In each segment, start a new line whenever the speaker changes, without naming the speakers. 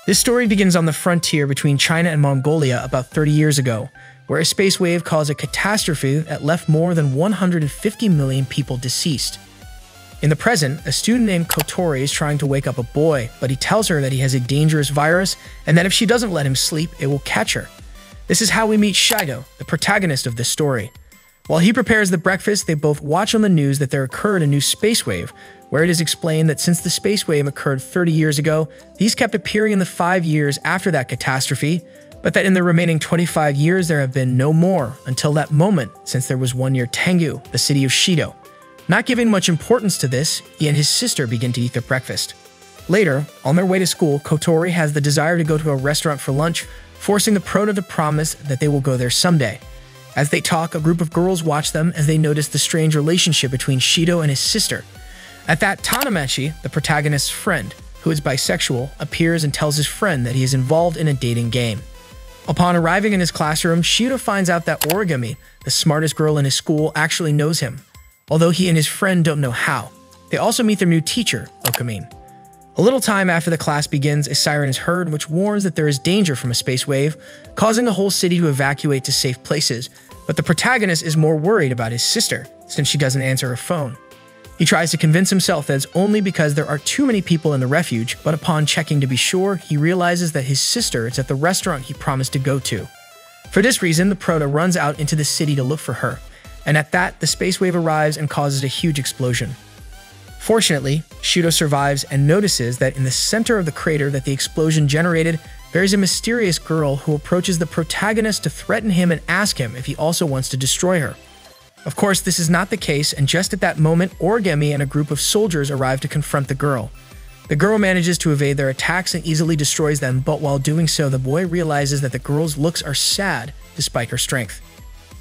This story begins on the frontier between China and Mongolia about 30 years ago, where a space wave caused a catastrophe that left more than 150 million people deceased. In the present, a student named Kotori is trying to wake up a boy, but he tells her that he has a dangerous virus and that if she doesn't let him sleep, it will catch her. This is how we meet Shidou, the protagonist of this story. While he prepares the breakfast, they both watch on the news that there occurred a new space wave, where it is explained that since the space wave occurred 30 years ago, these kept appearing in the 5 years after that catastrophe, but that in the remaining 25 years there have been no more until that moment, since there was one near Tengu, the city of Shidou. Not giving much importance to this, he and his sister begin to eat their breakfast. Later, on their way to school, Kotori has the desire to go to a restaurant for lunch, forcing the prota to promise that they will go there someday. As they talk, a group of girls watch them as they notice the strange relationship between Shidou and his sister. At that, Tanamachi, the protagonist's friend, who is bisexual, appears and tells his friend that he is involved in a dating game. Upon arriving in his classroom, Shidou finds out that Origami, the smartest girl in his school, actually knows him, although he and his friend don't know how. They also meet their new teacher, Okamin. A little time after the class begins, a siren is heard which warns that there is danger from a space wave, causing the whole city to evacuate to safe places, but the protagonist is more worried about his sister, since she doesn't answer her phone. He tries to convince himself that it's only because there are too many people in the refuge, but upon checking to be sure, he realizes that his sister is at the restaurant he promised to go to. For this reason, the prota runs out into the city to look for her, and at that, the space wave arrives and causes a huge explosion. Fortunately, Shidou survives and notices that in the center of the crater that the explosion generated, there is a mysterious girl who approaches the protagonist to threaten him and ask him if he also wants to destroy her. Of course, this is not the case, and just at that moment, Origami and a group of soldiers arrive to confront the girl. The girl manages to evade their attacks and easily destroys them, but while doing so, the boy realizes that the girl's looks are sad despite her strength.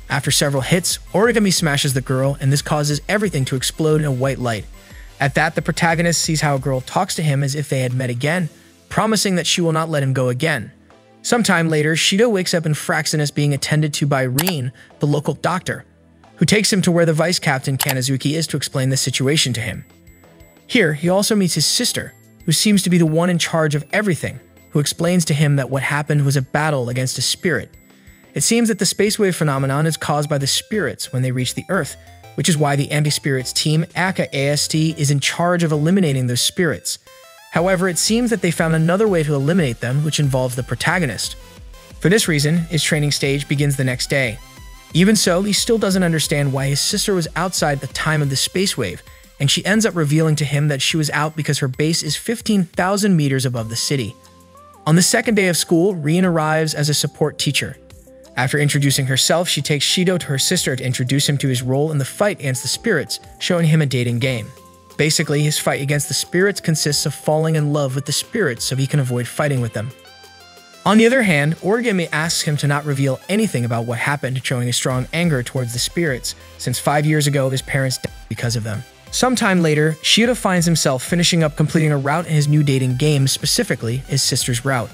After several hits, Origami smashes the girl, and this causes everything to explode in a white light. At that, the protagonist sees how a girl talks to him as if they had met again, promising that she will not let him go again. Sometime later, Shidou wakes up in Fraxinus being attended to by Rin, the local doctor, who takes him to where the vice captain Kanazuki is to explain the situation to him. Here, he also meets his sister, who seems to be the one in charge of everything, who explains to him that what happened was a battle against a spirit. It seems that the space wave phenomenon is caused by the spirits when they reach the Earth, which is why the anti-spirits team, aka AST, is in charge of eliminating those spirits. However, it seems that they found another way to eliminate them, which involves the protagonist. For this reason, his training stage begins the next day. Even so, he still doesn't understand why his sister was outside the time of the space wave, and she ends up revealing to him that she was out because her base is 15,000 meters above the city. On the second day of school, Rin arrives as a support teacher. After introducing herself, she takes Shidou to her sister to introduce him to his role in the fight against the spirits, showing him a dating game. Basically, his fight against the spirits consists of falling in love with the spirits so he can avoid fighting with them. On the other hand, Origami asks him to not reveal anything about what happened, showing a strong anger towards the spirits, since 5 years ago his parents died because of them. Sometime later, Shidou finds himself finishing up completing a route in his new dating game, specifically his sister's route.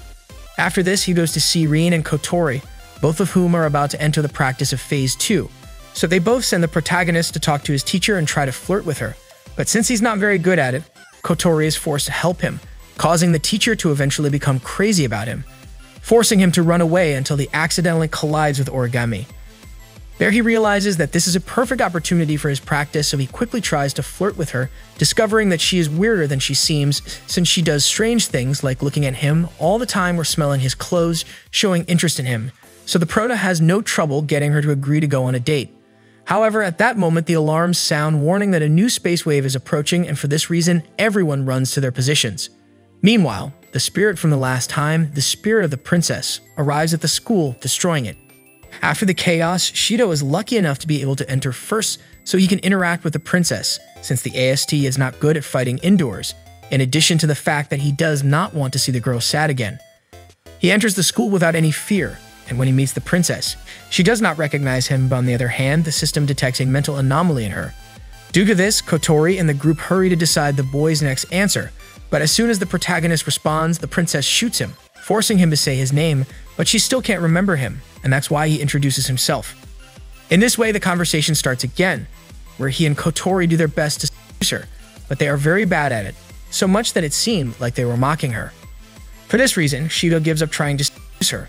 After this, he goes to see Rin and Kotori, both of whom are about to enter the practice of Phase 2. So they both send the protagonist to talk to his teacher and try to flirt with her. But since he's not very good at it, Kotori is forced to help him, causing the teacher to eventually become crazy about him, forcing him to run away until he accidentally collides with Origami. There he realizes that this is a perfect opportunity for his practice, so he quickly tries to flirt with her, discovering that she is weirder than she seems since she does strange things like looking at him all the time or smelling his clothes, showing interest in him. So the prota has no trouble getting her to agree to go on a date. However, at that moment, the alarms sound warning that a new space wave is approaching, and for this reason, everyone runs to their positions. Meanwhile, the spirit from the last time, the spirit of the princess, arrives at the school, destroying it. After the chaos, Shidou is lucky enough to be able to enter first so he can interact with the princess, since the AST is not good at fighting indoors, in addition to the fact that he does not want to see the girl sad again. He enters the school without any fear, and when he meets the princess, she does not recognize him, but on the other hand, the system detects a mental anomaly in her. Due to this, Kotori and the group hurry to decide the boy's next answer, but as soon as the protagonist responds, the princess shoots him, forcing him to say his name, but she still can't remember him, and that's why he introduces himself. In this way, the conversation starts again, where he and Kotori do their best to seduce her, but they are very bad at it, so much that it seemed like they were mocking her. For this reason, Shidou gives up trying to seduce her,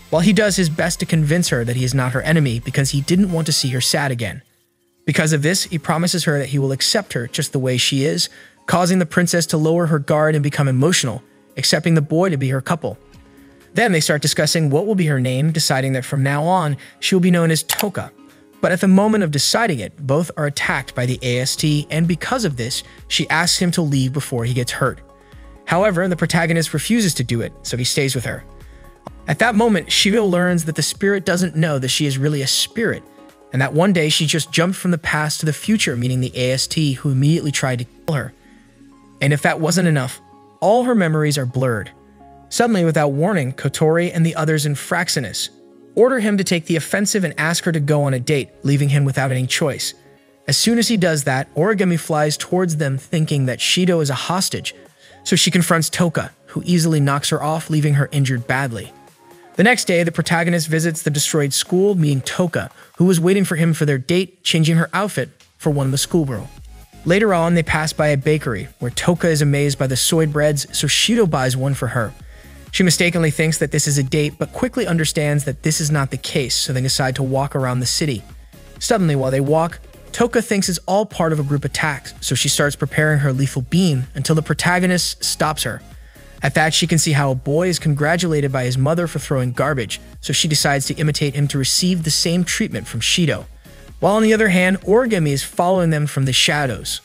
while he does his best to convince her that he is not her enemy because he didn't want to see her sad again. Because of this, he promises her that he will accept her just the way she is, causing the princess to lower her guard and become emotional, accepting the boy to be her couple. Then they start discussing what will be her name, deciding that from now on, she will be known as Toka. But at the moment of deciding it, both are attacked by the AST, and because of this, she asks him to leave before he gets hurt. However, the protagonist refuses to do it, so he stays with her. At that moment, Shidou learns that the spirit doesn't know that she is really a spirit, and that one day she just jumped from the past to the future, meeting the AST, who immediately tried to kill her. And if that wasn't enough, all her memories are blurred. Suddenly, without warning, Kotori and the others in Fraxinus order him to take the offensive and ask her to go on a date, leaving him without any choice. As soon as he does that, Origami flies towards them thinking that Shidou is a hostage, so she confronts Toka, who easily knocks her off, leaving her injured badly. The next day, the protagonist visits the destroyed school, meeting Toka, who was waiting for him for their date, changing her outfit for one of the schoolgirl. Later on, they pass by a bakery, where Toka is amazed by the soy breads, so Shidou buys one for her. She mistakenly thinks that this is a date, but quickly understands that this is not the case, so they decide to walk around the city. Suddenly, while they walk, Toka thinks it's all part of a group attack, so she starts preparing her lethal beam until the protagonist stops her. At that, she can see how a boy is congratulated by his mother for throwing garbage, so she decides to imitate him to receive the same treatment from Shidou. While on the other hand, Origami is following them from the shadows.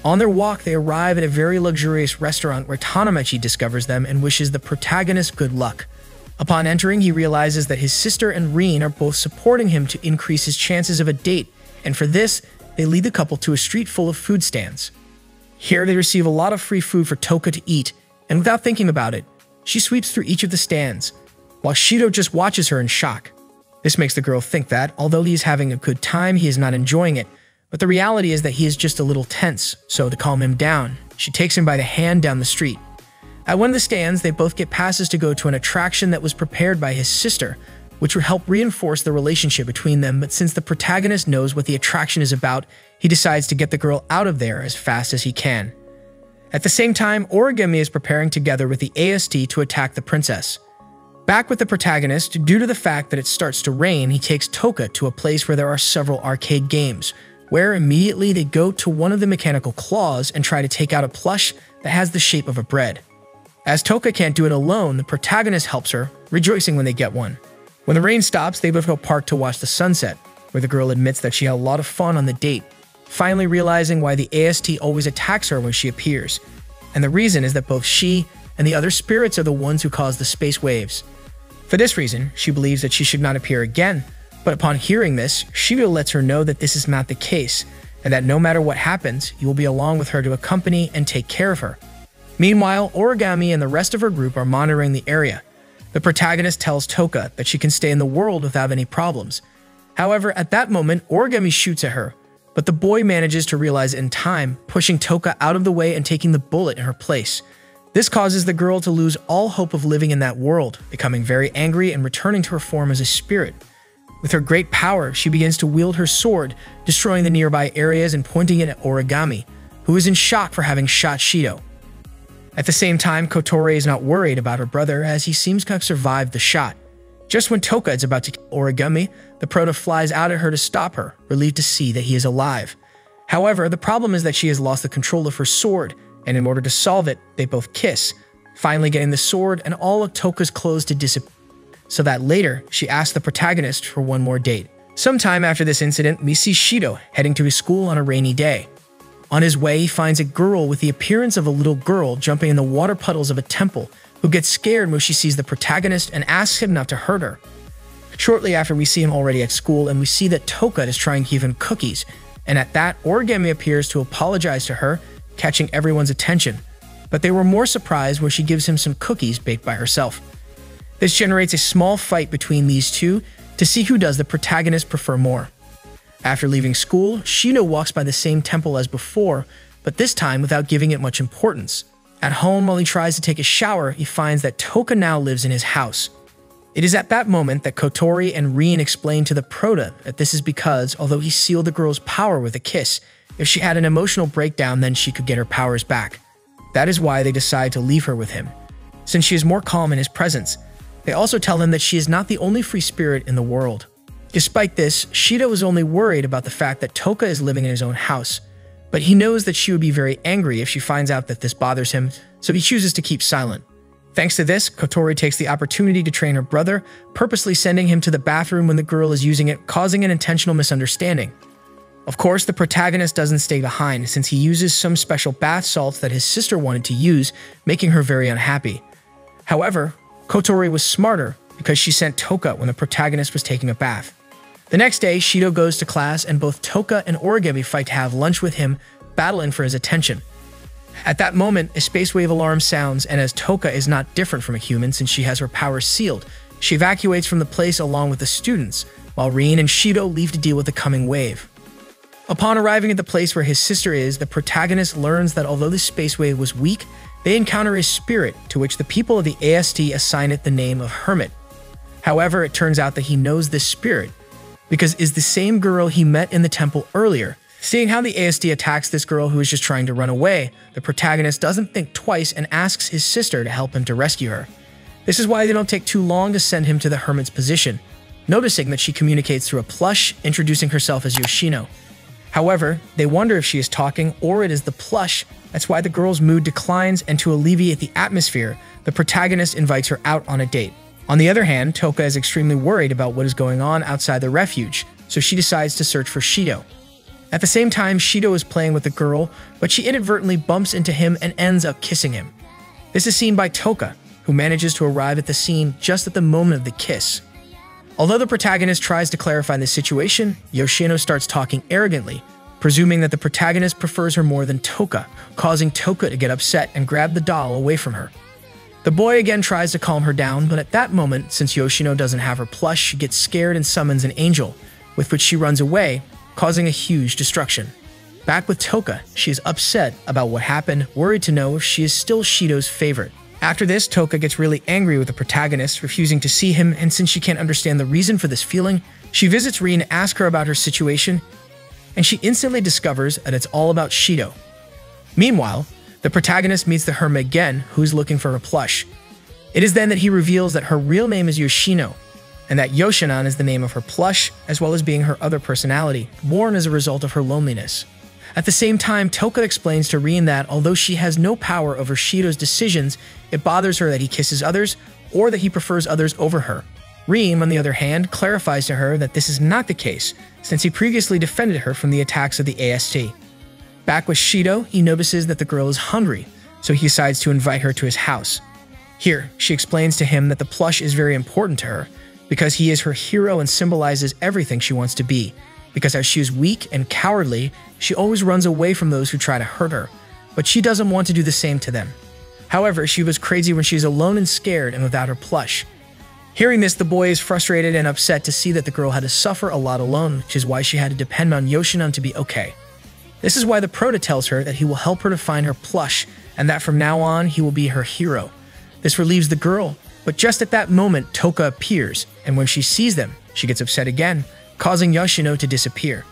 On their walk, they arrive at a very luxurious restaurant where Tanamachi discovers them and wishes the protagonist good luck. Upon entering, he realizes that his sister and Rin are both supporting him to increase his chances of a date, and for this, they lead the couple to a street full of food stands. Here, they receive a lot of free food for Toka to eat, and without thinking about it, she sweeps through each of the stands, while Shidou just watches her in shock. This makes the girl think that, although he is having a good time, he is not enjoying it, but the reality is that he is just a little tense, so to calm him down, she takes him by the hand down the street. At one of the stands, they both get passes to go to an attraction that was prepared by his sister, which would help reinforce the relationship between them, but since the protagonist knows what the attraction is about, he decides to get the girl out of there as fast as he can. At the same time, Origami is preparing together with the AST to attack the princess. Back with the protagonist, due to the fact that it starts to rain, he takes Toka to a place where there are several arcade games, where immediately they go to one of the mechanical claws and try to take out a plush that has the shape of a bread. As Toka can't do it alone, the protagonist helps her, rejoicing when they get one. When the rain stops, they both go park to watch the sunset, where the girl admits that she had a lot of fun on the date, finally realizing why the AST always attacks her when she appears. And the reason is that both she and the other spirits are the ones who cause the space waves. For this reason, she believes that she should not appear again, but upon hearing this, Shidou lets her know that this is not the case, and that no matter what happens, he will be along with her to accompany and take care of her. Meanwhile, Origami and the rest of her group are monitoring the area. The protagonist tells Toka that she can stay in the world without any problems. However, at that moment, Origami shoots at her, but the boy manages to realize in time, pushing Toka out of the way and taking the bullet in her place. This causes the girl to lose all hope of living in that world, becoming very angry and returning to her form as a spirit. With her great power, she begins to wield her sword, destroying the nearby areas and pointing it at Origami, who is in shock for having shot Shidou. At the same time, Kotori is not worried about her brother as he seems to have survived the shot. Just when Toka is about to kill Origami, the Proto flies out at her to stop her, relieved to see that he is alive. However, the problem is that she has lost the control of her sword, and in order to solve it, they both kiss, finally getting the sword and all of Toka's clothes to disappear, so that later, she asks the protagonist for one more date. Sometime after this incident, we see Shidou heading to his school on a rainy day. On his way, he finds a girl with the appearance of a little girl jumping in the water puddles of a temple, who gets scared when she sees the protagonist and asks him not to hurt her. Shortly after, we see him already at school, and we see that Toka is trying to give him cookies, and at that, Origami appears to apologize to her, catching everyone's attention. But they were more surprised when she gives him some cookies baked by herself. This generates a small fight between these two to see who does the protagonist prefer more. After leaving school, Shidou walks by the same temple as before, but this time without giving it much importance. At home, while he tries to take a shower, he finds that Toka now lives in his house. It is at that moment that Kotori and Rin explain to the Proto that this is because, although he sealed the girl's power with a kiss, if she had an emotional breakdown, then she could get her powers back. That is why they decide to leave her with him. since she is more calm in his presence. They also tell him that she is not the only free spirit in the world. Despite this, Shidou is only worried about the fact that Toka is living in his own house, but he knows that she would be very angry if she finds out that this bothers him, so he chooses to keep silent. Thanks to this, Kotori takes the opportunity to train her brother, purposely sending him to the bathroom when the girl is using it, causing an intentional misunderstanding. Of course, the protagonist doesn't stay behind, since he uses some special bath salts that his sister wanted to use, making her very unhappy. However, Kotori was smarter because she sent Toka when the protagonist was taking a bath. The next day, Shidou goes to class and both Toka and Origami fight to have lunch with him, battling for his attention. At that moment, a space wave alarm sounds, and as Toka is not different from a human since she has her powers sealed, she evacuates from the place along with the students, while Rin and Shidou leave to deal with the coming wave. Upon arriving at the place where his sister is, the protagonist learns that although the space wave was weak, they encounter a spirit to which the people of the AST assign it the name of Hermit. However, it turns out that he knows this spirit because is the same girl he met in the temple earlier. Seeing how the AST attacks this girl who is just trying to run away, the protagonist doesn't think twice and asks his sister to help him to rescue her. This is why they don't take too long to send him to the Hermit's position, noticing that she communicates through a plush, introducing herself as Yoshino. However, they wonder if she is talking or it is the plush. That's why the girl's mood declines, and to alleviate the atmosphere, the protagonist invites her out on a date. On the other hand, Toka is extremely worried about what is going on outside the refuge, so she decides to search for Shidou. At the same time, Shidou is playing with the girl, but she inadvertently bumps into him and ends up kissing him. This is seen by Toka, who manages to arrive at the scene just at the moment of the kiss. Although the protagonist tries to clarify the situation, Yoshino starts talking arrogantly, presuming that the protagonist prefers her more than Toka, causing Toka to get upset and grab the doll away from her. The boy again tries to calm her down, but at that moment, since Yoshino doesn't have her plush, she gets scared and summons an angel, with which she runs away, causing a huge destruction. Back with Toka, she is upset about what happened, worried to know if she is still Shidou's favorite. After this, Toka gets really angry with the protagonist, refusing to see him, and since she can't understand the reason for this feeling, she visits Rin to ask her about her situation, and she instantly discovers that it's all about Shidou. Meanwhile, the protagonist meets the Hermit again, who's looking for her plush. It is then that he reveals that her real name is Yoshino, and that Yoshinan is the name of her plush, as well as being her other personality, born as a result of her loneliness. At the same time, Toka explains to Rin that although she has no power over Shidou's decisions, it bothers her that he kisses others, or that he prefers others over her. Rin, on the other hand, clarifies to her that this is not the case, since he previously defended her from the attacks of the AST. Back with Shidou, he notices that the girl is hungry, so he decides to invite her to his house. Here, she explains to him that the plush is very important to her, because he is her hero and symbolizes everything she wants to be, because as she is weak and cowardly, she always runs away from those who try to hurt her, but she doesn't want to do the same to them. However, she was crazy when she's alone and scared and without her plush. Hearing this, the boy is frustrated and upset to see that the girl had to suffer a lot alone, which is why she had to depend on Yoshinan to be okay. This is why the Prota tells her that he will help her to find her plush, and that from now on, he will be her hero. This relieves the girl, but just at that moment, Toka appears, and when she sees them, she gets upset again, causing Yoshino to disappear.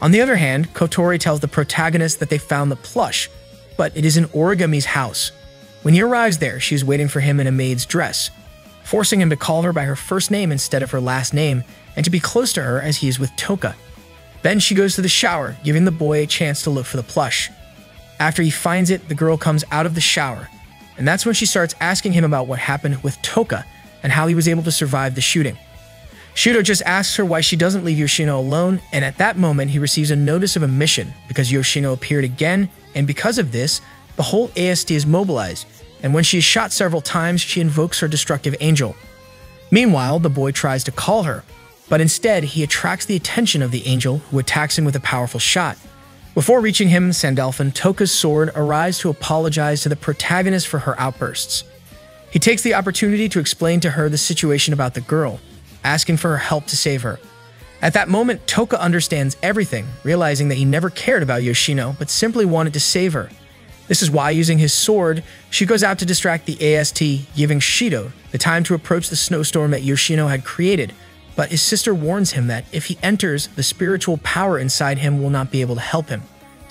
On the other hand, Kotori tells the protagonist that they found the plush, but it is in Origami's house. When he arrives there, she is waiting for him in a maid's dress, forcing him to call her by her first name instead of her last name, and to be close to her as he is with Toka. Then she goes to the shower, giving the boy a chance to look for the plush. After he finds it, the girl comes out of the shower, and that's when she starts asking him about what happened with Toka and how he was able to survive the shooting. Shidou just asks her why she doesn't leave Yoshino alone, and at that moment he receives a notice of a mission because Yoshino appeared again, and because of this, the whole AST is mobilized, and when she is shot several times, she invokes her destructive angel. Meanwhile, the boy tries to call her, but instead he attracts the attention of the angel, who attacks him with a powerful shot. Before reaching him, Sandalphon, Toka's sword arrives to apologize to the protagonist for her outbursts. He takes the opportunity to explain to her the situation about the girl, asking for her help to save her. At that moment, Toka understands everything, realizing that he never cared about Yoshino, but simply wanted to save her. This is why, using his sword, she goes out to distract the AST, giving Shidou the time to approach the snowstorm that Yoshino had created, but his sister warns him that if he enters, the spiritual power inside him will not be able to help him.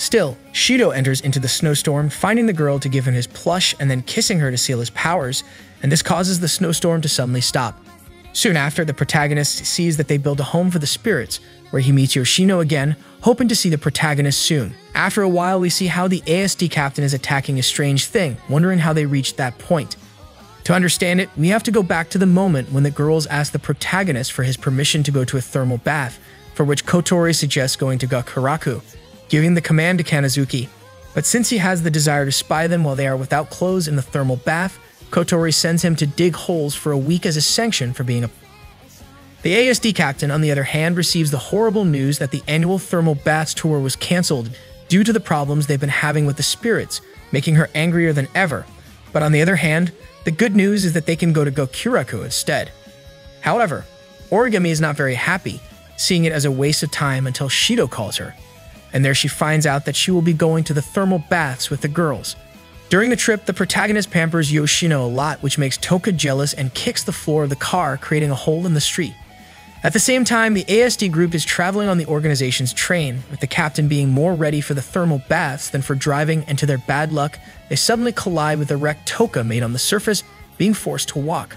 Still, Shidou enters into the snowstorm, finding the girl to give him his plush and then kissing her to seal his powers, and this causes the snowstorm to suddenly stop. Soon after, the protagonist sees that they build a home for the spirits, where he meets Yoshino again, hoping to see the protagonist soon. After a while, we see how the ASD captain is attacking a strange thing, wondering how they reached that point. To understand it, we have to go back to the moment when the girls ask the protagonist for his permission to go to a thermal bath, for which Kotori suggests going to Gakuraku, giving the command to Kanazuki. But since he has the desire to spy them while they are without clothes in the thermal bath, Kotori sends him to dig holes for a week as a sanction for being a... The ASD captain, on the other hand, receives the horrible news that the annual thermal baths tour was cancelled due to the problems they've been having with the spirits, making her angrier than ever. But on the other hand, the good news is that they can go to Gakuraku instead. However, Origami is not very happy, seeing it as a waste of time until Shidou calls her. And there she finds out that she will be going to the thermal baths with the girls. During the trip, the protagonist pampers Yoshino a lot, which makes Toka jealous and kicks the floor of the car, creating a hole in the street. At the same time, the ASD group is traveling on the organization's train, with the captain being more ready for the thermal baths than for driving, and to their bad luck, they suddenly collide with a wrecked Toka made on the surface, being forced to walk.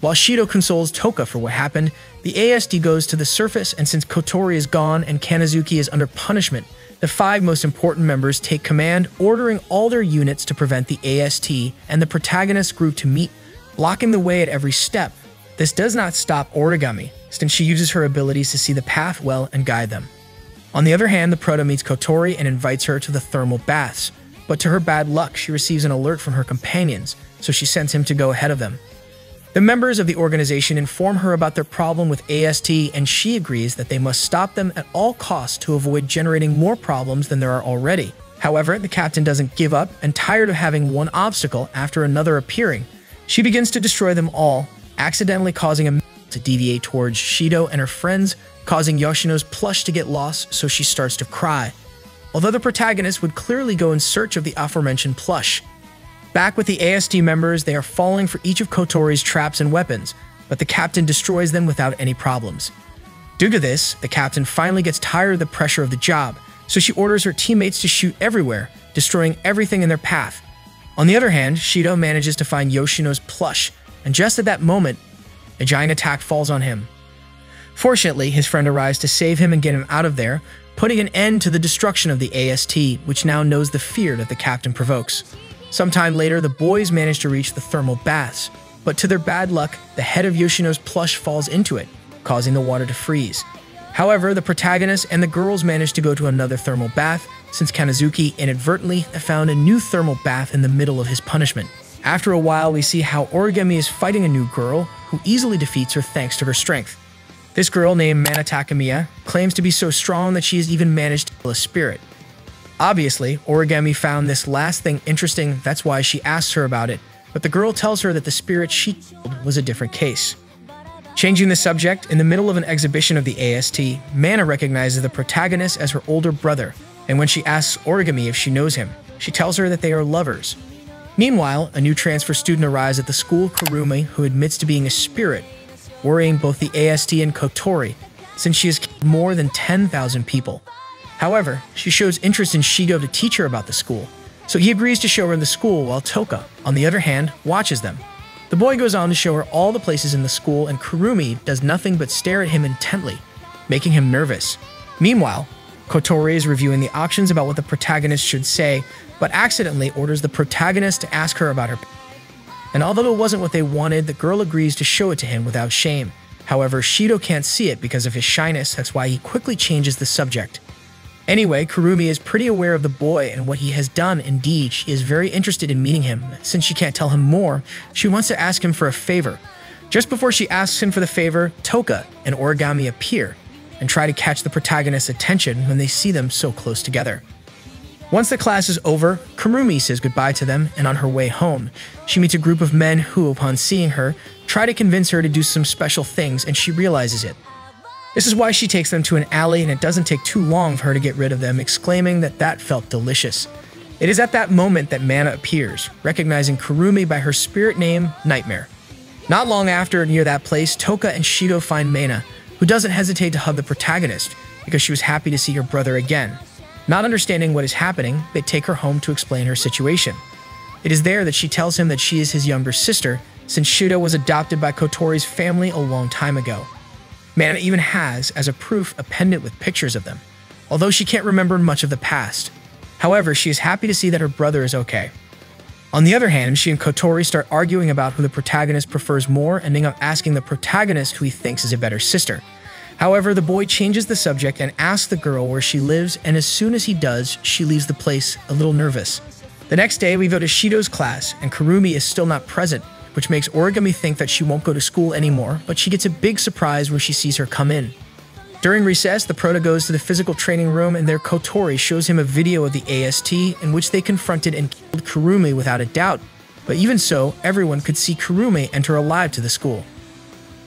While Shidou consoles Toka for what happened, the ASD goes to the surface, and since Kotori is gone and Kanazuki is under punishment, the 5 most important members take command, ordering all their units to prevent the AST and the protagonist group to meet, blocking the way at every step. This does not stop Origami, since she uses her abilities to see the path well and guide them. On the other hand, the Proto meets Kotori and invites her to the thermal baths, but to her bad luck, she receives an alert from her companions, so she sends him to go ahead of them. The members of the organization inform her about their problem with AST, and she agrees that they must stop them at all costs to avoid generating more problems than there are already. However, the captain doesn't give up, and tired of having one obstacle after another appearing, she begins to destroy them all, accidentally causing a to deviate towards Shidou and her friends, causing Yoshino's plush to get lost, so she starts to cry. Although the protagonist would clearly go in search of the aforementioned plush. Back with the ASD members, they are falling for each of Kotori's traps and weapons, but the captain destroys them without any problems. Due to this, the captain finally gets tired of the pressure of the job, so she orders her teammates to shoot everywhere, destroying everything in their path. On the other hand, Shidou manages to find Yoshino's plush, and just at that moment, a giant attack falls on him. Fortunately, his friend arrives to save him and get him out of there, putting an end to the destruction of the AST, which now knows the fear that the captain provokes. Sometime later, the boys manage to reach the thermal baths, but to their bad luck, the head of Yoshino's plush falls into it, causing the water to freeze. However, the protagonist and the girls manage to go to another thermal bath, since Kanazuki inadvertently found a new thermal bath in the middle of his punishment. After a while, we see how Origami is fighting a new girl, who easily defeats her thanks to her strength. This girl, named Mana Takamiya, claims to be so strong that she has even managed to kill a spirit. Obviously, Origami found this last thing interesting, that's why she asks her about it, but the girl tells her that the spirit she killed was a different case. Changing the subject, in the middle of an exhibition of the AST, Mana recognizes the protagonist as her older brother, and when she asks Origami if she knows him, she tells her that they are lovers. Meanwhile, a new transfer student arrives at the school, Kurumi, who admits to being a spirit, worrying both the AST and Kotori, since she has killed more than 10,000 people. However, she shows interest in Shidou to teach her about the school, so he agrees to show her the school while Toka, on the other hand, watches them. The boy goes on to show her all the places in the school, and Kurumi does nothing but stare at him intently, making him nervous. Meanwhile, Kotori is reviewing the options about what the protagonist should say, but accidentally orders the protagonist to ask her about her. And although it wasn't what they wanted, the girl agrees to show it to him without shame. However, Shidou can't see it because of his shyness, that's why he quickly changes the subject. Anyway, Kurumi is pretty aware of the boy and what he has done. Indeed, she is very interested in meeting him. Since she can't tell him more, she wants to ask him for a favor. Just before she asks him for the favor, Toka and Origami appear and try to catch the protagonist's attention when they see them so close together. Once the class is over, Kurumi says goodbye to them, and on her way home, she meets a group of men who, upon seeing her, try to convince her to do some special things, and she realizes it. This is why she takes them to an alley, and it doesn't take too long for her to get rid of them, exclaiming that that felt delicious. It is at that moment that Mana appears, recognizing Kurumi by her spirit name, Nightmare. Not long after, near that place, Toka and Shidou find Mana, who doesn't hesitate to hug the protagonist, because she was happy to see her brother again. Not understanding what is happening, they take her home to explain her situation. It is there that she tells him that she is his younger sister, since Shidou was adopted by Kotori's family a long time ago. Mana even has, as a proof, a pendant with pictures of them, although she can't remember much of the past. However, she is happy to see that her brother is okay. On the other hand, she and Kotori start arguing about who the protagonist prefers more, ending up asking the protagonist who he thinks is a better sister. However, the boy changes the subject and asks the girl where she lives, and as soon as he does, she leaves the place a little nervous. The next day, we go to Shidou's class, and Kurumi is still not present, which makes Origami think that she won't go to school anymore, but she gets a big surprise when she sees her come in. During recess, the prota goes to the physical training room, and there Kotori shows him a video of the AST in which they confronted and killed Kurumi without a doubt, but even so, everyone could see Kurumi enter alive to the school.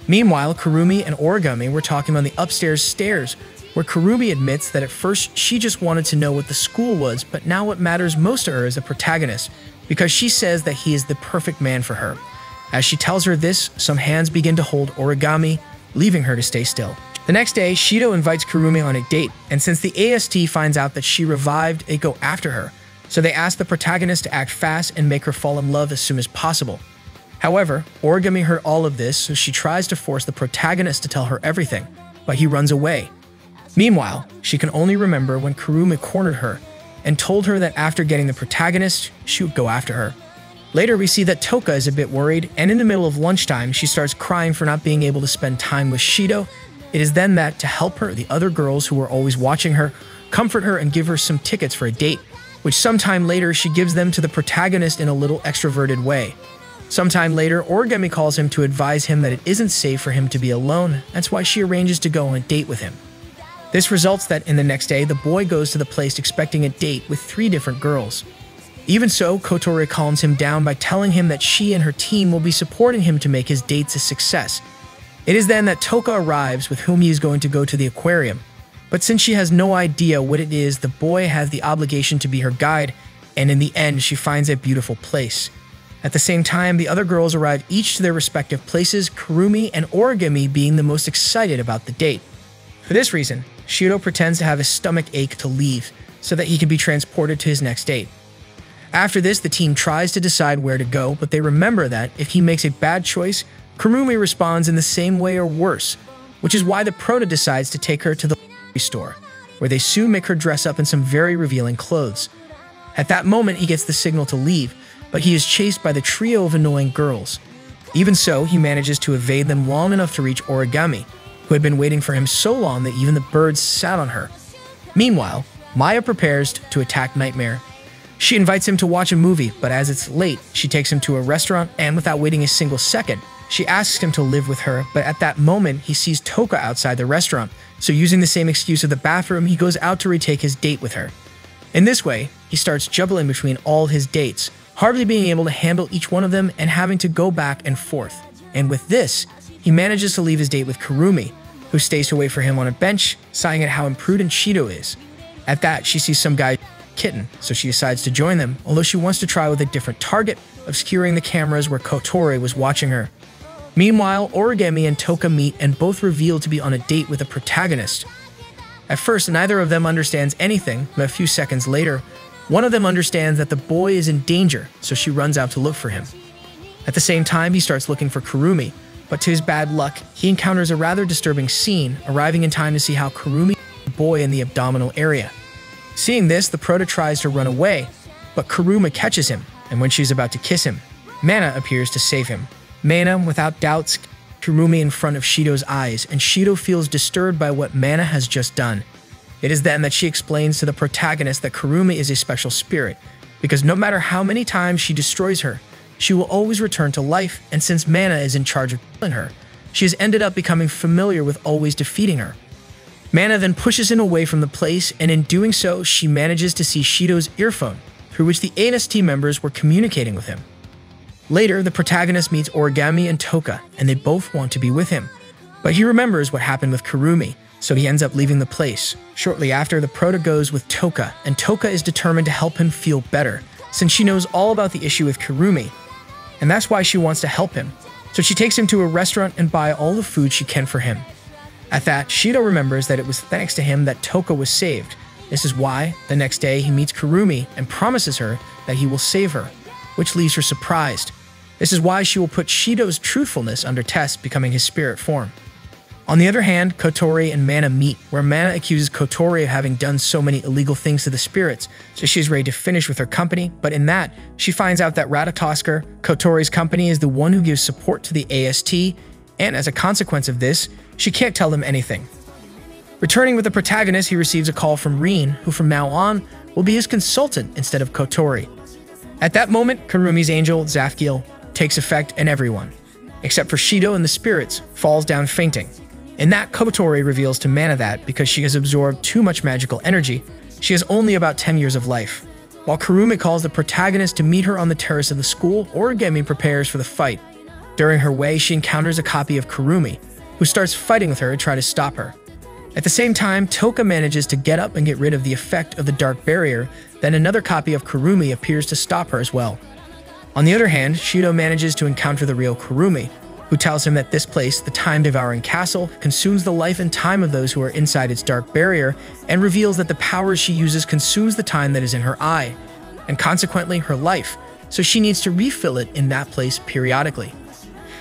Meanwhile, Kurumi and Origami were talking on the upstairs stairs, where Kurumi admits that at first she just wanted to know what the school was, but now what matters most to her is the protagonist, because she says that he is the perfect man for her. As she tells her this, some hands begin to hold Origami, leaving her to stay still. The next day, Shidou invites Kurumi on a date, and since the AST finds out that she revived, they go after her. So they ask the protagonist to act fast and make her fall in love as soon as possible. However, Origami heard all of this, so she tries to force the protagonist to tell her everything, but he runs away. Meanwhile, she can only remember when Kurumi cornered her and told her that after getting the protagonist, she would go after her. Later, we see that Toka is a bit worried, and in the middle of lunchtime, she starts crying for not being able to spend time with Shidou. It is then that, to help her, the other girls who are always watching her comfort her and give her some tickets for a date, which sometime later she gives them to the protagonist in a little extroverted way. Sometime later, Origami calls him to advise him that it isn't safe for him to be alone. That's why she arranges to go on a date with him. This results that in the next day, the boy goes to the place expecting a date with 3 different girls. Even so, Kotori calms him down by telling him that she and her team will be supporting him to make his dates a success. It is then that Toka arrives, with whom he is going to go to the aquarium. But since she has no idea what it is, the boy has the obligation to be her guide, and in the end, she finds a beautiful place. At the same time, the other girls arrive each to their respective places, Kurumi and Origami being the most excited about the date. For this reason, Shidou pretends to have a stomach ache to leave, so that he can be transported to his next date. After this, the team tries to decide where to go, but they remember that if he makes a bad choice, Kurumi responds in the same way or worse, which is why the prota decides to take her to the store, where they soon make her dress up in some very revealing clothes. At that moment, he gets the signal to leave, but he is chased by the trio of annoying girls. Even so, he manages to evade them long enough to reach Origami, who had been waiting for him so long that even the birds sat on her. Meanwhile, Maya prepares to attack Nightmare. She invites him to watch a movie, but as it's late, she takes him to a restaurant, and without waiting a single second, she asks him to live with her, but at that moment, he sees Toka outside the restaurant, so using the same excuse of the bathroom, he goes out to retake his date with her. In this way, he starts juggling between all his dates, hardly being able to handle each one of them and having to go back and forth. And with this, he manages to leave his date with Kurumi, who stays to wait for him on a bench, sighing at how imprudent Shidou is. At that, she sees some guy kitten, so she decides to join them, although she wants to try with a different target, obscuring the cameras where Kotori was watching her. Meanwhile, Origami and Toka meet and both reveal to be on a date with a protagonist. At first, neither of them understands anything, but a few seconds later, one of them understands that the boy is in danger, so she runs out to look for him. At the same time, he starts looking for Kurumi, but to his bad luck, he encounters a rather disturbing scene, arriving in time to see how Kurumi hit the boy in the abdominal area. Seeing this, the prota tries to run away, but Kurumi catches him, and when she's about to kiss him, Mana appears to save him. Mana, without doubts, Kurumi in front of Shidou's eyes, and Shidou feels disturbed by what Mana has just done. It is then that she explains to the protagonist that Kurumi is a special spirit, because no matter how many times she destroys her, she will always return to life, and since Mana is in charge of killing her, she has ended up becoming familiar with always defeating her. Mana then pushes him away from the place, and in doing so, she manages to see Shidou's earphone, through which the AST members were communicating with him. Later, the protagonist meets Origami and Toka, and they both want to be with him. But he remembers what happened with Kurumi, so he ends up leaving the place. Shortly after, the prota goes with Toka, and Toka is determined to help him feel better, since she knows all about the issue with Kurumi, and that's why she wants to help him. So she takes him to a restaurant and buy all the food she can for him. At that, Shidou remembers that it was thanks to him that Toka was saved, This is why, the next day, he meets Kurumi and promises her that he will save her, which leaves her surprised. This is why she will put Shidou's truthfulness under test, becoming his spirit form. On the other hand, Kotori and Mana meet, where Mana accuses Kotori of having done so many illegal things to the spirits, so she's ready to finish with her company, but in that, she finds out that Ratatosker, Kotori's company, is the one who gives support to the AST, and as a consequence of this, she can't tell them anything. Returning with the protagonist, he receives a call from Rin, who from now on will be his consultant instead of Kotori. At that moment, Kurumi's angel, Zafgil, takes effect and everyone, except for Shidou and the spirits, falls down fainting. In that, Kotori reveals to Mana that, because she has absorbed too much magical energy, she has only about 10 years of life. While Kurumi calls the protagonist to meet her on the terrace of the school, Origami prepares for the fight. During her way, she encounters a copy of Kurumi, who starts fighting with her to try to stop her. At the same time, Toka manages to get up and get rid of the effect of the dark barrier, then another copy of Kurumi appears to stop her as well. On the other hand, Shidou manages to encounter the real Kurumi, who tells him that this place, the time-devouring castle, consumes the life and time of those who are inside its dark barrier, and reveals that the powers she uses consumes the time that is in her eye, and consequently her life, so she needs to refill it in that place periodically.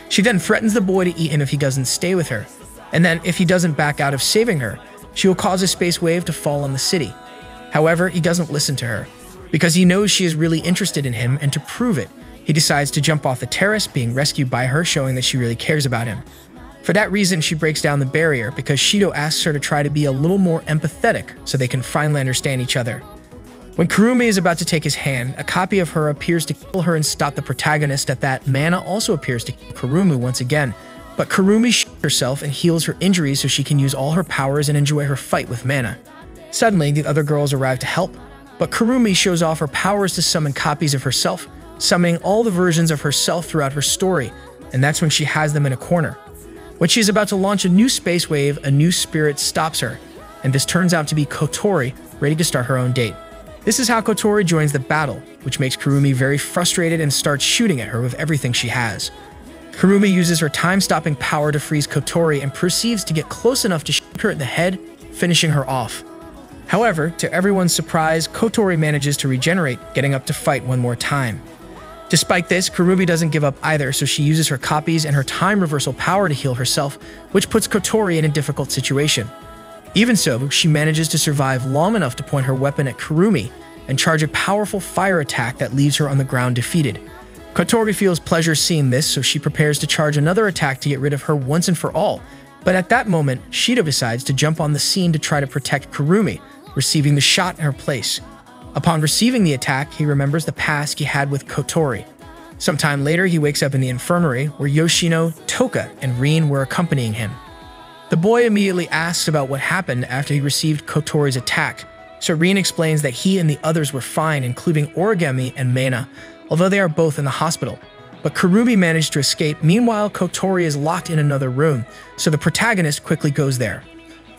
She then threatens the boy to eat him if he doesn't stay with her, and then if he doesn't back out of saving her, she will cause a space wave to fall on the city. However, he doesn't listen to her, because he knows she is really interested in him, and to prove it, he decides to jump off the terrace, being rescued by her, showing that she really cares about him. For that reason, she breaks down the barrier, because Shidou asks her to try to be a little more empathetic so they can finally understand each other. When Kurumi is about to take his hand, a copy of her appears to kill her and stop the protagonist. At that, Mana also appears to kill Kurumi once again, but Kurumi shoots herself and heals her injuries so she can use all her powers and enjoy her fight with Mana. Suddenly, the other girls arrive to help, but Kurumi shows off her powers to summon copies of herself, summoning all the versions of herself throughout her story, and that's when she has them in a corner. When she is about to launch a new space wave, a new spirit stops her, and this turns out to be Kotori, ready to start her own date. This is how Kotori joins the battle, which makes Kurumi very frustrated and starts shooting at her with everything she has. Kurumi uses her time-stopping power to freeze Kotori and proceeds to get close enough to shoot her in the head, finishing her off. However, to everyone's surprise, Kotori manages to regenerate, getting up to fight one more time. Despite this, Kurumi doesn't give up either, so she uses her copies and her time reversal power to heal herself, which puts Kotori in a difficult situation. Even so, she manages to survive long enough to point her weapon at Kurumi and charge a powerful fire attack that leaves her on the ground defeated. Kotori feels pleasure seeing this, so she prepares to charge another attack to get rid of her once and for all. But at that moment, Shidou decides to jump on the scene to try to protect Kurumi, receiving the shot in her place. Upon receiving the attack, he remembers the past he had with Kotori. Sometime later, he wakes up in the infirmary, where Yoshino, Toka, and Rin were accompanying him. The boy immediately asks about what happened after he received Kotori's attack, so Rin explains that he and the others were fine, including Origami and Mana, although they are both in the hospital. But Kurumi managed to escape. Meanwhile, Kotori is locked in another room, so the protagonist quickly goes there.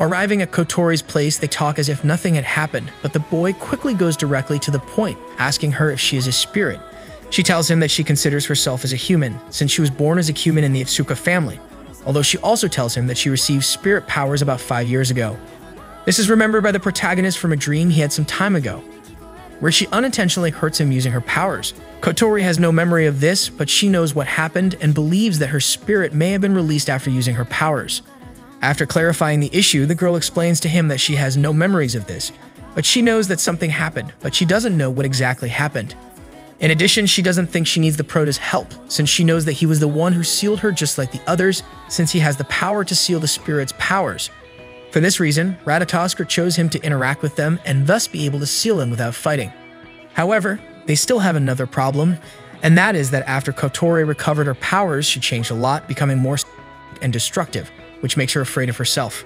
Arriving at Kotori's place, they talk as if nothing had happened, but the boy quickly goes directly to the point, asking her if she is a spirit. She tells him that she considers herself as a human, since she was born as a human in the Itsuka family, although she also tells him that she received spirit powers about 5 years ago. This is remembered by the protagonist from a dream he had some time ago, where she unintentionally hurts him using her powers. Kotori has no memory of this, but she knows what happened and believes that her spirit may have been released after using her powers. After clarifying the issue, the girl explains to him that she has no memories of this, but she knows that something happened, but she doesn't know what exactly happened. In addition, she doesn't think she needs the prota's help, since she knows that he was the one who sealed her just like the others, since he has the power to seal the spirit's powers. For this reason, Ratatosker chose him to interact with them and thus be able to seal him without fighting. However, they still have another problem, and that is that after Kotori recovered her powers, she changed a lot, becoming more and destructive, which makes her afraid of herself.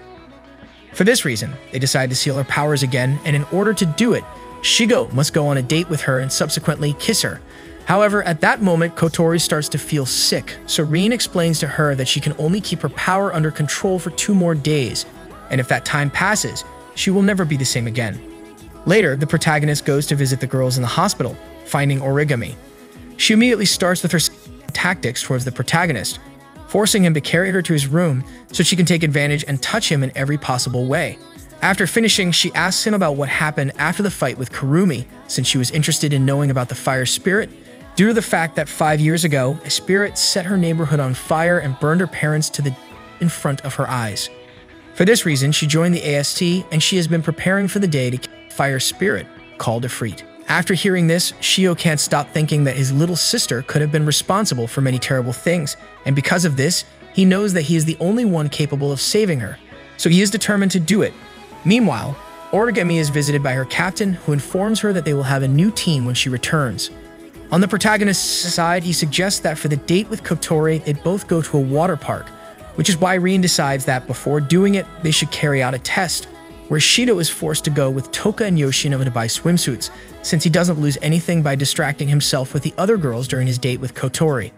For this reason, they decide to seal her powers again, and in order to do it, Shidou must go on a date with her and subsequently kiss her. However, at that moment, Kotori starts to feel sick, so Rin explains to her that she can only keep her power under control for 2 more days, and if that time passes, she will never be the same again. Later, the protagonist goes to visit the girls in the hospital, finding Origami. She immediately starts with her tactics towards the protagonist, forcing him to carry her to his room so she can take advantage and touch him in every possible way. After finishing, she asks him about what happened after the fight with Kurumi, since she was interested in knowing about the fire spirit, due to the fact that 5 years ago, a spirit set her neighborhood on fire and burned her parents in front of her eyes. For this reason, she joined the AST, and she has been preparing for the day to kill the fire spirit, called Ifrit. After hearing this, Shio can't stop thinking that his little sister could have been responsible for many terrible things, and because of this, he knows that he is the only one capable of saving her, so he is determined to do it. Meanwhile, Origami is visited by her captain, who informs her that they will have a new team when she returns. On the protagonist's side, he suggests that for the date with Kotori, they both go to a water park, which is why Rin decides that before doing it, they should carry out a test, where Shidou is forced to go with Toka and Yoshino to buy swimsuits, since he doesn't lose anything by distracting himself with the other girls during his date with Kotori.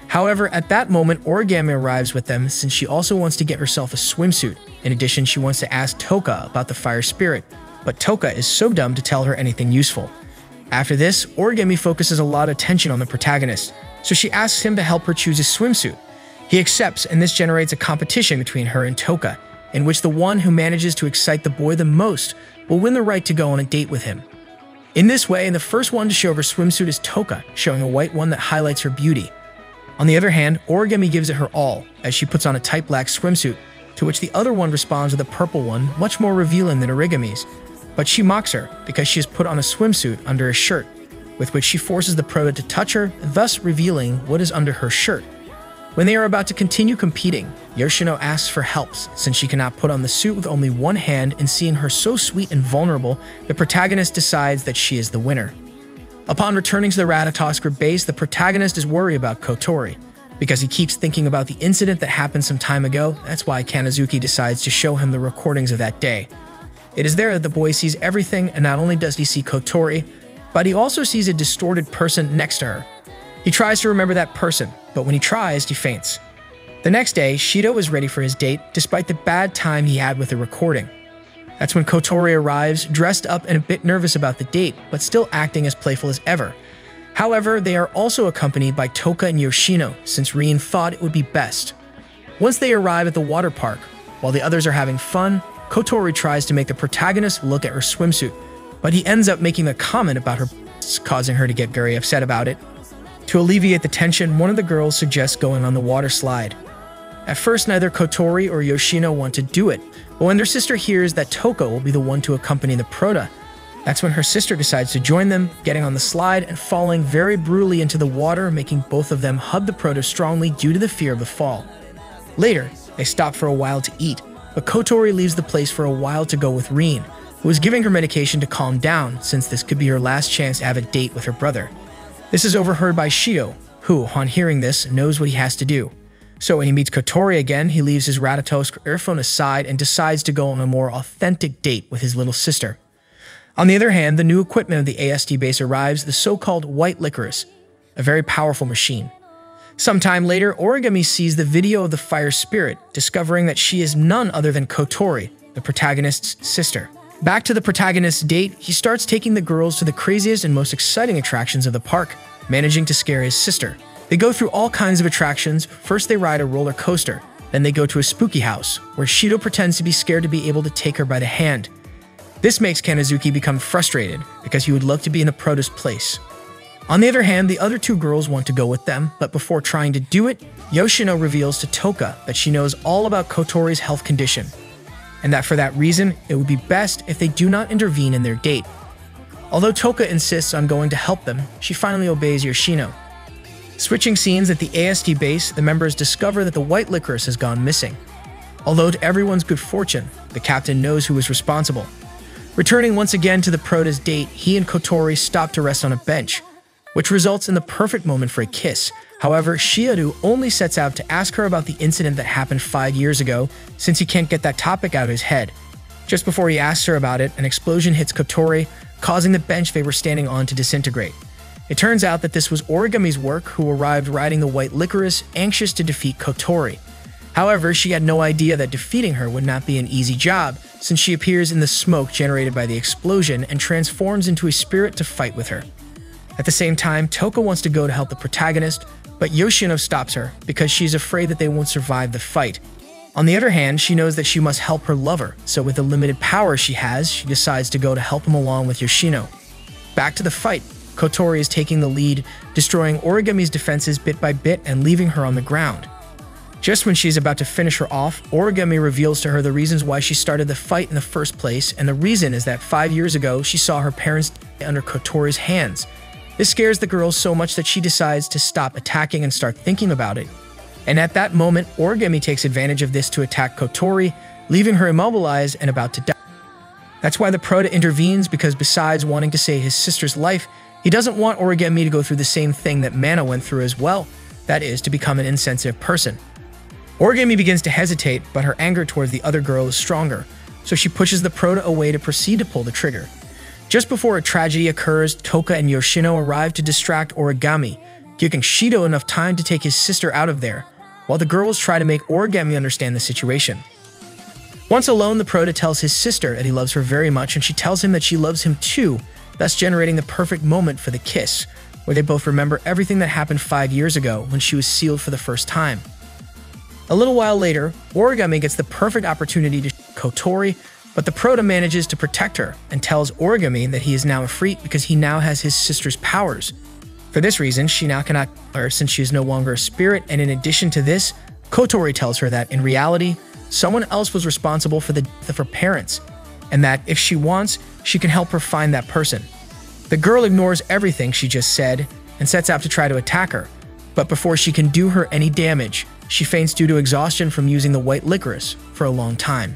However, at that moment, Origami arrives with them since she also wants to get herself a swimsuit. In addition, she wants to ask Toka about the fire spirit, but Toka is so dumb to tell her anything useful. After this, Origami focuses a lot of attention on the protagonist, so she asks him to help her choose a swimsuit. He accepts, and this generates a competition between her and Toka, in which the one who manages to excite the boy the most will win the right to go on a date with him. In this way, the first one to show her swimsuit is Toka, showing a white one that highlights her beauty. On the other hand, Origami gives it her all, as she puts on a tight black swimsuit, to which the other one responds with a purple one, much more revealing than Origami's. But she mocks her, because she has put on a swimsuit under a shirt, with which she forces the prota to touch her, thus revealing what is under her shirt. When they are about to continue competing, Yoshino asks for help, since she cannot put on the suit with only one hand, and seeing her so sweet and vulnerable, the protagonist decides that she is the winner. Upon returning to the Ratatoskr base, the protagonist is worried about Kotori, because he keeps thinking about the incident that happened some time ago. That's why Kanazuki decides to show him the recordings of that day. It is there that the boy sees everything, and not only does he see Kotori, but he also sees a distorted person next to her. He tries to remember that person, but when he tries, he faints. The next day, Shidou is ready for his date, despite the bad time he had with the recording. That's when Kotori arrives, dressed up and a bit nervous about the date, but still acting as playful as ever. However, they are also accompanied by Toka and Yoshino, since Rin thought it would be best. Once they arrive at the water park, while the others are having fun, Kotori tries to make the protagonist look at her swimsuit, but he ends up making a comment about her causing her to get very upset about it. To alleviate the tension, one of the girls suggests going on the water slide. At first, neither Kotori or Yoshino want to do it, but when their sister hears that Toka will be the one to accompany the prota, that's when her sister decides to join them, getting on the slide and falling very brutally into the water, making both of them hug the prota strongly due to the fear of the fall. Later, they stop for a while to eat, but Kotori leaves the place for a while to go with Rin, who is giving her medication to calm down, since this could be her last chance to have a date with her brother. This is overheard by Shidou, who, on hearing this, knows what he has to do. So when he meets Kotori again, he leaves his Ratatoskr earphone aside and decides to go on a more authentic date with his little sister. On the other hand, the new equipment of the AST base arrives, the so-called white licorice, a very powerful machine. Sometime later, Origami sees the video of the fire spirit, discovering that she is none other than Kotori, the protagonist's sister. Back to the protagonist's date, he starts taking the girls to the craziest and most exciting attractions of the park, managing to scare his sister. They go through all kinds of attractions. First they ride a roller coaster, then they go to a spooky house, where Shidou pretends to be scared to be able to take her by the hand. This makes Kanazuki become frustrated, because he would love to be in the prota's place. On the other hand, the other two girls want to go with them, but before trying to do it, Yoshino reveals to Toka that she knows all about Kotori's health condition, and that for that reason, it would be best if they do not intervene in their date. Although Toka insists on going to help them, she finally obeys Yoshino. Switching scenes at the AST base, the members discover that the white licorice has gone missing. Although to everyone's good fortune, the captain knows who is responsible. Returning once again to the prota's date, he and Kotori stop to rest on a bench, which results in the perfect moment for a kiss. However, Shidou only sets out to ask her about the incident that happened 5 years ago, since he can't get that topic out of his head. Just before he asks her about it, an explosion hits Kotori, causing the bench they were standing on to disintegrate. It turns out that this was Origami's work, who arrived riding the white licorice, anxious to defeat Kotori. However, she had no idea that defeating her would not be an easy job, since she appears in the smoke generated by the explosion and transforms into a spirit to fight with her. At the same time, Toka wants to go to help the protagonist, but Yoshino stops her because she's afraid that they won't survive the fight. On the other hand, she knows that she must help her lover, so with the limited power she has, she decides to go to help him along with Yoshino. Back to the fight, Kotori is taking the lead, destroying Origami's defenses bit by bit and leaving her on the ground. Just when she's about to finish her off, Origami reveals to her the reasons why she started the fight in the first place, and the reason is that 5 years ago she saw her parents die under Kotori's hands. This scares the girl so much that she decides to stop attacking and start thinking about it. And at that moment, Origami takes advantage of this to attack Kotori, leaving her immobilized and about to die. That's why the Prota intervenes, because besides wanting to save his sister's life, he doesn't want Origami to go through the same thing that Mana went through as well, that is, to become an insensitive person. Origami begins to hesitate, but her anger towards the other girl is stronger, so she pushes the Prota away to proceed to pull the trigger. Just before a tragedy occurs, Toka and Yoshino arrive to distract Origami, giving Shidou enough time to take his sister out of there, while the girls try to make Origami understand the situation. Once alone, the Prota tells his sister that he loves her very much, and she tells him that she loves him too, thus generating the perfect moment for the kiss, where they both remember everything that happened 5 years ago when she was sealed for the first time. A little while later, Origami gets the perfect opportunity to shoot Kotori, but the Prota manages to protect her and tells Origami that he is now a freak because he now has his sister's powers. For this reason, she now cannot kill her since she is no longer a spirit, and in addition to this, Kotori tells her that in reality, someone else was responsible for the death of her parents, and that if she wants, she can help her find that person. The girl ignores everything she just said and sets out to try to attack her, but before she can do her any damage, she faints due to exhaustion from using the white licorice for a long time.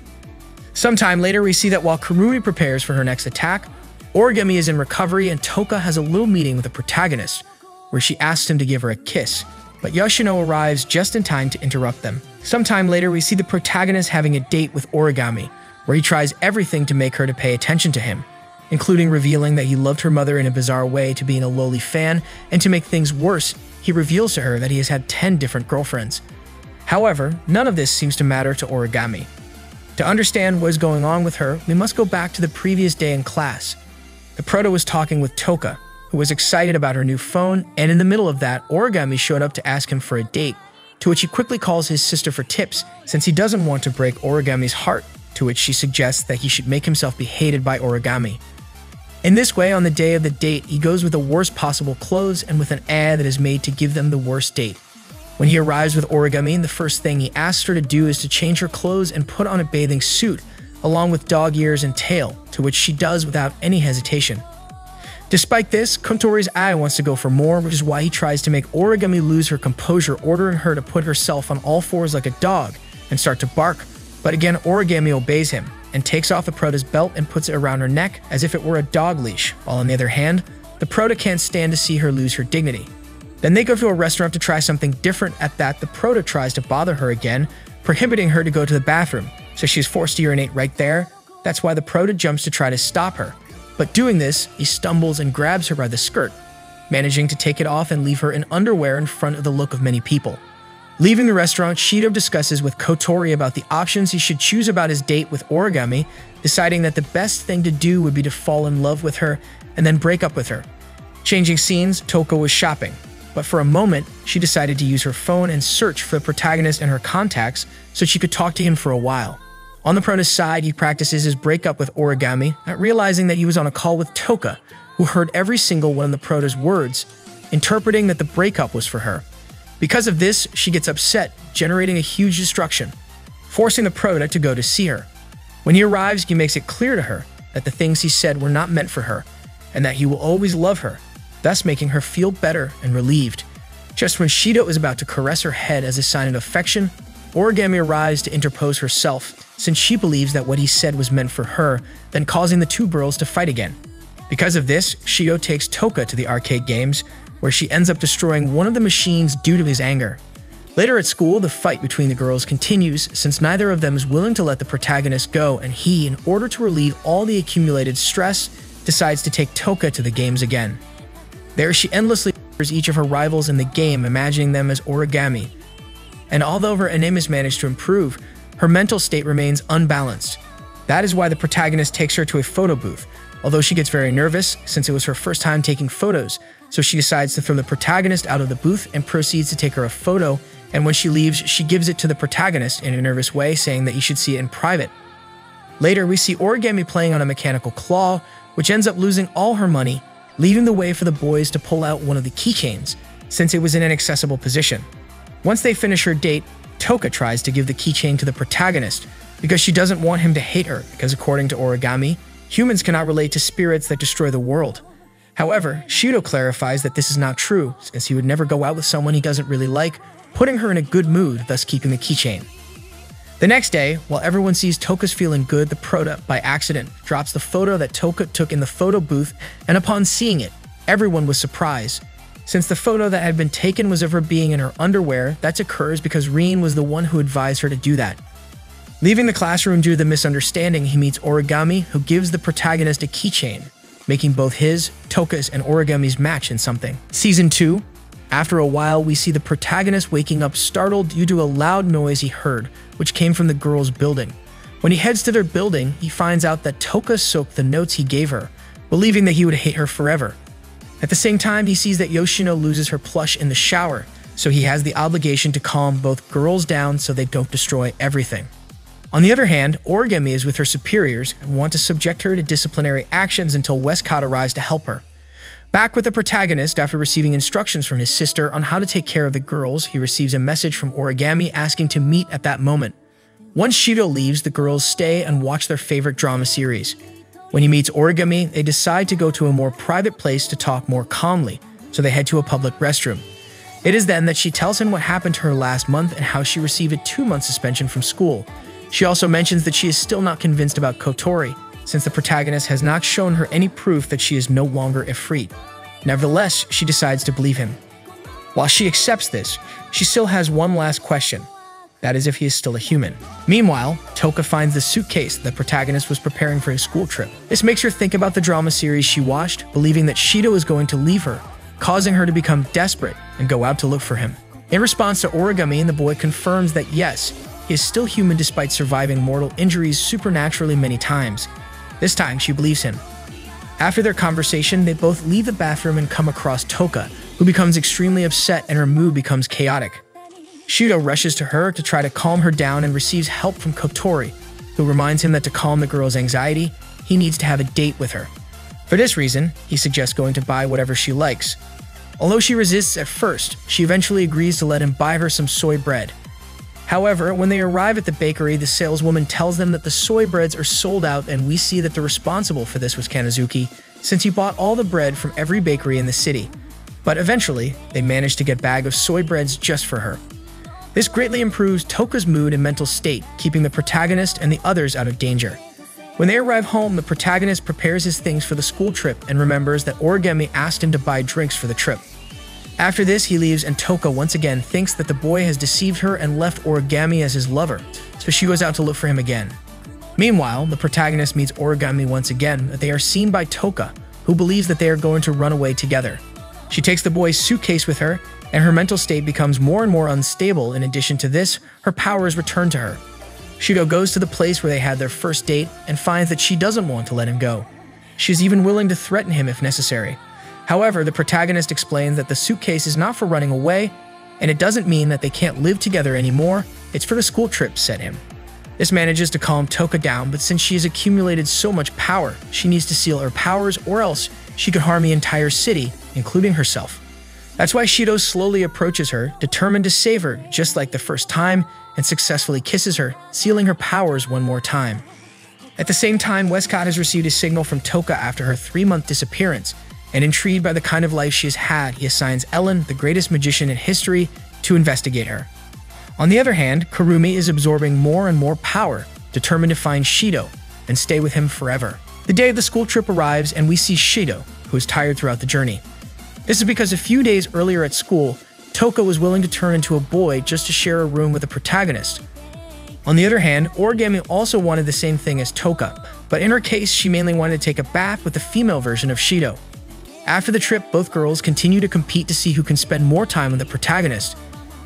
Sometime later, we see that while Kurumi prepares for her next attack, Origami is in recovery and Toka has a little meeting with the protagonist, where she asks him to give her a kiss, but Yoshino arrives just in time to interrupt them. Sometime later, we see the protagonist having a date with Origami, where he tries everything to make her to pay attention to him, including revealing that he loved her mother in a bizarre way to being a lowly fan, and to make things worse, he reveals to her that he has had 10 different girlfriends. However, none of this seems to matter to Origami. To understand what is going on with her, we must go back to the previous day in class. The Prota was talking with Toka, who was excited about her new phone, and in the middle of that, Origami showed up to ask him for a date, to which he quickly calls his sister for tips, since he doesn't want to break Origami's heart, to which she suggests that he should make himself be hated by Origami. In this way, on the day of the date, he goes with the worst possible clothes and with an ad that is made to give them the worst date. When he arrives with Origami, the first thing he asks her to do is to change her clothes and put on a bathing suit, along with dog ears and tail, to which she does without any hesitation. Despite this, Kotori's eye wants to go for more, which is why he tries to make Origami lose her composure, ordering her to put herself on all fours like a dog and start to bark. But again, Origami obeys him and takes off the Prota's belt and puts it around her neck as if it were a dog leash, while on the other hand, the Prota can't stand to see her lose her dignity. Then they go to a restaurant to try something different. At that, the Prota tries to bother her again, prohibiting her to go to the bathroom, so she's forced to urinate right there. That's why the Prota jumps to try to stop her. But doing this, he stumbles and grabs her by the skirt, managing to take it off and leave her in underwear in front of the look of many people. Leaving the restaurant, Shidou discusses with Kotori about the options he should choose about his date with Origami, deciding that the best thing to do would be to fall in love with her and then break up with her. Changing scenes, Toka was shopping, but for a moment, she decided to use her phone and search for the protagonist and her contacts so she could talk to him for a while. On the Prota's side, he practices his breakup with Origami, not realizing that he was on a call with Toka, who heard every single one of the Prota's words, interpreting that the breakup was for her. Because of this, she gets upset, generating a huge destruction, forcing the Prota to go to see her. When he arrives, he makes it clear to her that the things he said were not meant for her, and that he will always love her, thus making her feel better and relieved. Just when Shidou is about to caress her head as a sign of affection, Origami arrives to interpose herself, since she believes that what he said was meant for her, then causing the two girls to fight again. Because of this, Shidou takes Toka to the arcade games, where she ends up destroying one of the machines due to his anger. Later at school, the fight between the girls continues, since neither of them is willing to let the protagonist go, and he, in order to relieve all the accumulated stress, decides to take Toka to the games again. There, she endlessly each of her rivals in the game, imagining them as Origami. And although her animus managed to improve, her mental state remains unbalanced. That is why the protagonist takes her to a photo booth, although she gets very nervous since it was her first time taking photos, so she decides to throw the protagonist out of the booth and proceeds to take her a photo and when she leaves, she gives it to the protagonist in a nervous way, saying that he should see it in private. Later, we see Origami playing on a mechanical claw, which ends up losing all her money, leaving the way for the boys to pull out one of the keychains, since it was in an inaccessible position. Once they finish her date, Toka tries to give the keychain to the protagonist because she doesn't want him to hate her, because according to Origami, humans cannot relate to spirits that destroy the world. However, Shidou clarifies that this is not true, since he would never go out with someone he doesn't really like, putting her in a good mood, thus keeping the keychain. The next day, while everyone sees Toka's feeling good, the prota, by accident, drops the photo that Toka took in the photo booth, and upon seeing it, everyone was surprised. Since the photo that had been taken was of her being in her underwear, that occurs because Rin was the one who advised her to do that. Leaving the classroom due to the misunderstanding, he meets Origami, who gives the protagonist a keychain, making both his, Toka's, and Origami's match in something. Season 2. After a while, we see the protagonist waking up startled due to a loud noise he heard, which came from the girls' building. When he heads to their building, he finds out that Toka soaked the notes he gave her, believing that he would hate her forever. At the same time, he sees that Yoshino loses her plush in the shower, so he has the obligation to calm both girls down so they don't destroy everything. On the other hand, Origami is with her superiors and want to subject her to disciplinary actions until Westcott arrives to help her. Back with the protagonist, after receiving instructions from his sister on how to take care of the girls, he receives a message from Origami asking to meet at that moment. Once Shidou leaves, the girls stay and watch their favorite drama series. When he meets Origami, they decide to go to a more private place to talk more calmly, so they head to a public restroom. It is then that she tells him what happened to her last month and how she received a 2-month suspension from school. She also mentions that she is still not convinced about Kotori, since the protagonist has not shown her any proof that she is no longer Ifrit. Nevertheless, she decides to believe him. While she accepts this, she still has one last question. That is if he is still a human. Meanwhile, Toka finds the suitcase the protagonist was preparing for his school trip. This makes her think about the drama series she watched, believing that Shidou is going to leave her, causing her to become desperate and go out to look for him. In response to Origami, the boy confirms that yes, he is still human despite surviving mortal injuries supernaturally many times. This time, she believes him. After their conversation, they both leave the bathroom and come across Toka, who becomes extremely upset and her mood becomes chaotic. Shidou rushes to her to try to calm her down and receives help from Kotori, who reminds him that to calm the girl's anxiety, he needs to have a date with her. For this reason, he suggests going to buy whatever she likes. Although she resists at first, she eventually agrees to let him buy her some soy bread. However, when they arrive at the bakery, the saleswoman tells them that the soy breads are sold out, and we see that the responsible for this was Kanazuki, since he bought all the bread from every bakery in the city. But eventually, they manage to get a bag of soy breads just for her. This greatly improves Toka's mood and mental state, keeping the protagonist and the others out of danger. When they arrive home, the protagonist prepares his things for the school trip and remembers that Origami asked him to buy drinks for the trip. After this, he leaves and Toka once again thinks that the boy has deceived her and left Origami as his lover, so she goes out to look for him again. Meanwhile, the protagonist meets Origami once again, but they are seen by Toka, who believes that they are going to run away together. She takes the boy's suitcase with her, and her mental state becomes more and more unstable. In addition to this, her powers return to her. Shidou goes to the place where they had their first date and finds that she doesn't want to let him go. She is even willing to threaten him if necessary. However, the protagonist explains that the suitcase is not for running away, and it doesn't mean that they can't live together anymore, it's for the school trip, said him. This manages to calm Toka down, but since she has accumulated so much power, she needs to seal her powers or else she could harm the entire city, including herself. That's why Shidou slowly approaches her, determined to save her just like the first time, and successfully kisses her, sealing her powers one more time. At the same time, Westcott has received a signal from Toka after her 3-month disappearance, and intrigued by the kind of life she has had, he assigns Ellen, the greatest magician in history, to investigate her. On the other hand, Kurumi is absorbing more and more power, determined to find Shidou and stay with him forever. The day of the school trip arrives and we see Shidou, who is tired throughout the journey. This is because a few days earlier at school, Toka was willing to turn into a boy just to share a room with the protagonist. On the other hand, Origami also wanted the same thing as Toka, but in her case, she mainly wanted to take a bath with the female version of Shidou. After the trip, both girls continue to compete to see who can spend more time with the protagonist.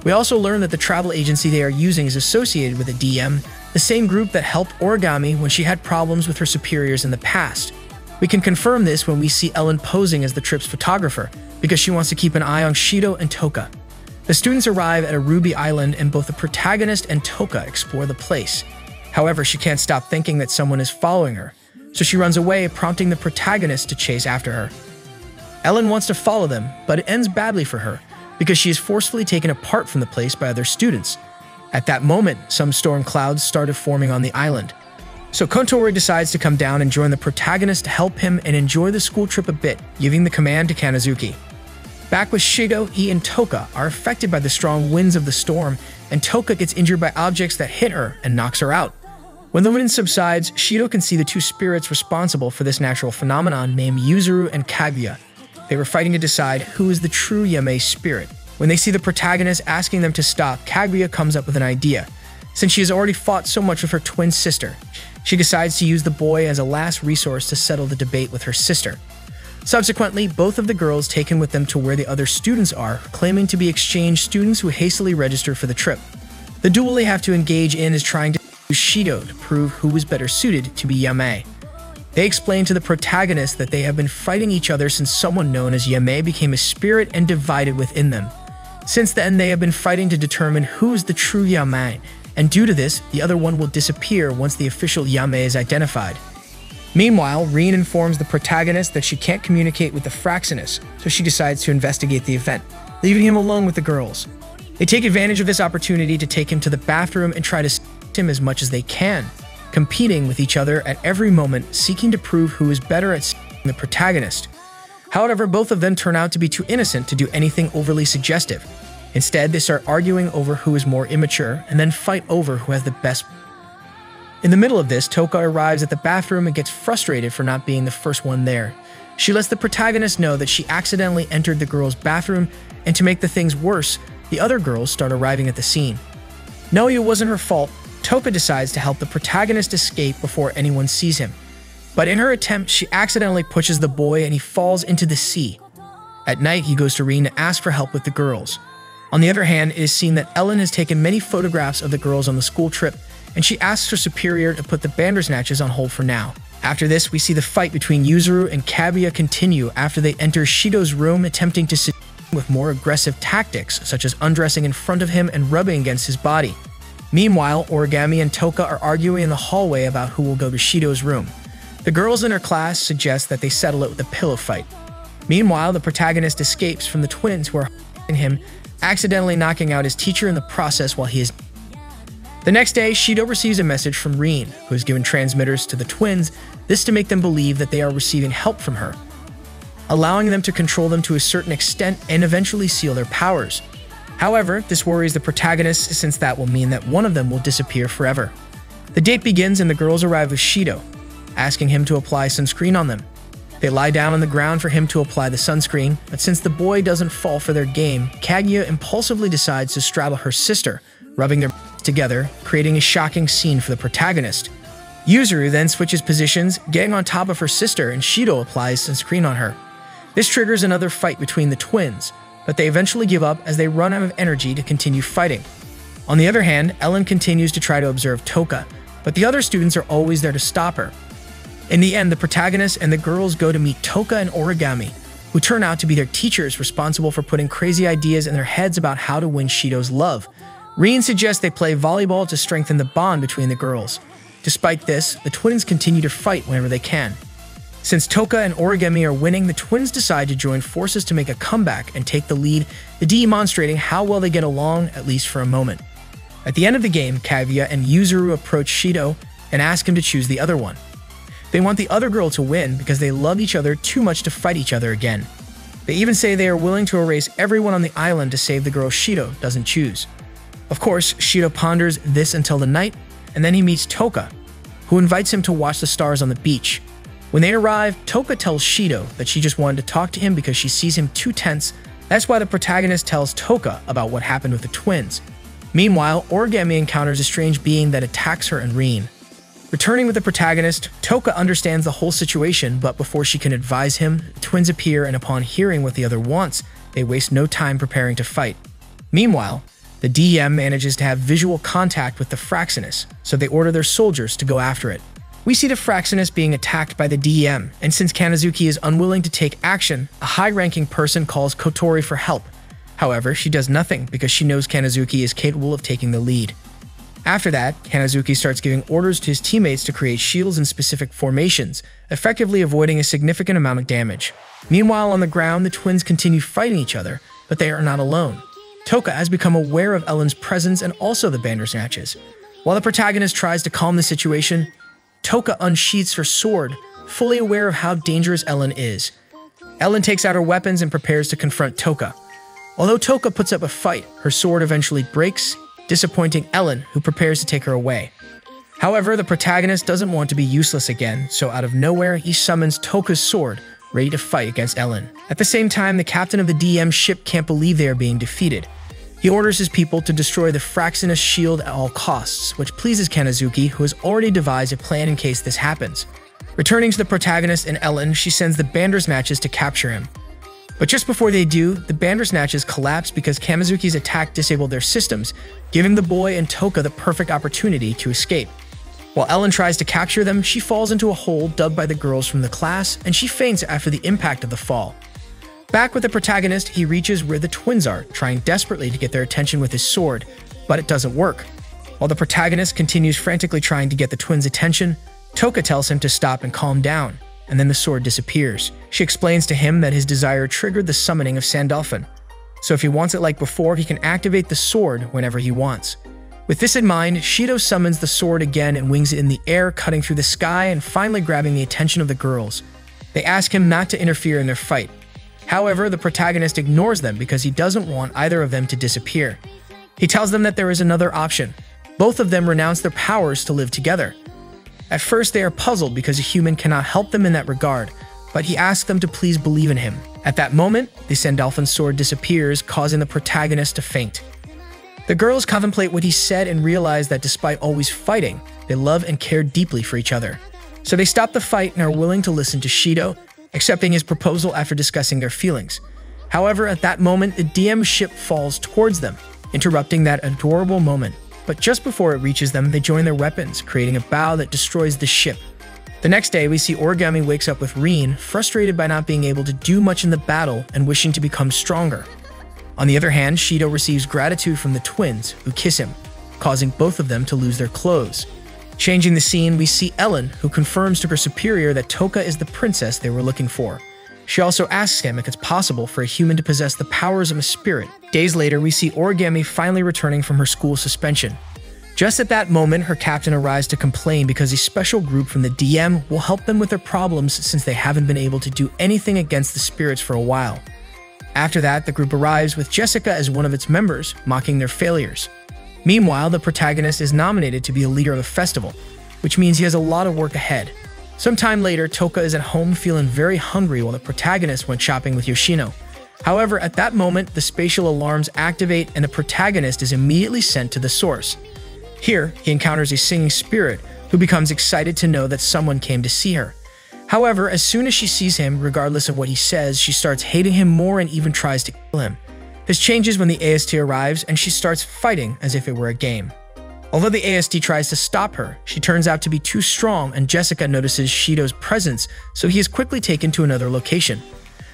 We also learn that the travel agency they are using is associated with a DM, the same group that helped Origami when she had problems with her superiors in the past. We can confirm this when we see Ellen posing as the trip's photographer, because she wants to keep an eye on Shidou and Toka. The students arrive at a ruby island and both the protagonist and Toka explore the place. However, she can't stop thinking that someone is following her, so she runs away, prompting the protagonist to chase after her. Ellen wants to follow them, but it ends badly for her because she is forcefully taken apart from the place by other students. At that moment, some storm clouds started forming on the island. So Kotori decides to come down and join the protagonist to help him and enjoy the school trip a bit, giving the command to Kanazuki. Back with Shidou, he and Toka are affected by the strong winds of the storm, and Toka gets injured by objects that hit her and knocks her out. When the wind subsides, Shidou can see the two spirits responsible for this natural phenomenon named Yuzuru and Kaguya. They were fighting to decide who is the true Yamei spirit. When they see the protagonist asking them to stop, Kaguya comes up with an idea. Since she has already fought so much with her twin sister, she decides to use the boy as a last resource to settle the debate with her sister. Subsequently, both of the girls taken with them to where the other students are, claiming to be exchange students who hastily register for the trip. The duel they have to engage in is trying to use Shidou to prove who is better suited to be Yamei. They explain to the protagonist that they have been fighting each other since someone known as Yamei became a spirit and divided within them. Since then, they have been fighting to determine who is the true Yamei, and due to this, the other one will disappear once the official Yamei is identified. Meanwhile, Rin informs the protagonist that she can't communicate with the Fraxinus, so she decides to investigate the event, leaving him alone with the girls. They take advantage of this opportunity to take him to the bathroom and try to save him as much as they can, competing with each other at every moment, seeking to prove who is better at saving the protagonist. However, both of them turn out to be too innocent to do anything overly suggestive. Instead, they start arguing over who is more immature and then fight over who has the best. In the middle of this, Toka arrives at the bathroom and gets frustrated for not being the first one there. She lets the protagonist know that she accidentally entered the girls' bathroom, and to make the things worse, the other girls start arriving at the scene. Knowing it wasn't her fault, Toka decides to help the protagonist escape before anyone sees him. But in her attempt, she accidentally pushes the boy and he falls into the sea. At night, he goes to Rin to ask for help with the girls. On the other hand, it is seen that Ellen has taken many photographs of the girls on the school trip, and she asks her superior to put the Bandersnatches on hold for now. After this, we see the fight between Yuzuru and Kaguya continue after they enter Shidou's room, attempting to seduce him with more aggressive tactics, such as undressing in front of him and rubbing against his body. Meanwhile, Origami and Toka are arguing in the hallway about who will go to Shidou's room. The girls in her class suggest that they settle it with a pillow fight. Meanwhile, the protagonist escapes from the twins who are hitting him, accidentally knocking out his teacher in the process while he is. The next day, Shidou receives a message from Rin, who has given transmitters to the twins, this to make them believe that they are receiving help from her, allowing them to control them to a certain extent and eventually seal their powers. However, this worries the protagonist since that will mean that one of them will disappear forever. The date begins and the girls arrive with Shidou, asking him to apply sunscreen on them. They lie down on the ground for him to apply the sunscreen, but since the boy doesn't fall for their game, Kaguya impulsively decides to straddle her sister, rubbing their together, creating a shocking scene for the protagonist. Yuzuru then switches positions, getting on top of her sister, and Shidou applies sunscreen on her. This triggers another fight between the twins, but they eventually give up as they run out of energy to continue fighting. On the other hand, Ellen continues to try to observe Toka, but the other students are always there to stop her. In the end, the protagonist and the girls go to meet Toka and Origami, who turn out to be their teachers responsible for putting crazy ideas in their heads about how to win Shidou's love. Rin suggests they play volleyball to strengthen the bond between the girls. Despite this, the twins continue to fight whenever they can. Since Toka and Origami are winning, the twins decide to join forces to make a comeback and take the lead, demonstrating how well they get along, at least for a moment. At the end of the game, Kaguya and Yuzuru approach Shidou and ask him to choose the other one. They want the other girl to win because they love each other too much to fight each other again. They even say they are willing to erase everyone on the island to save the girl Shidou doesn't choose. Of course, Shidou ponders this until the night, and then he meets Toka, who invites him to watch the stars on the beach. When they arrive, Toka tells Shidou that she just wanted to talk to him because she sees him too tense. That's why the protagonist tells Toka about what happened with the twins. Meanwhile, Origami encounters a strange being that attacks her and Rin. Returning with the protagonist, Toka understands the whole situation, but before she can advise him, the twins appear and upon hearing what the other wants, they waste no time preparing to fight. Meanwhile, the DM manages to have visual contact with the Fraxinus, so they order their soldiers to go after it. We see the Fraxinus being attacked by the DM, and since Kanazuki is unwilling to take action, a high-ranking person calls Kotori for help. However, she does nothing because she knows Kanazuki is capable of taking the lead. After that, Kanazuki starts giving orders to his teammates to create shields in specific formations, effectively avoiding a significant amount of damage. Meanwhile, on the ground, the twins continue fighting each other, but they are not alone. Toka has become aware of Ellen's presence and also the Bandersnatches. While the protagonist tries to calm the situation, Toka unsheaths her sword, fully aware of how dangerous Ellen is. Ellen takes out her weapons and prepares to confront Toka. Although Toka puts up a fight, her sword eventually breaks, disappointing Ellen, who prepares to take her away. However, the protagonist doesn't want to be useless again, so out of nowhere, he summons Toka's sword, ready to fight against Ellen. At the same time, the captain of the DM ship can't believe they are being defeated. He orders his people to destroy the Fraxinus shield at all costs, which pleases Kanazuki, who has already devised a plan in case this happens. Returning to the protagonist and Ellen, she sends the Bandersnatches to capture him. But just before they do, the Bandersnatches collapse because Kanazuki's attack disabled their systems, giving the boy and Toka the perfect opportunity to escape. While Ellen tries to capture them, she falls into a hole dug by the girls from the class, and she faints after the impact of the fall. Back with the protagonist, he reaches where the twins are, trying desperately to get their attention with his sword, but it doesn't work. While the protagonist continues frantically trying to get the twins' attention, Toka tells him to stop and calm down, and then the sword disappears. She explains to him that his desire triggered the summoning of Sandalphon, so if he wants it like before, he can activate the sword whenever he wants. With this in mind, Shidou summons the sword again and wings it in the air, cutting through the sky and finally grabbing the attention of the girls. They ask him not to interfere in their fight. However, the protagonist ignores them because he doesn't want either of them to disappear. He tells them that there is another option. Both of them renounce their powers to live together. At first, they are puzzled because a human cannot help them in that regard, but he asks them to please believe in him. At that moment, the Sandalphon sword disappears, causing the protagonist to faint. The girls contemplate what he said and realize that despite always fighting, they love and care deeply for each other. So they stop the fight and are willing to listen to Shidou, accepting his proposal after discussing their feelings. However, at that moment, the DM ship falls towards them, interrupting that adorable moment. But just before it reaches them, they join their weapons, creating a bow that destroys the ship. The next day, we see Origami wakes up with Rin, frustrated by not being able to do much in the battle and wishing to become stronger. On the other hand, Shidou receives gratitude from the twins, who kiss him, causing both of them to lose their clothes. Changing the scene, we see Ellen, who confirms to her superior that Toka is the princess they were looking for. She also asks him if it's possible for a human to possess the powers of a spirit. Days later, we see Origami finally returning from her school suspension. Just at that moment, her captain arrives to complain because a special group from the DM will help them with their problems since they haven't been able to do anything against the spirits for a while. After that, the group arrives with Jessica as one of its members, mocking their failures. Meanwhile, the protagonist is nominated to be a leader of the festival, which means he has a lot of work ahead. Sometime later, Toka is at home feeling very hungry while the protagonist went shopping with Yoshino. However, at that moment, the spatial alarms activate and the protagonist is immediately sent to the source. Here, he encounters a singing spirit who becomes excited to know that someone came to see her. However, as soon as she sees him, regardless of what he says, she starts hating him more and even tries to kill him. This changes when the AST arrives and she starts fighting as if it were a game. Although the AST tries to stop her, she turns out to be too strong and Jessica notices Shidou's presence, so he is quickly taken to another location.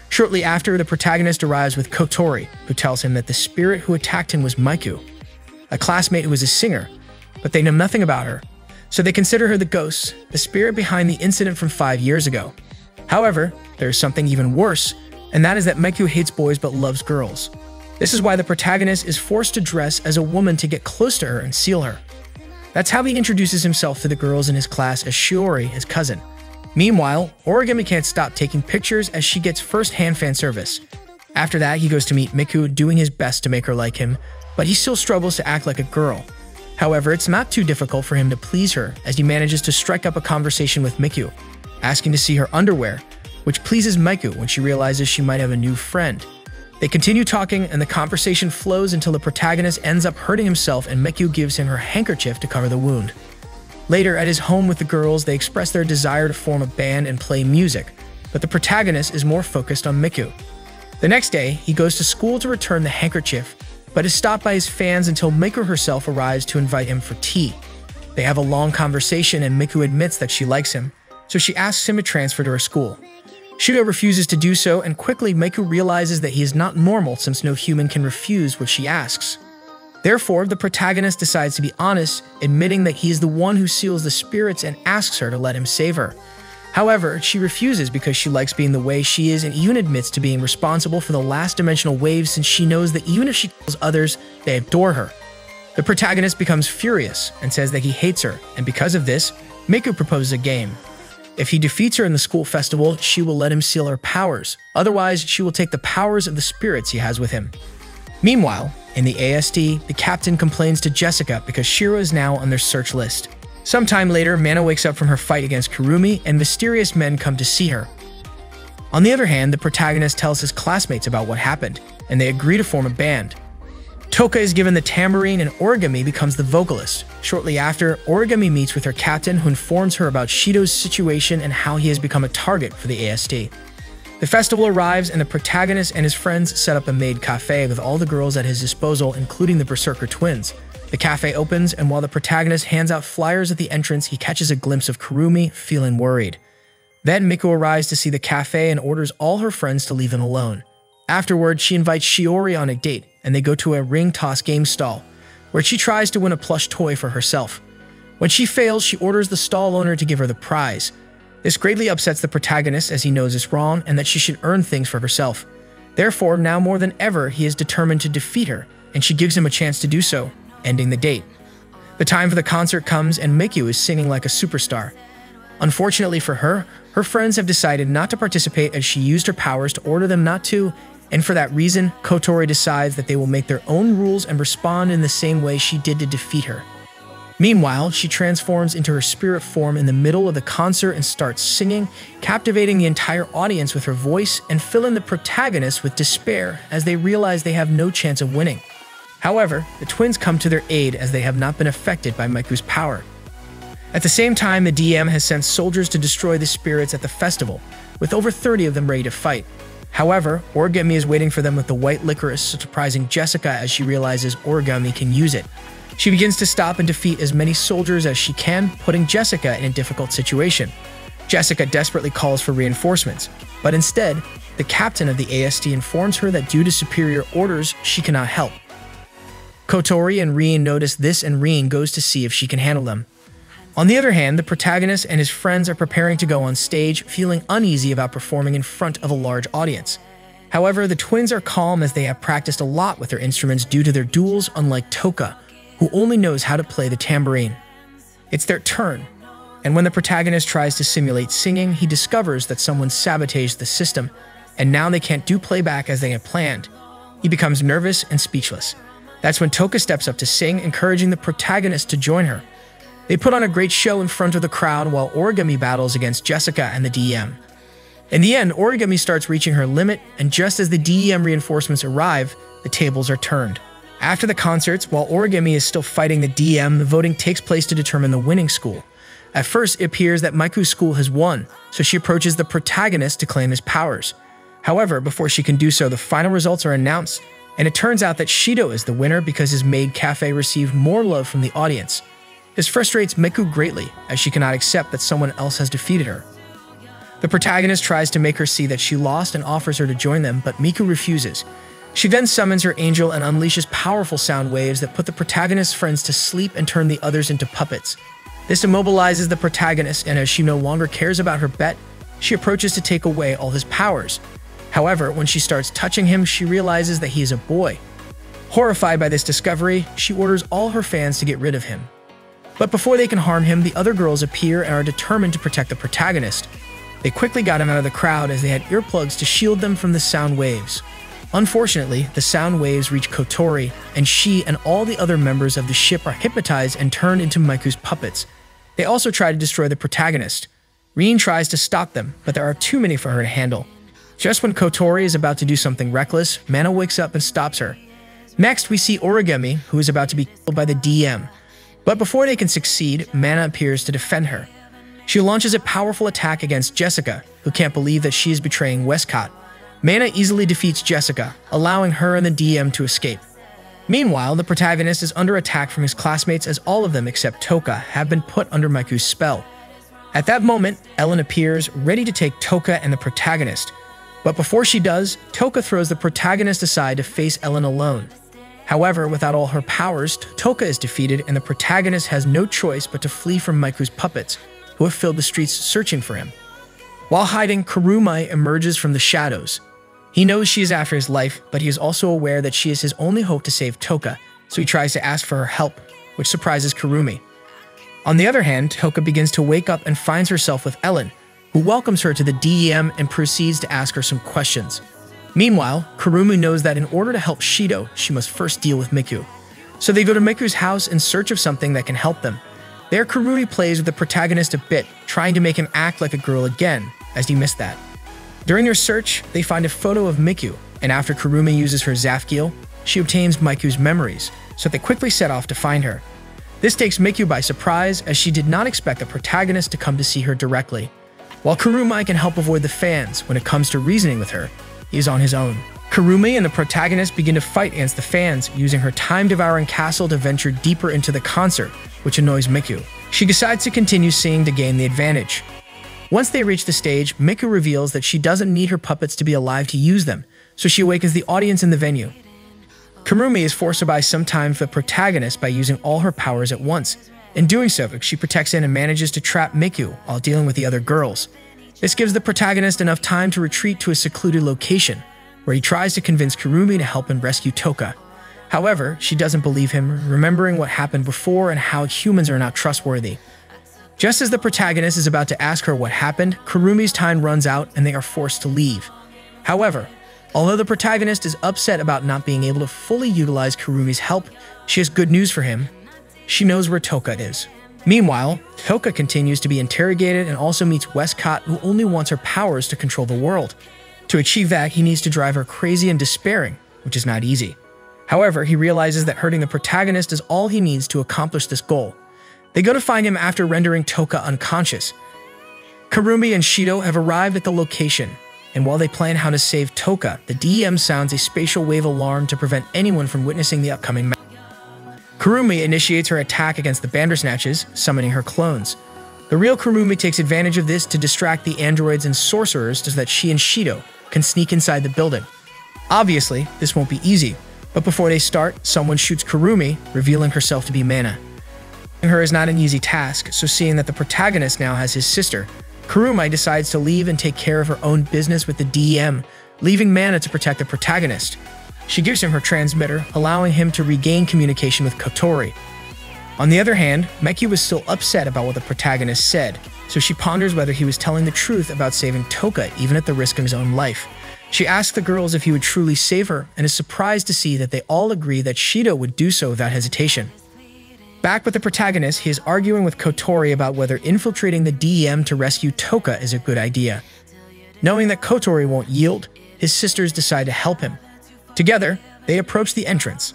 Shortly after, the protagonist arrives with Kotori, who tells him that the spirit who attacked him was Maiku, a classmate who is a singer, but they know nothing about her, so they consider her the ghost, the spirit behind the incident from 5 years ago. However, there is something even worse, and that is that Maiku hates boys but loves girls. This is why the protagonist is forced to dress as a woman to get close to her and seal her. That's how he introduces himself to the girls in his class as Shiori, his cousin. Meanwhile, Origami can't stop taking pictures as she gets first-hand fan service. After that, he goes to meet Miku, doing his best to make her like him, but he still struggles to act like a girl. However, it's not too difficult for him to please her as he manages to strike up a conversation with Miku, asking to see her underwear, which pleases Maiku when she realizes she might have a new friend. They continue talking and the conversation flows until the protagonist ends up hurting himself and Miku gives him her handkerchief to cover the wound. Later, at his home with the girls, they express their desire to form a band and play music, but the protagonist is more focused on Miku. The next day, he goes to school to return the handkerchief, but is stopped by his fans until Miku herself arrives to invite him for tea. They have a long conversation and Miku admits that she likes him, so she asks him to transfer to her school. Shidou refuses to do so, and quickly Miku realizes that he is not normal since no human can refuse what she asks. Therefore, the protagonist decides to be honest, admitting that he is the one who seals the spirits and asks her to let him save her. However, she refuses because she likes being the way she is and even admits to being responsible for the last dimensional waves since she knows that even if she kills others, they adore her. The protagonist becomes furious and says that he hates her, and because of this, Miku proposes a game. If he defeats her in the school festival, she will let him seal her powers. Otherwise, she will take the powers of the spirits he has with him. Meanwhile, in the ASD, the captain complains to Jessica because Shiro is now on their search list. Sometime later, Mana wakes up from her fight against Kurumi, and mysterious men come to see her. On the other hand, the protagonist tells his classmates about what happened, and they agree to form a band. Toka is given the tambourine and Origami becomes the vocalist. Shortly after, Origami meets with her captain who informs her about Shidou's situation and how he has become a target for the ASD. The festival arrives and the protagonist and his friends set up a maid cafe with all the girls at his disposal, including the Berserker twins. The cafe opens, and while the protagonist hands out flyers at the entrance, he catches a glimpse of Kurumi, feeling worried. Then Miku arrives to see the cafe and orders all her friends to leave him alone. Afterward, she invites Shiori on a date, and they go to a ring toss game stall, where she tries to win a plush toy for herself. When she fails, she orders the stall owner to give her the prize. This greatly upsets the protagonist as he knows it's wrong and that she should earn things for herself. Therefore, now more than ever, he is determined to defeat her, and she gives him a chance to do so, ending the date. The time for the concert comes, and Miku is singing like a superstar. Unfortunately for her, her friends have decided not to participate as she used her powers to order them not to, and for that reason, Kotori decides that they will make their own rules and respond in the same way she did to defeat her. Meanwhile, she transforms into her spirit form in the middle of the concert and starts singing, captivating the entire audience with her voice and filling the protagonist with despair as they realize they have no chance of winning. However, the twins come to their aid as they have not been affected by Miku's power. At the same time, the DM has sent soldiers to destroy the spirits at the festival, with over 30 of them ready to fight. However, Origami is waiting for them with the white licorice, surprising Jessica as she realizes Origami can use it. She begins to stop and defeat as many soldiers as she can, putting Jessica in a difficult situation. Jessica desperately calls for reinforcements, but instead, the captain of the ASD informs her that due to superior orders, she cannot help. Kotori and Rin notice this, and Rin goes to see if she can handle them. On the other hand, the protagonist and his friends are preparing to go on stage, feeling uneasy about performing in front of a large audience. However, the twins are calm as they have practiced a lot with their instruments due to their duels, unlike Toka, who only knows how to play the tambourine. It's their turn, and when the protagonist tries to simulate singing, he discovers that someone sabotaged the system, and now they can't do playback as they had planned. He becomes nervous and speechless. That's when Toka steps up to sing, encouraging the protagonist to join her. They put on a great show in front of the crowd while Origami battles against Jessica and the DM. In the end, Origami starts reaching her limit, and just as the DEM reinforcements arrive, the tables are turned. After the concerts, while Origami is still fighting the DM, the voting takes place to determine the winning school. At first, it appears that Miku's school has won, so she approaches the protagonist to claim his powers. However, before she can do so, the final results are announced, and it turns out that Shidou is the winner because his maid cafe received more love from the audience. This frustrates Miku greatly, as she cannot accept that someone else has defeated her. The protagonist tries to make her see that she lost and offers her to join them, but Miku refuses. She then summons her angel and unleashes powerful sound waves that put the protagonist's friends to sleep and turn the others into puppets. This immobilizes the protagonist, and as she no longer cares about her bet, she approaches to take away all his powers. However, when she starts touching him, she realizes that he is a boy. Horrified by this discovery, she orders all her fans to get rid of him. But before they can harm him, the other girls appear and are determined to protect the protagonist. They quickly got him out of the crowd as they had earplugs to shield them from the sound waves. Unfortunately, the sound waves reach Kotori, and she and all the other members of the ship are hypnotized and turned into Miku's puppets. They also try to destroy the protagonist. Rin tries to stop them, but there are too many for her to handle. Just when Kotori is about to do something reckless, Mana wakes up and stops her. Next, we see Origami, who is about to be killed by the DM. But before they can succeed, Mana appears to defend her. She launches a powerful attack against Jessica, who can't believe that she is betraying Westcott. Mana easily defeats Jessica, allowing her and the DM to escape. Meanwhile, the protagonist is under attack from his classmates as all of them except Toka have been put under Miku's spell. At that moment, Ellen appears, ready to take Toka and the protagonist. But before she does, Toka throws the protagonist aside to face Ellen alone. However, without all her powers, Toka is defeated and the protagonist has no choice but to flee from Maiku's puppets, who have filled the streets searching for him. While hiding, Kurumai emerges from the shadows. He knows she is after his life, but he is also aware that she is his only hope to save Toka, so he tries to ask for her help, which surprises Kurumi. On the other hand, Toka begins to wake up and finds herself with Ellen, who welcomes her to the DEM and proceeds to ask her some questions. Meanwhile, Kurumi knows that in order to help Shidou, she must first deal with Miku. So they go to Miku's house in search of something that can help them. There, Kurumi plays with the protagonist a bit, trying to make him act like a girl again, as he missed that. During their search, they find a photo of Miku, and after Kurumi uses her Zafkiel, she obtains Miku's memories, so they quickly set off to find her. This takes Miku by surprise, as she did not expect the protagonist to come to see her directly. While Kurumi can help avoid the fans when it comes to reasoning with her, he is on his own. Kurumi and the protagonist begin to fight against the fans, using her time-devouring castle to venture deeper into the concert, which annoys Miku. She decides to continue singing to gain the advantage. Once they reach the stage, Miku reveals that she doesn't need her puppets to be alive to use them, so she awakens the audience in the venue. Kurumi is forced to buy some time for the protagonist by using all her powers at once. In doing so, she protects in and manages to trap Miku while dealing with the other girls. This gives the protagonist enough time to retreat to a secluded location, where he tries to convince Kurumi to help him rescue Toka. However, she doesn't believe him, remembering what happened before and how humans are not trustworthy. Just as the protagonist is about to ask her what happened, Kurumi's time runs out and they are forced to leave. However, although the protagonist is upset about not being able to fully utilize Kurumi's help, she has good news for him. She knows where Toka is. Meanwhile, Toka continues to be interrogated and also meets Westcott, who only wants her powers to control the world. To achieve that, he needs to drive her crazy and despairing, which is not easy. However, he realizes that hurting the protagonist is all he needs to accomplish this goal. They go to find him after rendering Toka unconscious. Kurumi and Shidou have arrived at the location, and while they plan how to save Toka, the DEM sounds a spatial wave alarm to prevent anyone from witnessing the upcoming match. Kurumi initiates her attack against the Bandersnatches, summoning her clones. The real Kurumi takes advantage of this to distract the androids and sorcerers so that she and Shidou can sneak inside the building. Obviously, this won't be easy, but before they start, someone shoots Kurumi, revealing herself to be Mana. Her is not an easy task, so seeing that the protagonist now has his sister, Kurumi decides to leave and take care of her own business with the DEM, leaving Mana to protect the protagonist. She gives him her transmitter, allowing him to regain communication with Kotori. On the other hand, Miku was still upset about what the protagonist said, so she ponders whether he was telling the truth about saving Toka even at the risk of his own life. She asks the girls if he would truly save her, and is surprised to see that they all agree that Shidou would do so without hesitation. Back with the protagonist, he is arguing with Kotori about whether infiltrating the DEM to rescue Toka is a good idea. Knowing that Kotori won't yield, his sisters decide to help him. Together, they approach the entrance.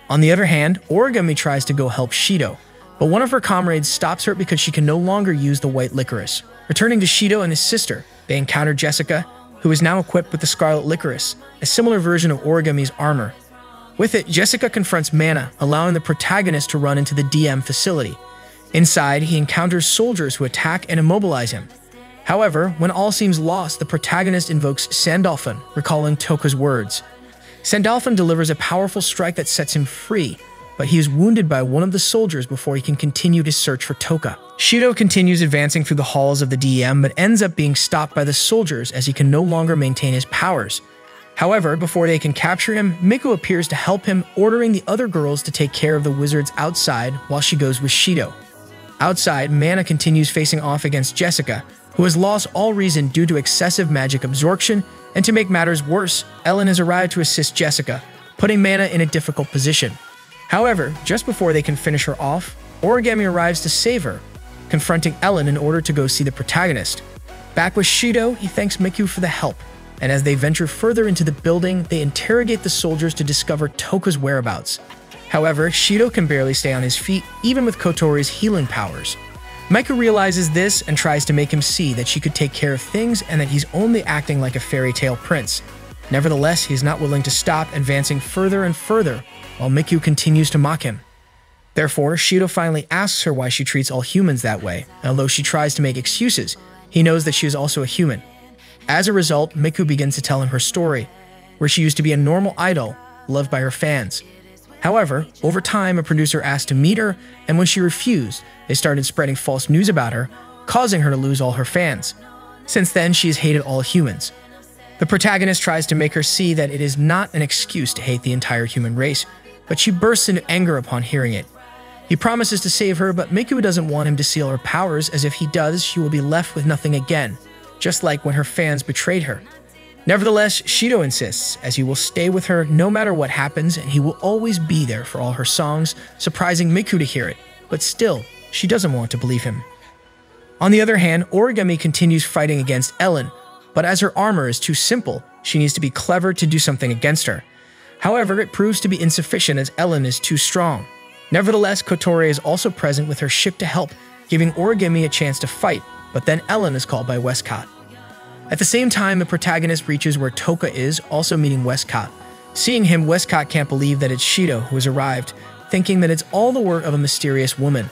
On the other hand, Origami tries to go help Shidou, but one of her comrades stops her because she can no longer use the white licorice. Returning to Shidou and his sister, they encounter Jessica, who is now equipped with the scarlet licorice, a similar version of Origami's armor. With it, Jessica confronts Mana, allowing the protagonist to run into the DM facility. Inside, he encounters soldiers who attack and immobilize him. However, when all seems lost, the protagonist invokes Sandalphon, recalling Toka's words. Sandalphon delivers a powerful strike that sets him free, but he is wounded by one of the soldiers before he can continue his search for Toka. Shidou continues advancing through the halls of the DM, but ends up being stopped by the soldiers as he can no longer maintain his powers. However, before they can capture him, Miku appears to help him, ordering the other girls to take care of the wizards outside while she goes with Shidou. Outside, Mana continues facing off against Jessica, who has lost all reason due to excessive magic absorption, and to make matters worse, Ellen has arrived to assist Jessica, putting Mana in a difficult position. However, just before they can finish her off, Origami arrives to save her, confronting Ellen in order to go see the protagonist. Back with Shidou, he thanks Miku for the help, and as they venture further into the building, they interrogate the soldiers to discover Toka's whereabouts. However, Shidou can barely stay on his feet, even with Kotori's healing powers. Miku realizes this and tries to make him see that she could take care of things and that he's only acting like a fairy tale prince. Nevertheless, he's not willing to stop, advancing further and further, while Miku continues to mock him. Therefore, Shidou finally asks her why she treats all humans that way, and although she tries to make excuses, he knows that she is also a human. As a result, Miku begins to tell him her story, where she used to be a normal idol, loved by her fans. However, over time, a producer asked to meet her, and when she refused, they started spreading false news about her, causing her to lose all her fans. Since then, she has hated all humans. The protagonist tries to make her see that it is not an excuse to hate the entire human race, but she bursts into anger upon hearing it. He promises to save her, but Miku doesn't want him to steal her powers, as if he does, she will be left with nothing again, just like when her fans betrayed her. Nevertheless, Shidou insists, as he will stay with her no matter what happens, and he will always be there for all her songs, surprising Miku to hear it, but still, she doesn't want to believe him. On the other hand, Origami continues fighting against Ellen, but as her armor is too simple, she needs to be clever to do something against her. However, it proves to be insufficient as Ellen is too strong. Nevertheless, Kotori is also present with her ship to help, giving Origami a chance to fight, but then Ellen is called by Westcott. At the same time, the protagonist reaches where Toka is, also meeting Westcott. Seeing him, Westcott can't believe that it's Shidou who has arrived, thinking that it's all the work of a mysterious woman.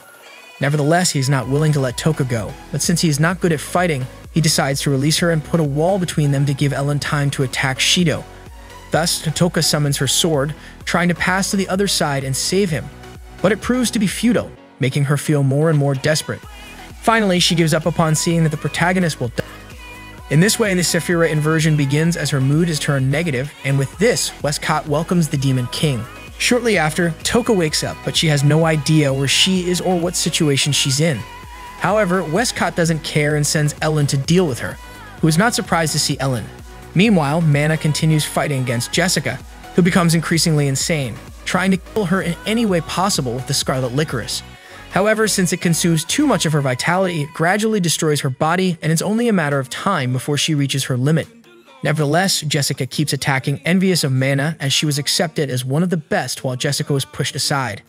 Nevertheless, he is not willing to let Toka go, but since he is not good at fighting, he decides to release her and put a wall between them to give Ellen time to attack Shidou. Thus, Toka summons her sword, trying to pass to the other side and save him, but it proves to be futile, making her feel more and more desperate. Finally, she gives up upon seeing that the protagonist will die. In this way, the Sephira inversion begins as her mood is turned negative, and with this, Westcott welcomes the Demon King. Shortly after, Toka wakes up, but she has no idea where she is or what situation she's in. However, Westcott doesn't care and sends Ellen to deal with her, who is not surprised to see Ellen. Meanwhile, Mana continues fighting against Jessica, who becomes increasingly insane, trying to kill her in any way possible with the Scarlet Licorice. However, since it consumes too much of her vitality, it gradually destroys her body, and it's only a matter of time before she reaches her limit. Nevertheless, Jessica keeps attacking, envious of Mana, as she was accepted as one of the best while Jessica was pushed aside.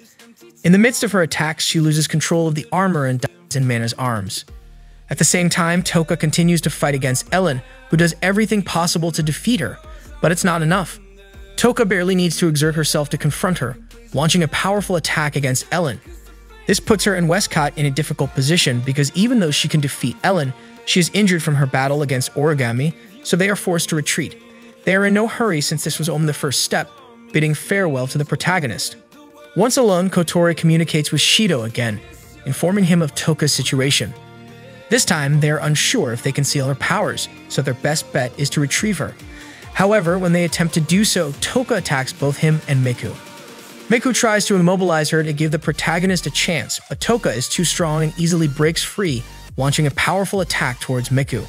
In the midst of her attacks, she loses control of the armor and dies in Mana's arms. At the same time, Toka continues to fight against Ellen, who does everything possible to defeat her, but it's not enough. Toka barely needs to exert herself to confront her, launching a powerful attack against Ellen. This puts her and Westcott in a difficult position because even though she can defeat Ellen, she is injured from her battle against Origami, so they are forced to retreat. They are in no hurry since this was only the first step, bidding farewell to the protagonist. Once alone, Kotori communicates with Shidou again, informing him of Toka's situation. This time, they are unsure if they can seal her powers, so their best bet is to retrieve her. However, when they attempt to do so, Toka attacks both him and Miku. Miku tries to immobilize her to give the protagonist a chance, but Toka is too strong and easily breaks free, launching a powerful attack towards Miku.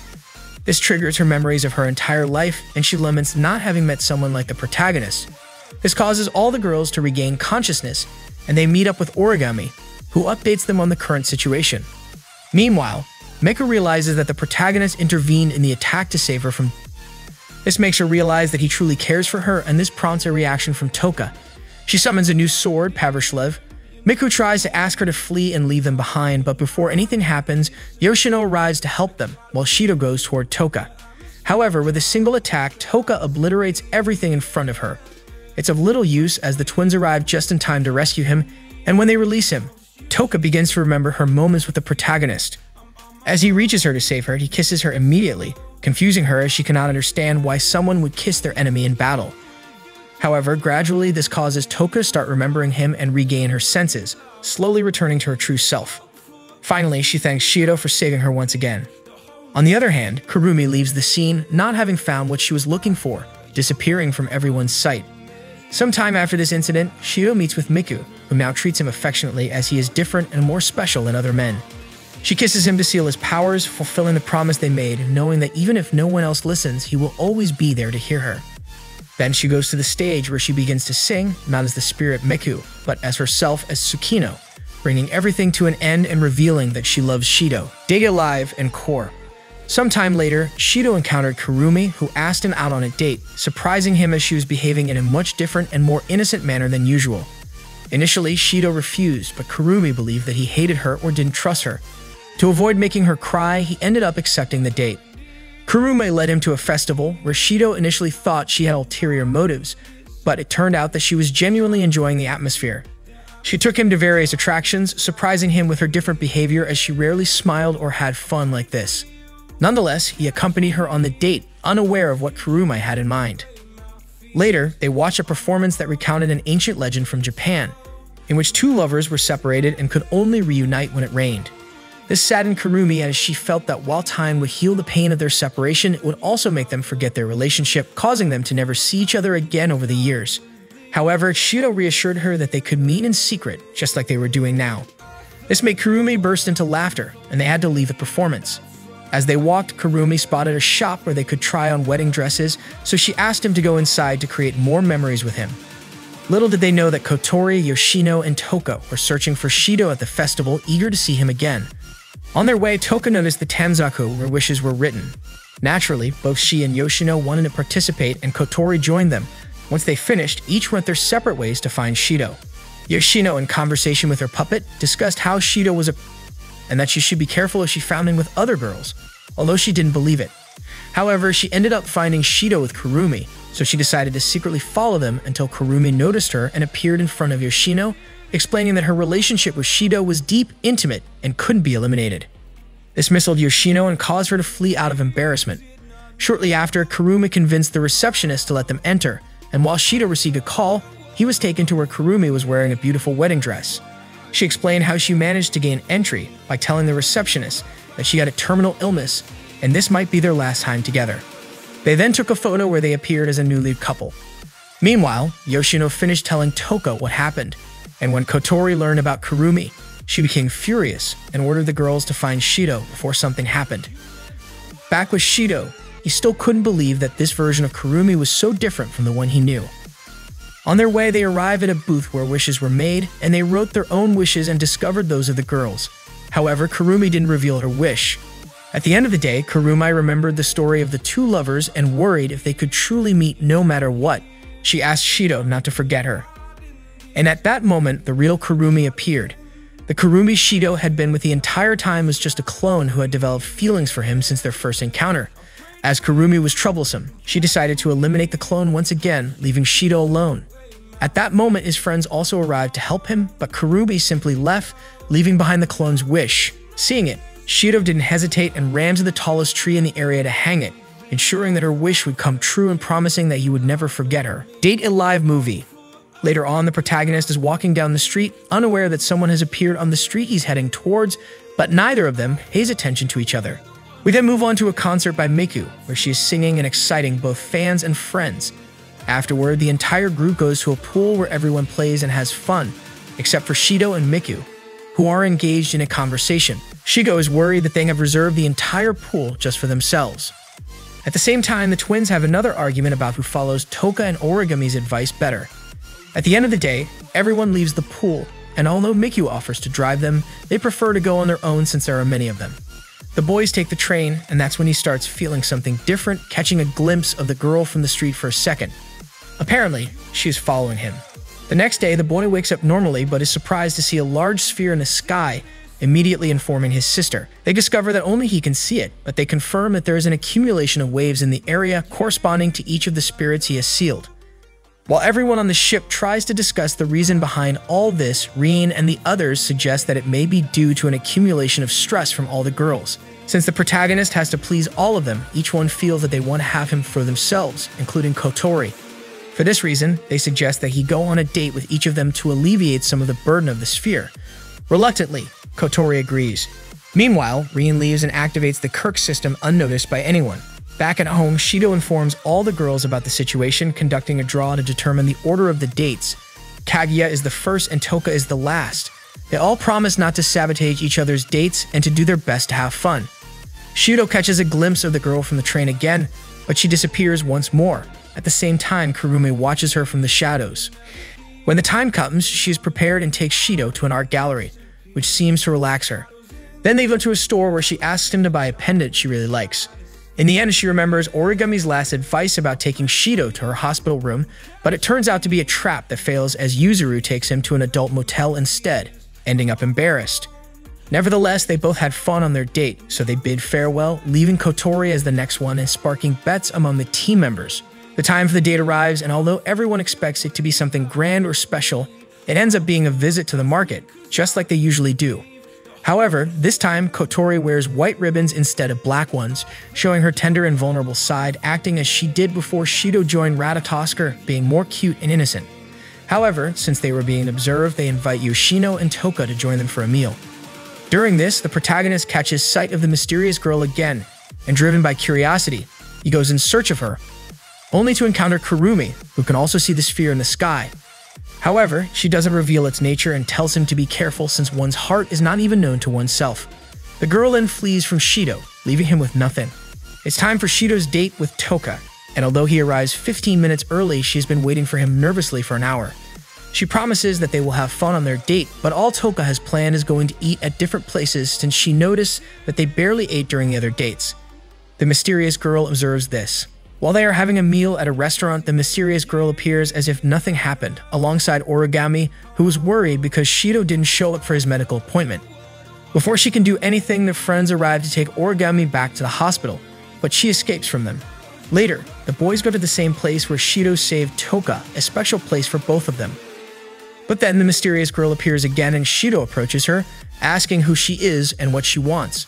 This triggers her memories of her entire life, and she laments not having met someone like the protagonist. This causes all the girls to regain consciousness, and they meet up with Origami, who updates them on the current situation. Meanwhile, Miku realizes that the protagonist intervened in the attack to save her from. This makes her realize that he truly cares for her, and this prompts a reaction from Toka. She summons a new sword, Pavershlev. Miku tries to ask her to flee and leave them behind, but before anything happens, Yoshino arrives to help them, while Shidou goes toward Toka. However, with a single attack, Toka obliterates everything in front of her. It's of little use as the twins arrive just in time to rescue him, and when they release him, Toka begins to remember her moments with the protagonist. As he reaches her to save her, he kisses her immediately, confusing her as she cannot understand why someone would kiss their enemy in battle. However, gradually this causes Toka to start remembering him and regain her senses, slowly returning to her true self. Finally, she thanks Shidou for saving her once again. On the other hand, Kurumi leaves the scene, not having found what she was looking for, disappearing from everyone's sight. Sometime after this incident, Shidou meets with Miku, who now treats him affectionately as he is different and more special than other men. She kisses him to seal his powers, fulfilling the promise they made, knowing that even if no one else listens, he will always be there to hear her. Then she goes to the stage where she begins to sing, not as the spirit Miku, but as herself as Tsukino, bringing everything to an end and revealing that she loves Shidou, Dig Alive, and Core. Sometime later, Shidou encountered Kurumi, who asked him out on a date, surprising him as she was behaving in a much different and more innocent manner than usual. Initially, Shidou refused, but Kurumi believed that he hated her or didn't trust her. To avoid making her cry, he ended up accepting the date. Kurumi led him to a festival where Shidou initially thought she had ulterior motives, but it turned out that she was genuinely enjoying the atmosphere. She took him to various attractions, surprising him with her different behavior as she rarely smiled or had fun like this. Nonetheless, he accompanied her on the date, unaware of what Kurumi had in mind. Later, they watched a performance that recounted an ancient legend from Japan, in which two lovers were separated and could only reunite when it rained. This saddened Kurumi as she felt that while time would heal the pain of their separation, it would also make them forget their relationship, causing them to never see each other again over the years. However, Shidou reassured her that they could meet in secret, just like they were doing now. This made Kurumi burst into laughter, and they had to leave the performance. As they walked, Kurumi spotted a shop where they could try on wedding dresses, so she asked him to go inside to create more memories with him. Little did they know that Kotori, Yoshino, and Toka were searching for Shidou at the festival, eager to see him again. On their way, Toka noticed the tanzaku where wishes were written. Naturally, both she and Yoshino wanted to participate, and Kotori joined them. Once they finished, each went their separate ways to find Shidou. Yoshino, in conversation with her puppet, discussed how Shidou was and that she should be careful if she found him with other girls, although she didn't believe it. However, she ended up finding Shidou with Kurumi, so she decided to secretly follow them until Kurumi noticed her and appeared in front of Yoshino, explaining that her relationship with Shidou was deep, intimate, and couldn't be eliminated. This misled Yoshino and caused her to flee out of embarrassment. Shortly after, Kurumi convinced the receptionist to let them enter, and while Shidou received a call, he was taken to where Kurumi was wearing a beautiful wedding dress. She explained how she managed to gain entry by telling the receptionist that she had a terminal illness and this might be their last time together. They then took a photo where they appeared as a newly couple. Meanwhile, Yoshino finished telling Toka what happened, and when Kotori learned about Kurumi, she became furious and ordered the girls to find Shidou before something happened. Back with Shidou, he still couldn't believe that this version of Kurumi was so different from the one he knew. On their way, they arrived at a booth where wishes were made, and they wrote their own wishes and discovered those of the girls. However, Kurumi didn't reveal her wish. At the end of the day, Kurumi remembered the story of the two lovers and worried if they could truly meet no matter what. She asked Shidou not to forget her. And at that moment, the real Kurumi appeared. The Kurumi Shidou had been with the entire time was just a clone who had developed feelings for him since their first encounter. As Kurumi was troublesome, she decided to eliminate the clone once again, leaving Shidou alone. At that moment, his friends also arrived to help him, but Kurumi simply left, leaving behind the clone's wish. Seeing it, Shidou didn't hesitate and ran to the tallest tree in the area to hang it, ensuring that her wish would come true and promising that he would never forget her. Date a live movie. Later on, the protagonist is walking down the street, unaware that someone has appeared on the street he's heading towards, but neither of them pays attention to each other. We then move on to a concert by Miku, where she is singing and exciting both fans and friends. Afterward, the entire group goes to a pool where everyone plays and has fun, except for Shidou and Miku, who are engaged in a conversation. Shidou is worried that they have reserved the entire pool just for themselves. At the same time, the twins have another argument about who follows Toka and Origami's advice better. At the end of the day, everyone leaves the pool, and although Miku offers to drive them, they prefer to go on their own since there are many of them. The boys take the train, and that's when he starts feeling something different, catching a glimpse of the girl from the street for a second. Apparently, she is following him. The next day, the boy wakes up normally but is surprised to see a large sphere in the sky, immediately informing his sister. They discover that only he can see it, but they confirm that there is an accumulation of waves in the area corresponding to each of the spirits he has sealed. While everyone on the ship tries to discuss the reason behind all this, Rin and the others suggest that it may be due to an accumulation of stress from all the girls. Since the protagonist has to please all of them, each one feels that they want to have him for themselves, including Kotori. For this reason, they suggest that he go on a date with each of them to alleviate some of the burden of the sphere. Reluctantly, Kotori agrees. Meanwhile, Rin leaves and activates the Kirk system unnoticed by anyone. Back at home, Shidou informs all the girls about the situation, conducting a draw to determine the order of the dates. Kaguya is the first and Toka is the last. They all promise not to sabotage each other's dates and to do their best to have fun. Shidou catches a glimpse of the girl from the train again, but she disappears once more. At the same time, Kurumi watches her from the shadows. When the time comes, she is prepared and takes Shidou to an art gallery, which seems to relax her. Then they go to a store where she asks him to buy a pendant she really likes. In the end, she remembers Origami's last advice about taking Shidou to her hospital room, but it turns out to be a trap that fails as Yuzuru takes him to an adult motel instead, ending up embarrassed. Nevertheless, they both had fun on their date, so they bid farewell, leaving Kotori as the next one and sparking bets among the team members. The time for the date arrives, and although everyone expects it to be something grand or special, It ends up being a visit to the market, just like they usually do. However, this time, Kotori wears white ribbons instead of black ones, showing her tender and vulnerable side, acting as she did before Shidou joined Ratatosker, being more cute and innocent. However, since they were being observed, they invite Yoshino and Toka to join them for a meal. During this, the protagonist catches sight of the mysterious girl again, and driven by curiosity, he goes in search of her, only to encounter Kurumi, who can also see the sphere in the sky. However, she doesn't reveal its nature and tells him to be careful since one's heart is not even known to oneself. The girl then flees from Shidou, leaving him with nothing. It's time for Shidou's date with Toka, and although he arrives 15 minutes early, she's been waiting for him nervously for an hour. She promises that they will have fun on their date, but all Toka has planned is going to eat at different places since she noticed that they barely ate during the other dates. The mysterious girl observes this. While they are having a meal at a restaurant, the mysterious girl appears as if nothing happened, alongside Origami, who was worried because Shidou didn't show up for his medical appointment. Before she can do anything, their friends arrive to take Origami back to the hospital, but she escapes from them. Later, the boys go to the same place where Shidou saved Toka, a special place for both of them. But then the mysterious girl appears again and Shidou approaches her, asking who she is and what she wants.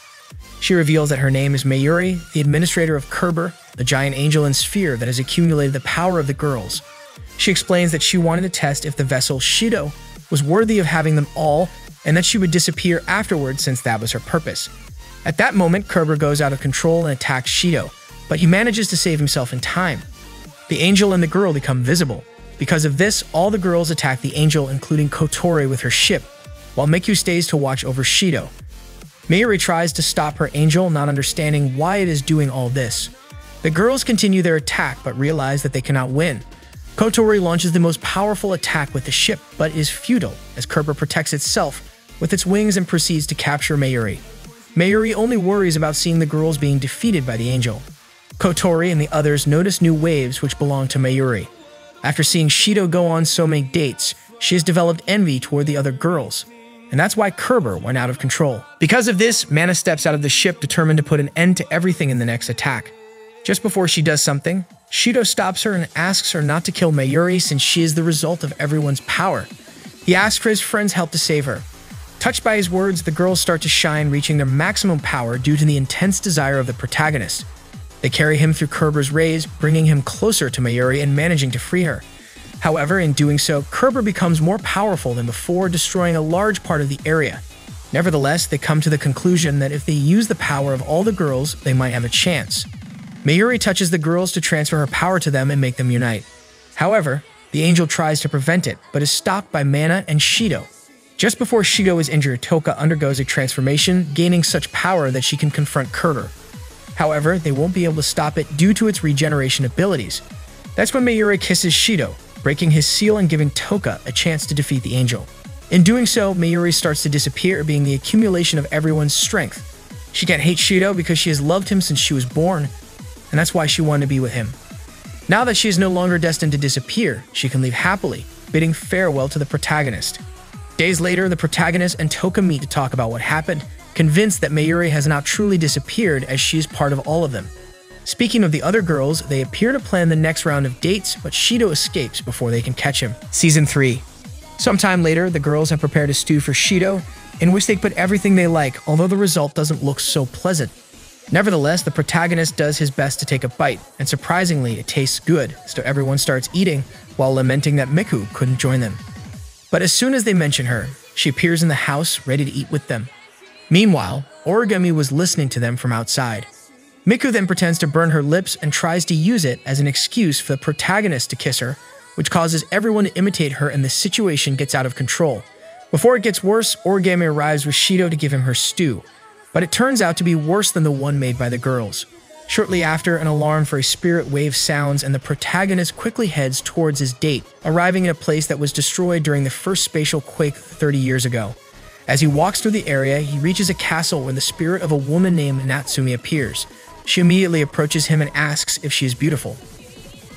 She reveals that her name is Mayuri, the administrator of Kerber, the giant angel and sphere that has accumulated the power of the girls. She explains that she wanted to test if the vessel Shidou was worthy of having them all, and that she would disappear afterwards since that was her purpose. At that moment, Kerber goes out of control and attacks Shidou, but he manages to save himself in time. The angel and the girl become visible. Because of this, all the girls attack the angel, including Kotori with her ship, while Miku stays to watch over Shidou. Mayuri tries to stop her angel, not understanding why it is doing all this. The girls continue their attack, but realize that they cannot win. Kotori launches the most powerful attack with the ship, but is futile, as Kerber protects itself with its wings and proceeds to capture Mayuri. Mayuri only worries about seeing the girls being defeated by the angel. Kotori and the others notice new waves which belong to Mayuri. After seeing Shidou go on so many dates, she has developed envy toward the other girls, and that's why Kerber went out of control. Because of this, Mana steps out of the ship determined to put an end to everything in the next attack. Just before she does something, Shidou stops her and asks her not to kill Mayuri since she is the result of everyone's power. He asks for his friend's help to save her. Touched by his words, the girls start to shine, reaching their maximum power due to the intense desire of the protagonist. They carry him through Kerber's rays, bringing him closer to Mayuri and managing to free her. However, in doing so, Kerber becomes more powerful than before, destroying a large part of the area. Nevertheless, they come to the conclusion that if they use the power of all the girls, they might have a chance. Mayuri touches the girls to transfer her power to them and make them unite. However, the angel tries to prevent it, but is stopped by Mana and Shidou. Just before Shidou is injured, Toka undergoes a transformation, gaining such power that she can confront Kerber. However, they won't be able to stop it due to its regeneration abilities. That's when Mayuri kisses Shidou, breaking his seal and giving Toka a chance to defeat the angel. In doing so, Mayuri starts to disappear, being the accumulation of everyone's strength. She can't hate Shidou because she has loved him since she was born, and that's why she wanted to be with him. Now that she is no longer destined to disappear, she can leave happily, bidding farewell to the protagonist. Days later, the protagonist and Toka meet to talk about what happened, convinced that Mayuri has not truly disappeared as she is part of all of them. Speaking of the other girls, they appear to plan the next round of dates, but Shidou escapes before they can catch him. Season 3. Sometime later, the girls have prepared a stew for Shidou, in which they put everything they like, although the result doesn't look so pleasant. Nevertheless, the protagonist does his best to take a bite, and surprisingly, it tastes good, so everyone starts eating, while lamenting that Miku couldn't join them. But as soon as they mention her, she appears in the house, ready to eat with them. Meanwhile, Origami was listening to them from outside. Miku then pretends to burn her lips and tries to use it as an excuse for the protagonist to kiss her, which causes everyone to imitate her and the situation gets out of control. Before it gets worse, Origami arrives with Shidou to give him her stew, but it turns out to be worse than the one made by the girls. Shortly after, an alarm for a spirit wave sounds and the protagonist quickly heads towards his date, arriving in a place that was destroyed during the first spatial quake 30 years ago. As he walks through the area, he reaches a castle where the spirit of a woman named Natsumi appears. She immediately approaches him and asks if she is beautiful.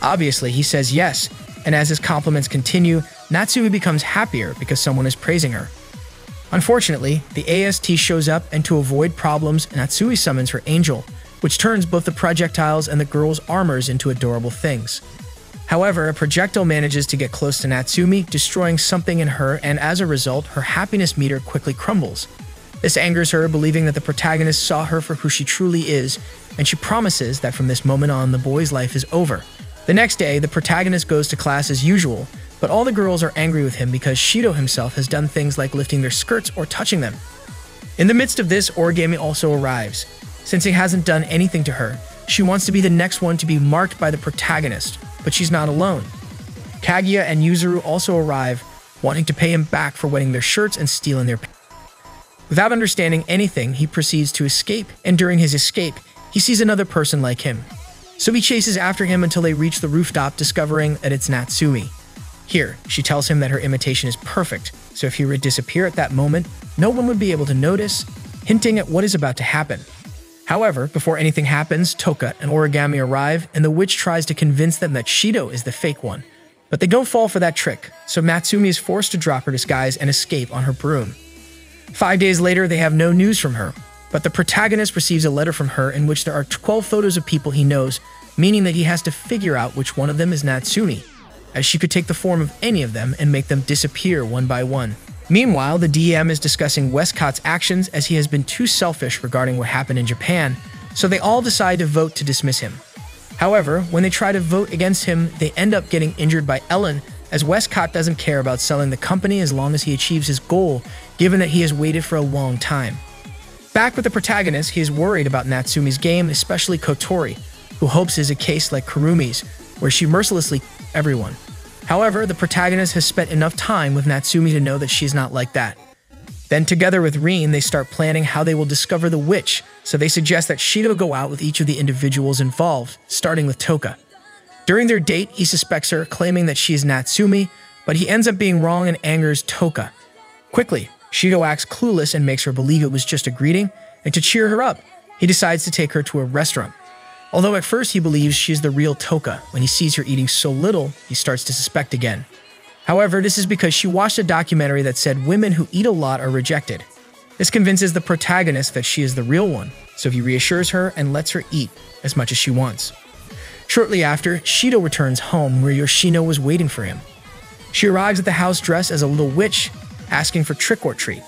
Obviously, he says yes, and as his compliments continue, Natsumi becomes happier because someone is praising her. Unfortunately, the AST shows up, and to avoid problems, Natsumi summons her angel, which turns both the projectiles and the girls' armors into adorable things. However, a projectile manages to get close to Natsumi, destroying something in her, and as a result, her happiness meter quickly crumbles. This angers her, believing that the protagonist saw her for who she truly is, and she promises that from this moment on, the boy's life is over. The next day, the protagonist goes to class as usual, but all the girls are angry with him because Shidou himself has done things like lifting their skirts or touching them. In the midst of this, Origami also arrives. Since he hasn't done anything to her, she wants to be the next one to be marked by the protagonist, but she's not alone. Kaguya and Yuzuru also arrive, wanting to pay him back for wetting their shirts and stealing their pants. Without understanding anything, he proceeds to escape, and during his escape, he sees another person like him. So he chases after him until they reach the rooftop, discovering that it's Natsumi. Here, she tells him that her imitation is perfect, so if he were to disappear at that moment, no one would be able to notice, hinting at what is about to happen. However, before anything happens, Toka and Origami arrive, and the witch tries to convince them that Shidou is the fake one. But they don't fall for that trick, so Natsumi is forced to drop her disguise and escape on her broom. 5 days later, they have no news from her, but the protagonist receives a letter from her in which there are 12 photos of people he knows, meaning that he has to figure out which one of them is Natsumi, as she could take the form of any of them and make them disappear one by one. Meanwhile, the DM is discussing Westcott's actions as he has been too selfish regarding what happened in Japan, so they all decide to vote to dismiss him. However, when they try to vote against him, they end up getting injured by Ellen, as Westcott doesn't care about selling the company as long as he achieves his goal, given that he has waited for a long time. Back with the protagonist, he is worried about Natsumi's game, especially Kotori, who hopes is a case like Kurumi's, where she mercilessly kills everyone. However, the protagonist has spent enough time with Natsumi to know that she's not like that. Then together with Rin, they start planning how they will discover the witch, so they suggest that Shidou go out with each of the individuals involved, starting with Toka. During their date, he suspects her, claiming that she is Natsumi, but he ends up being wrong and angers Toka. Quickly, Shidou acts clueless and makes her believe it was just a greeting, and to cheer her up, he decides to take her to a restaurant. Although at first he believes she is the real Toka, when he sees her eating so little, he starts to suspect again. However, this is because she watched a documentary that said women who eat a lot are rejected. This convinces the protagonist that she is the real one, so he reassures her and lets her eat as much as she wants. Shortly after, Shidou returns home where Yoshino was waiting for him. She arrives at the house dressed as a little witch, asking for trick or treat.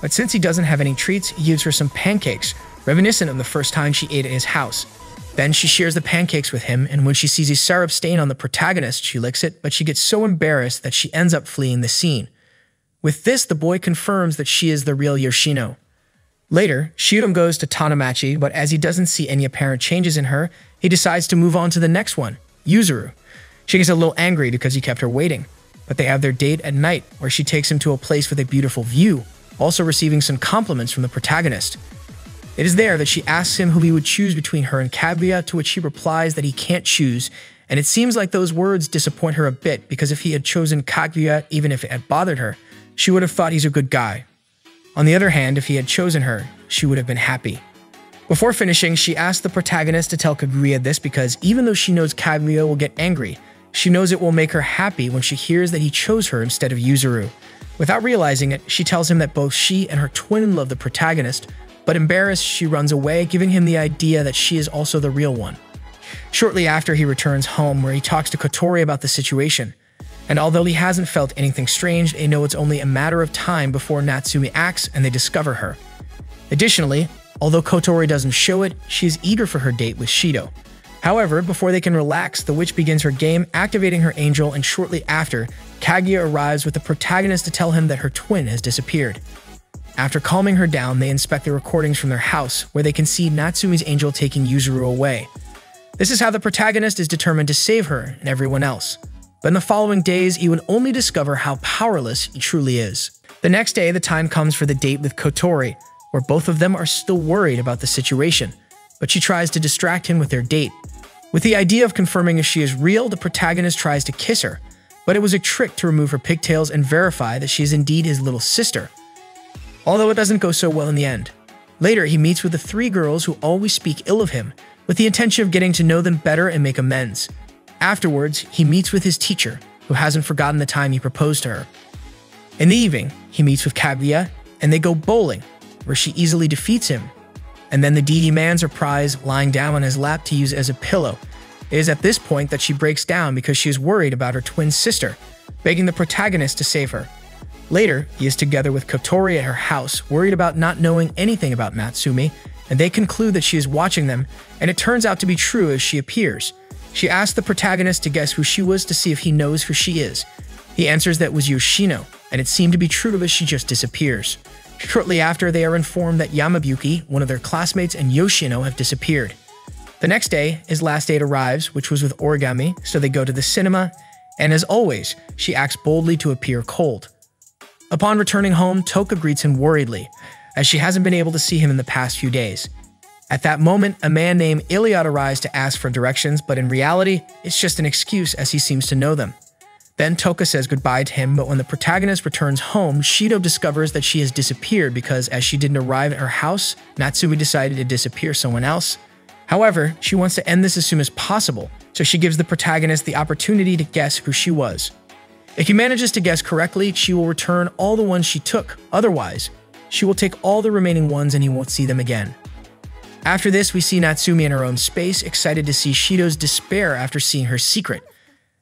But since he doesn't have any treats, he gives her some pancakes, reminiscent of the first time she ate at his house. Then she shares the pancakes with him, and when she sees a syrup stain on the protagonist, she licks it, but she gets so embarrassed that she ends up fleeing the scene. With this, the boy confirms that she is the real Yoshino. Later, Shidou goes to Tanamachi, but as he doesn't see any apparent changes in her, he decides to move on to the next one, Yuzuru. She gets a little angry because he kept her waiting, but they have their date at night, where she takes him to a place with a beautiful view, also receiving some compliments from the protagonist. It is there that she asks him who he would choose between her and Kaguya, to which he replies that he can't choose, and it seems like those words disappoint her a bit, because if he had chosen Kaguya, even if it had bothered her, she would have thought he's a good guy. On the other hand, if he had chosen her, she would have been happy. Before finishing, she asks the protagonist to tell Kaguya this because even though she knows Kaguya will get angry, she knows it will make her happy when she hears that he chose her instead of Yuzuru. Without realizing it, she tells him that both she and her twin love the protagonist, but embarrassed, she runs away, giving him the idea that she is also the real one. Shortly after, he returns home, where he talks to Kotori about the situation. And although he hasn't felt anything strange, they know it's only a matter of time before Natsumi acts and they discover her. Additionally, although Kotori doesn't show it, she is eager for her date with Shidou. However, before they can relax, the witch begins her game, activating her angel, and shortly after, Kaguya arrives with the protagonist to tell him that her twin has disappeared. After calming her down, they inspect the recordings from their house, where they can see Natsumi's angel taking Yuzuru away. This is how the protagonist is determined to save her and everyone else. But in the following days, he would only discover how powerless he truly is. The next day, the time comes for the date with Kotori, where both of them are still worried about the situation, but she tries to distract him with their date. With the idea of confirming if she is real, the protagonist tries to kiss her, but it was a trick to remove her pigtails and verify that she is indeed his little sister. Although it doesn't go so well in the end. Later, he meets with the 3 girls who always speak ill of him, with the intention of getting to know them better and make amends. Afterwards, he meets with his teacher, who hasn't forgotten the time he proposed to her. In the evening, he meets with Kaguya, and they go bowling, where she easily defeats him. And then the D demands her prize lying down on his lap to use as a pillow, It is at this point that she breaks down because she is worried about her twin sister, begging the protagonist to save her. Later, he is together with Kotori at her house, worried about not knowing anything about Natsumi, and they conclude that she is watching them, and it turns out to be true as she appears. She asks the protagonist to guess who she was to see if he knows who she is. He answers that it was Yoshino, and it seemed to be true as she just disappears. Shortly after, they are informed that Yamabuki, one of their classmates, and Yoshino have disappeared. The next day, his last date arrives, which was with Origami, so they go to the cinema, and as always, she acts boldly to appear cold. Upon returning home, Toka greets him worriedly, as she hasn't been able to see him in the past few days. At that moment, a man named Iliad arrives to ask for directions, but in reality, it's just an excuse as he seems to know them. Then Toka says goodbye to him, but when the protagonist returns home, Shidou discovers that she has disappeared because as she didn't arrive at her house, Natsumi decided to disappear someone else. However, she wants to end this as soon as possible, so she gives the protagonist the opportunity to guess who she was. If he manages to guess correctly, she will return all the ones she took. Otherwise, she will take all the remaining ones and he won't see them again. After this, we see Natsumi in her own space, excited to see Shidou's despair after seeing her secret.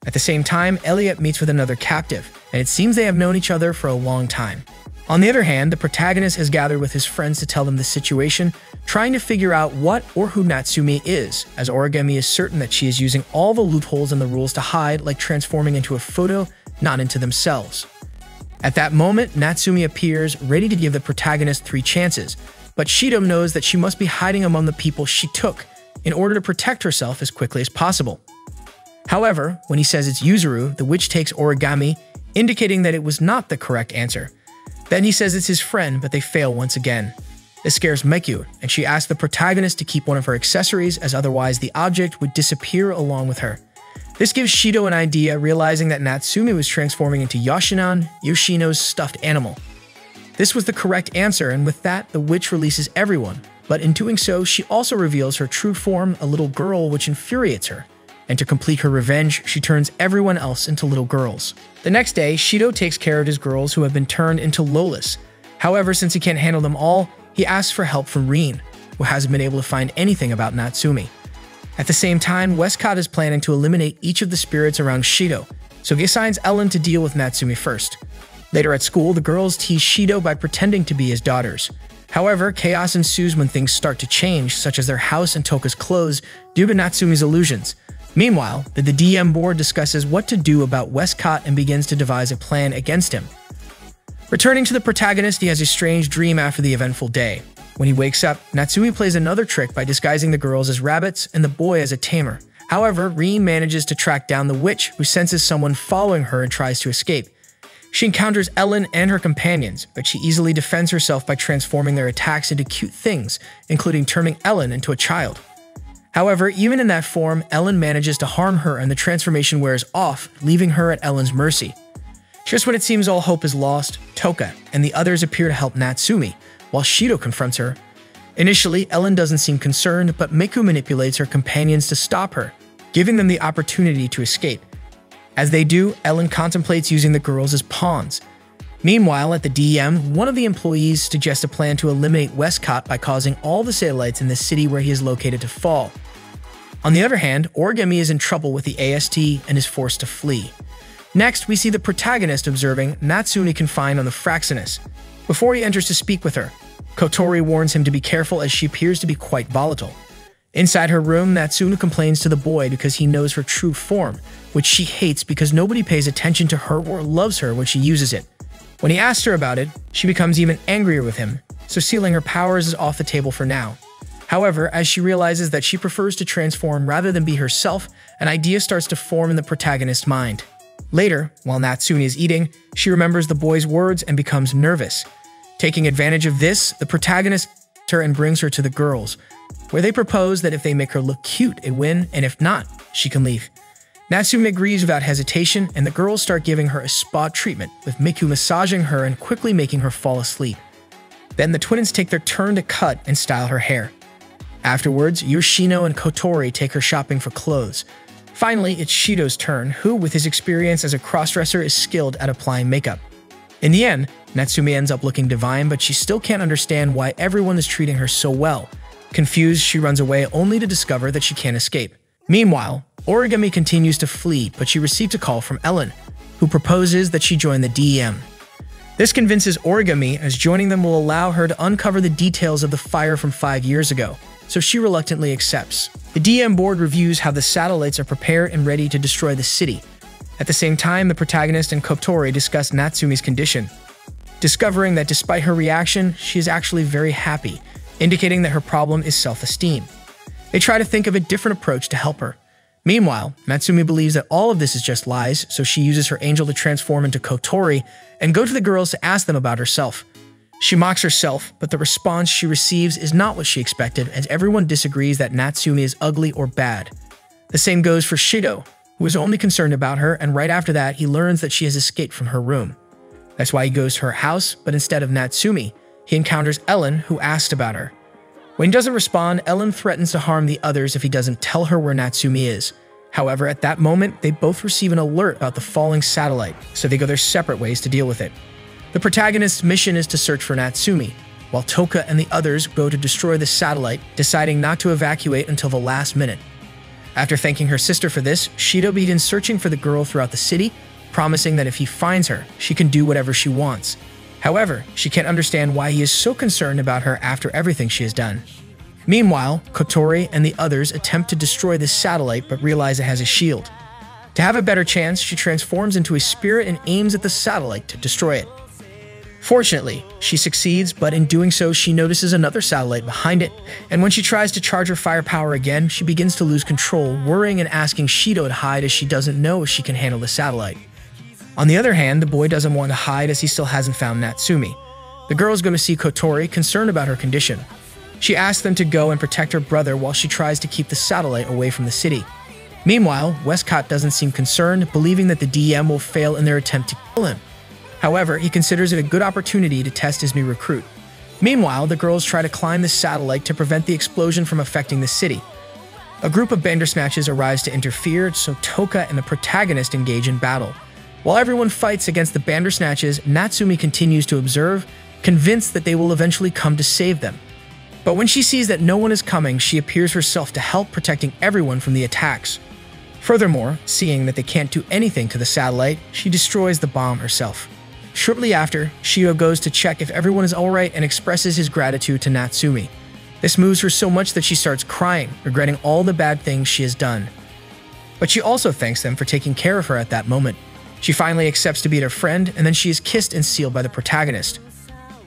At the same time, Elliot meets with another captive, and it seems they have known each other for a long time. On the other hand, the protagonist has gathered with his friends to tell them the situation, trying to figure out what or who Natsumi is, as Origami is certain that she is using all the loopholes in the rules to hide, like transforming into a photo, not into themselves. At that moment, Natsumi appears, ready to give the protagonist 3 chances, but Shidou knows that she must be hiding among the people she took in order to protect herself as quickly as possible. However, when he says it's Yuzuru, the witch takes Origami, indicating that it was not the correct answer. Then he says it's his friend, but they fail once again. This scares Meikyu, and she asks the protagonist to keep one of her accessories, as otherwise the object would disappear along with her. This gives Shidou an idea, realizing that Natsumi was transforming into Yoshinan, Yoshino's stuffed animal. This was the correct answer, and with that, the witch releases everyone. But in doing so, she also reveals her true form, a little girl, which infuriates her. And to complete her revenge, she turns everyone else into little girls. The next day, Shidou takes care of his girls who have been turned into Lolas. However, since he can't handle them all, he asks for help from Rin, who hasn't been able to find anything about Natsumi. At the same time, Westcott is planning to eliminate each of the spirits around Shidou, so he assigns Ellen to deal with Natsumi first. Later at school, the girls tease Shidou by pretending to be his daughters. However, chaos ensues when things start to change, such as their house and Toka's clothes, due to Natsumi's illusions. Meanwhile, the DM board discusses what to do about Westcott and begins to devise a plan against him. Returning to the protagonist, he has a strange dream after the eventful day. When he wakes up, Natsumi plays another trick by disguising the girls as rabbits and the boy as a tamer. However, Rin manages to track down the witch, who senses someone following her and tries to escape. She encounters Ellen and her companions, but she easily defends herself by transforming their attacks into cute things, including turning Ellen into a child. However, even in that form, Ellen manages to harm her and the transformation wears off, leaving her at Ellen's mercy. Just when it seems all hope is lost, Toka and the others appear to help Natsumi, while Shidou confronts her. Initially, Ellen doesn't seem concerned, but Miku manipulates her companions to stop her, giving them the opportunity to escape. As they do, Ellen contemplates using the girls as pawns. Meanwhile, at the DM, one of the employees suggests a plan to eliminate Westcott by causing all the satellites in the city where he is located to fall. On the other hand, Origami is in trouble with the AST and is forced to flee. Next, we see the protagonist observing Natsumi confined on the Fraxinus. Before he enters to speak with her, Kotori warns him to be careful as she appears to be quite volatile. Inside her room, Natsumi complains to the boy because he knows her true form, which she hates because nobody pays attention to her or loves her when she uses it. When he asks her about it, she becomes even angrier with him, so sealing her powers is off the table for now. However, as she realizes that she prefers to transform rather than be herself, an idea starts to form in the protagonist's mind. Later, while Natsumi is eating, she remembers the boy's words and becomes nervous. Taking advantage of this, the protagonist takes her and brings her to the girls, where they propose that if they make her look cute, it win, and if not, she can leave. Natsumi agrees without hesitation, and the girls start giving her a spa treatment, with Miku massaging her and quickly making her fall asleep. Then the twins take their turn to cut and style her hair. Afterwards, Yoshino and Kotori take her shopping for clothes. Finally, it's Shidou's turn, who, with his experience as a crossdresser, is skilled at applying makeup. In the end, Natsumi ends up looking divine, but she still can't understand why everyone is treating her so well. Confused, she runs away only to discover that she can't escape. Meanwhile, Origami continues to flee, but she receives a call from Ellen, who proposes that she join the DEM. This convinces Origami, as joining them will allow her to uncover the details of the fire from 5 years ago, so she reluctantly accepts. The DM board reviews how the satellites are prepared and ready to destroy the city. At the same time, the protagonist and Kotori discuss Natsumi's condition, discovering that despite her reaction, she is actually very happy, indicating that her problem is self-esteem. They try to think of a different approach to help her. Meanwhile, Natsumi believes that all of this is just lies, so she uses her angel to transform into Kotori and go to the girls to ask them about herself. She mocks herself, but the response she receives is not what she expected, as everyone disagrees that Natsumi is ugly or bad. The same goes for Shidou, who is only concerned about her, and right after that, he learns that she has escaped from her room. That's why he goes to her house, but instead of Natsumi, he encounters Ellen, who asked about her. When he doesn't respond, Ellen threatens to harm the others if he doesn't tell her where Natsumi is. However, at that moment, they both receive an alert about the falling satellite, so they go their separate ways to deal with it. The protagonist's mission is to search for Natsumi, while Toka and the others go to destroy the satellite, deciding not to evacuate until the last minute. After thanking her sister for this, Shidou begins searching for the girl throughout the city, promising that if he finds her, she can do whatever she wants. However, she can't understand why he is so concerned about her after everything she has done. Meanwhile, Kotori and the others attempt to destroy this satellite but realize it has a shield. To have a better chance, she transforms into a spirit and aims at the satellite to destroy it. Fortunately, she succeeds, but in doing so, she notices another satellite behind it, and when she tries to charge her firepower again, she begins to lose control, worrying and asking Shidou to hide as she doesn't know if she can handle the satellite. On the other hand, the boy doesn't want to hide as he still hasn't found Natsumi. The girl is going to see Kotori, concerned about her condition. She asks them to go and protect her brother while she tries to keep the satellite away from the city. Meanwhile, Westcott doesn't seem concerned, believing that the DM will fail in their attempt to kill him. However, he considers it a good opportunity to test his new recruit. Meanwhile, the girls try to climb the satellite to prevent the explosion from affecting the city. A group of Bandersnatches arrives to interfere, so Toka and the protagonist engage in battle. While everyone fights against the Bandersnatches, Natsumi continues to observe, convinced that they will eventually come to save them. But when she sees that no one is coming, she appears herself to help, protecting everyone from the attacks. Furthermore, seeing that they can't do anything to the satellite, she destroys the bomb herself. Shortly after, Shidou goes to check if everyone is alright and expresses his gratitude to Natsumi. This moves her so much that she starts crying, regretting all the bad things she has done. But she also thanks them for taking care of her at that moment. She finally accepts to be their friend, and then she is kissed and sealed by the protagonist.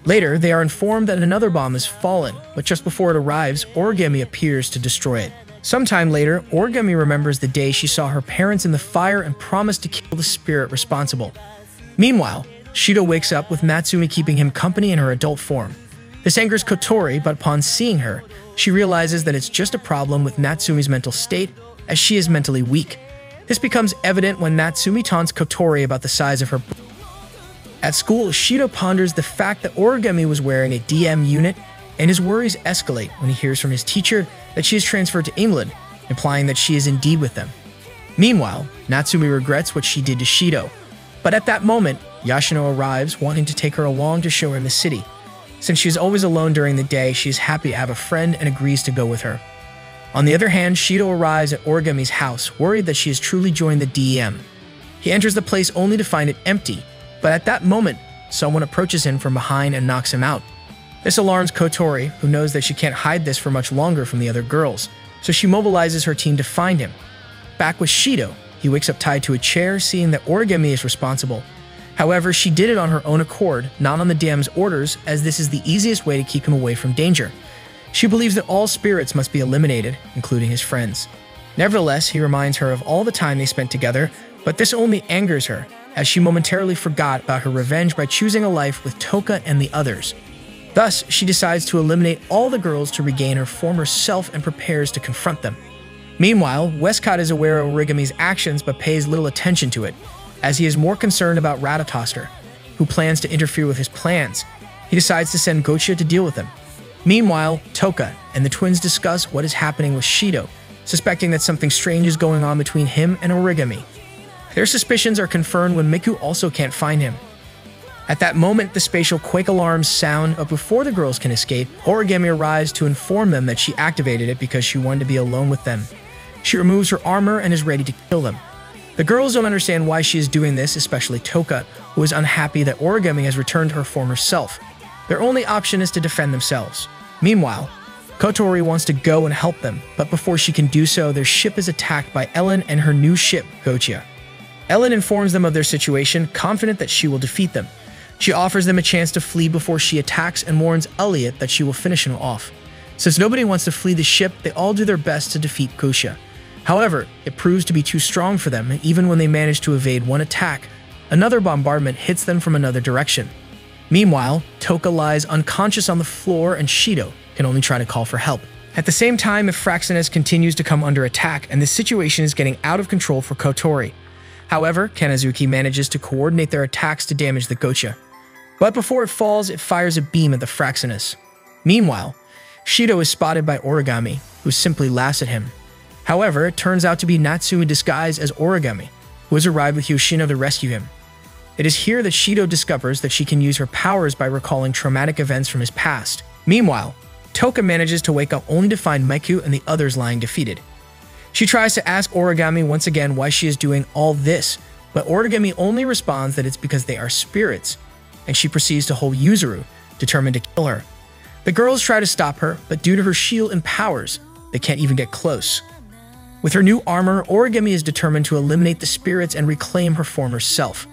Later, they are informed that another bomb has fallen, but just before it arrives, Origami appears to destroy it. Sometime later, Origami remembers the day she saw her parents in the fire and promised to kill the spirit responsible. Meanwhile, Shidou wakes up with Natsumi keeping him company in her adult form. This angers Kotori, but upon seeing her, she realizes that it's just a problem with Natsumi's mental state, as she is mentally weak. This becomes evident when Natsumi taunts Kotori about the size of her. At school, Shidou ponders the fact that Origami was wearing a DM unit, and his worries escalate when he hears from his teacher that she is transferred to England, implying that she is indeed with them. Meanwhile, Natsumi regrets what she did to Shidou, but at that moment, Yashino arrives, wanting to take her along to show her the city. Since she is always alone during the day, she is happy to have a friend and agrees to go with her. On the other hand, Shidou arrives at Origami's house, worried that she has truly joined the DEM. He enters the place only to find it empty, but at that moment, someone approaches him from behind and knocks him out. This alarms Kotori, who knows that she can't hide this for much longer from the other girls, so she mobilizes her team to find him. Back with Shidou, he wakes up tied to a chair, seeing that Origami is responsible. However, she did it on her own accord, not on the DM's orders, as this is the easiest way to keep him away from danger. She believes that all spirits must be eliminated, including his friends. Nevertheless, he reminds her of all the time they spent together, but this only angers her, as she momentarily forgot about her revenge by choosing a life with Toka and the others. Thus, she decides to eliminate all the girls to regain her former self and prepares to confront them. Meanwhile, Westcott is aware of Origami's actions but pays little attention to it, as he is more concerned about Ratatoster, who plans to interfere with his plans. He decides to send Gochia to deal with him. Meanwhile, Toka and the twins discuss what is happening with Shidou, suspecting that something strange is going on between him and Origami. Their suspicions are confirmed when Miku also can't find him. At that moment, the spatial quake alarms sound, but before the girls can escape, Origami arrives to inform them that she activated it because she wanted to be alone with them. She removes her armor and is ready to kill them. The girls don't understand why she is doing this, especially Toka, who is unhappy that Origami has returned to her former self. Their only option is to defend themselves. Meanwhile, Kotori wants to go and help them, but before she can do so, their ship is attacked by Ellen and her new ship, Gochia. Ellen informs them of their situation, confident that she will defeat them. She offers them a chance to flee before she attacks and warns Elliot that she will finish him off. Since nobody wants to flee the ship, they all do their best to defeat Gochia. However, it proves to be too strong for them, and even when they manage to evade one attack, another bombardment hits them from another direction. Meanwhile, Toka lies unconscious on the floor and Shidou can only try to call for help. At the same time, Euphraxinus continues to come under attack, and the situation is getting out of control for Kotori. However, Kanazuki manages to coordinate their attacks to damage the Gochia. But before it falls, it fires a beam at the Fraxinus. Meanwhile, Shidou is spotted by Origami, who simply laughs at him. However, it turns out to be Natsu disguised as Origami, who has arrived with Yoshino to rescue him. It is here that Shidou discovers that she can use her powers by recalling traumatic events from his past. Meanwhile, Toka manages to wake up only to find Miku and the others lying defeated. She tries to ask Origami once again why she is doing all this, but Origami only responds that it's because they are spirits, and she proceeds to hold Yuzuru, determined to kill her. The girls try to stop her, but due to her shield and powers, they can't even get close. With her new armor, Origami is determined to eliminate the spirits and reclaim her former self.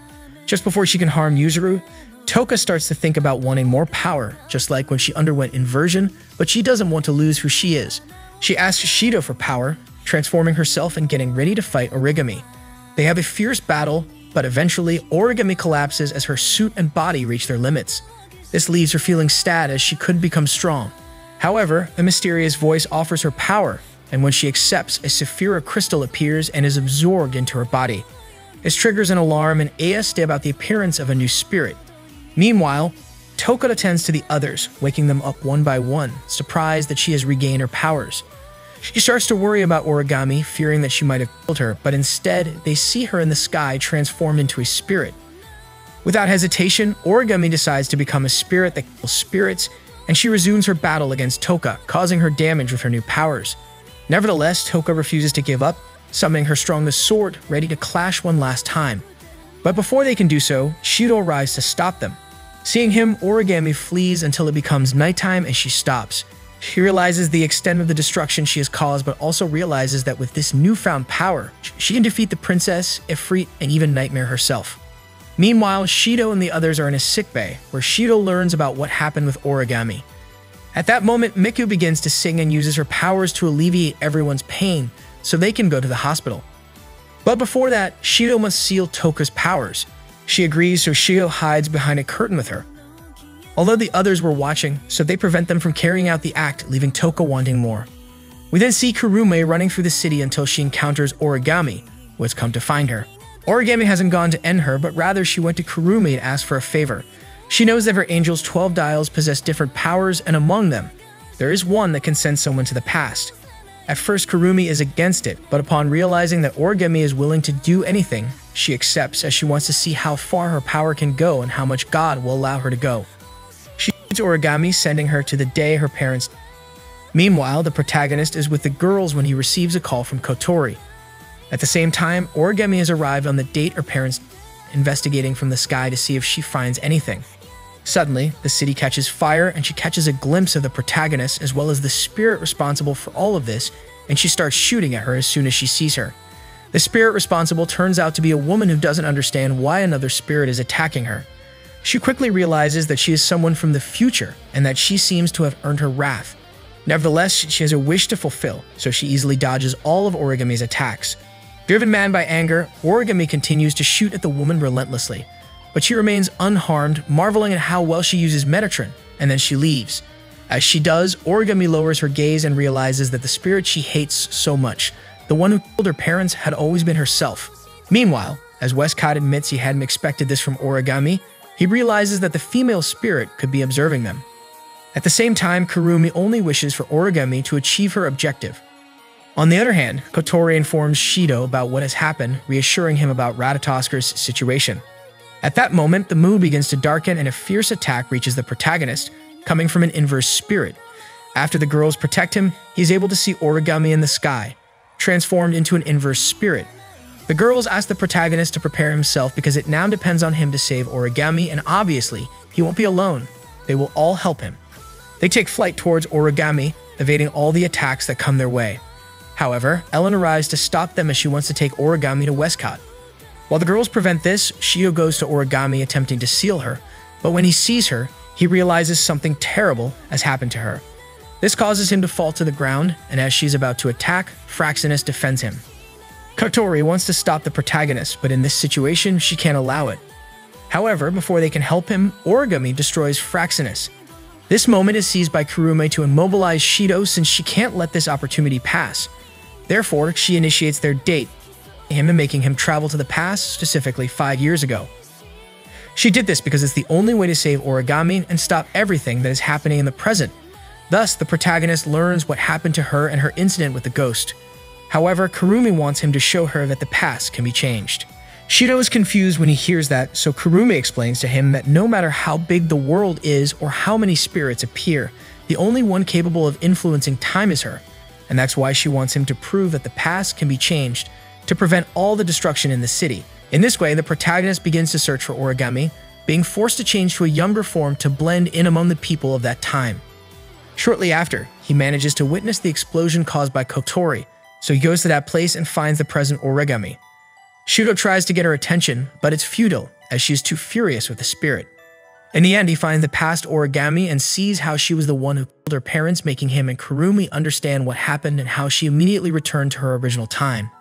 Just before she can harm Yuzuru, Toka starts to think about wanting more power, just like when she underwent inversion, but she doesn't want to lose who she is. She asks Shidou for power, transforming herself and getting ready to fight Origami. They have a fierce battle, but eventually Origami collapses as her suit and body reach their limits. This leaves her feeling sad as she could become strong. However, a mysterious voice offers her power, and when she accepts, a Saphira crystal appears and is absorbed into her body. This triggers an alarm and asks about the appearance of a new spirit. Meanwhile, Toka attends to the others, waking them up one by one, surprised that she has regained her powers. She starts to worry about Origami, fearing that she might have killed her, but instead, they see her in the sky transformed into a spirit. Without hesitation, Origami decides to become a spirit that kills spirits, and she resumes her battle against Toka, causing her damage with her new powers. Nevertheless, Toka refuses to give up, summoning her strongest sword, ready to clash one last time. But before they can do so, Shidou arrives to stop them. Seeing him, Origami flees until it becomes nighttime and she stops. She realizes the extent of the destruction she has caused, but also realizes that with this newfound power, she can defeat the princess, Ifrit, and even Nightmare herself. Meanwhile, Shidou and the others are in a sickbay, where Shidou learns about what happened with Origami. At that moment, Miku begins to sing and uses her powers to alleviate everyone's pain, so they can go to the hospital. But before that, Shidou must seal Toka's powers. She agrees, so Shidou hides behind a curtain with her. Although the others were watching, so they prevent them from carrying out the act, leaving Toka wanting more. We then see Kurume running through the city until she encounters Origami, who has come to find her. Origami hasn't gone to end her, but rather she went to Kurume to ask for a favor. She knows that her angel's 12 dials possess different powers, and among them, there is one that can send someone to the past. At first, Kurumi is against it, but upon realizing that Origami is willing to do anything, she accepts as she wants to see how far her power can go and how much God will allow her to go. She shoots Origami, sending her to the day her parents died. Meanwhile, the protagonist is with the girls when he receives a call from Kotori. At the same time, Origami has arrived on the date her parents died, investigating from the sky to see if she finds anything. Suddenly, the city catches fire and she catches a glimpse of the protagonist as well as the spirit responsible for all of this, and she starts shooting at her as soon as she sees her. The spirit responsible turns out to be a woman who doesn't understand why another spirit is attacking her. She quickly realizes that she is someone from the future and that she seems to have earned her wrath. Nevertheless, she has a wish to fulfill, so she easily dodges all of Origami's attacks. Driven mad by anger, Origami continues to shoot at the woman relentlessly. But she remains unharmed, marveling at how well she uses Metatron, and then she leaves. As she does, Origami lowers her gaze and realizes that the spirit she hates so much, the one who killed her parents, had always been herself. Meanwhile, as Westcott admits he hadn't expected this from Origami, he realizes that the female spirit could be observing them. At the same time, Kurumi only wishes for Origami to achieve her objective. On the other hand, Kotori informs Shidou about what has happened, reassuring him about Ratatosker's situation. At that moment, the moon begins to darken and a fierce attack reaches the protagonist, coming from an inverse spirit. After the girls protect him, he is able to see Origami in the sky. transformed into an inverse spirit. The girls ask the protagonist to prepare himself because it now depends on him to save Origami, and obviously, he won't be alone. They will all help him. They take flight towards Origami, evading all the attacks that come their way. However, Ellen arrives to stop them as she wants to take Origami to Westcott. While the girls prevent this, Shidou goes to Origami attempting to seal her, but when he sees her, he realizes something terrible has happened to her. This causes him to fall to the ground, and as she's about to attack, Fraxinus defends him. Kotori wants to stop the protagonist, but in this situation, she can't allow it. However, before they can help him, Origami destroys Fraxinus. This moment is seized by Kurume to immobilize Shidou since she can't let this opportunity pass. Therefore, she initiates their date, making him travel to the past, specifically 5 years ago. She did this because it's the only way to save Origami and stop everything that is happening in the present. Thus, the protagonist learns what happened to her and her incident with the ghost. However, Kurumi wants him to show her that the past can be changed. Shidou is confused when he hears that, so Kurumi explains to him that no matter how big the world is or how many spirits appear, the only one capable of influencing time is her, and that's why she wants him to prove that the past can be changed to prevent all the destruction in the city. In this way, the protagonist begins to search for Origami, being forced to change to a younger form to blend in among the people of that time. Shortly after, he manages to witness the explosion caused by Kotori, so he goes to that place and finds the present Origami. Shidou tries to get her attention, but it's futile, as she is too furious with the spirit. In the end, he finds the past Origami and sees how she was the one who killed her parents, making him and Kurumi understand what happened and how she immediately returned to her original time.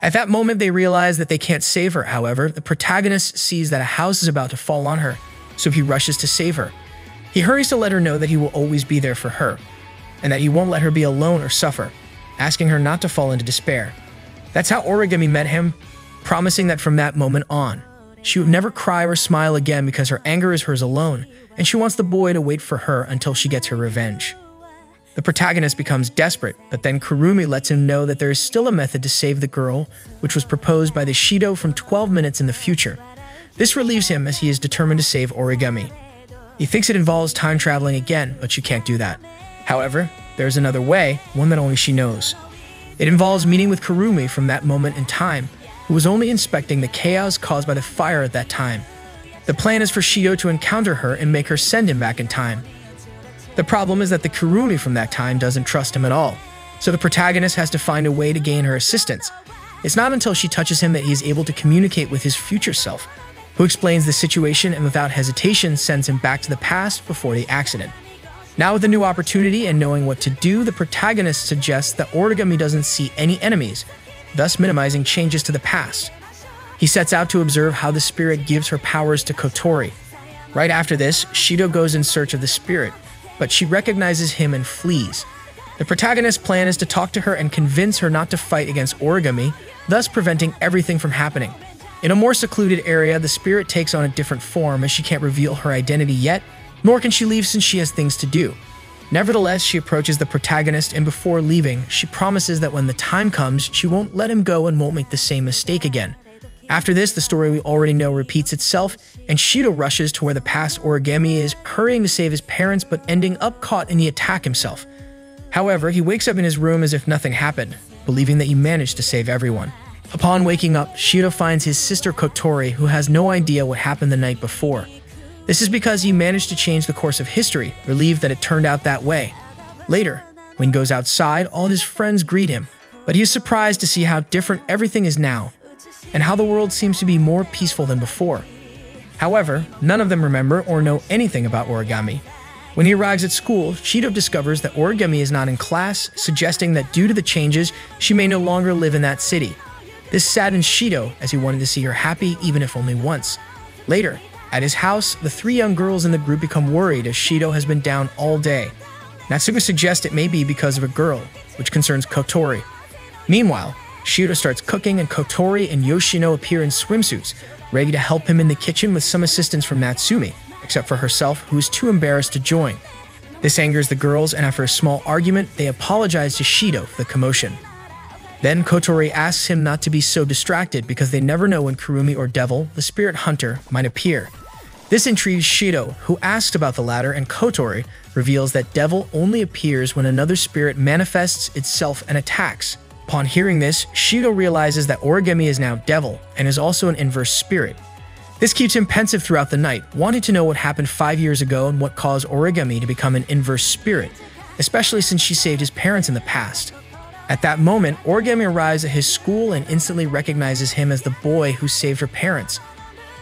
At that moment, they realize that they can't save her. However, the protagonist sees that a house is about to fall on her, so he rushes to save her. He hurries to let her know that he will always be there for her, and that he won't let her be alone or suffer, asking her not to fall into despair. That's how Origami met him, promising that from that moment on, she would never cry or smile again because her anger is hers alone, and she wants the boy to wait for her until she gets her revenge. The protagonist becomes desperate, but then Kurumi lets him know that there is still a method to save the girl, which was proposed by the Shidou from 12 minutes in the future. This relieves him as he is determined to save Origami. He thinks it involves time traveling again, but she can't do that. However, there's another way, one that only she knows. It involves meeting with Kurumi from that moment in time, who was only inspecting the chaos caused by the fire at that time. The plan is for Shidou to encounter her and make her send him back in time. The problem is that the Kurumi from that time doesn't trust him at all, so the protagonist has to find a way to gain her assistance. It's not until she touches him that he is able to communicate with his future self, who explains the situation and without hesitation sends him back to the past before the accident. Now with a new opportunity and knowing what to do, the protagonist suggests that Origami doesn't see any enemies, thus minimizing changes to the past. He sets out to observe how the spirit gives her powers to Kotori. Right after this, Shidou goes in search of the spirit, but she recognizes him and flees. The protagonist's plan is to talk to her and convince her not to fight against Origami, thus preventing everything from happening. In a more secluded area, the spirit takes on a different form as she can't reveal her identity yet, nor can she leave since she has things to do. Nevertheless, she approaches the protagonist and before leaving, she promises that when the time comes, she won't let him go and won't make the same mistake again. After this, the story we already know repeats itself, and Shidou rushes to where the past Origami is, hurrying to save his parents but ending up caught in the attack himself. However, he wakes up in his room as if nothing happened, believing that he managed to save everyone. Upon waking up, Shidou finds his sister Kotori, who has no idea what happened the night before. This is because he managed to change the course of history, relieved that it turned out that way. Later, when he goes outside, all his friends greet him, but he is surprised to see how different everything is now, and how the world seems to be more peaceful than before. However, none of them remember or know anything about Origami. When he arrives at school, Shidou discovers that Origami is not in class, suggesting that due to the changes, she may no longer live in that city. This saddens Shidou, as he wanted to see her happy even if only once. Later, at his house, the three young girls in the group become worried as Shidou has been down all day. Natsuko suggests it may be because of a girl, which concerns Kotori. Meanwhile, Shidou starts cooking and Kotori and Yoshino appear in swimsuits, ready to help him in the kitchen with some assistance from Natsumi, except for herself, who is too embarrassed to join. This angers the girls, and after a small argument, they apologize to Shidou for the commotion. Then Kotori asks him not to be so distracted because they never know when Kurumi or Devil, the spirit hunter, might appear. This intrigues Shidou, who asks about the latter, and Kotori reveals that Devil only appears when another spirit manifests itself and attacks. Upon hearing this, Shidou realizes that Origami is now devil and is also an inverse spirit. This keeps him pensive throughout the night, wanting to know what happened 5 years ago and what caused Origami to become an inverse spirit, especially since she saved his parents in the past. At that moment, Origami arrives at his school and instantly recognizes him as the boy who saved her parents.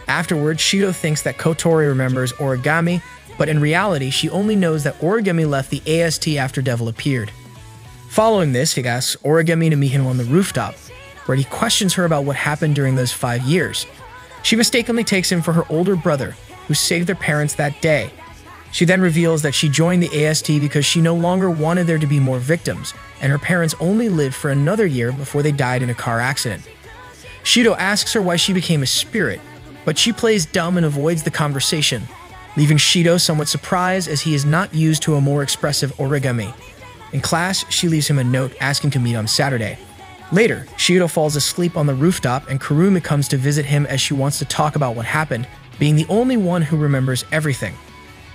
Afterwards, Shidou thinks that Kotori remembers Origami, but in reality, she only knows that Origami left the AST after Devil appeared. Following this, he asks Origami to meet him on the rooftop, where he questions her about what happened during those 5 years. She mistakenly takes him for her older brother, who saved their parents that day. She then reveals that she joined the AST because she no longer wanted there to be more victims, and her parents only lived for another year before they died in a car accident. Shidou asks her why she became a spirit, but she plays dumb and avoids the conversation, leaving Shidou somewhat surprised as he is not used to a more expressive Origami. In class, she leaves him a note asking to meet on Saturday. Later, Shidou falls asleep on the rooftop and Kurumi comes to visit him as she wants to talk about what happened, being the only one who remembers everything.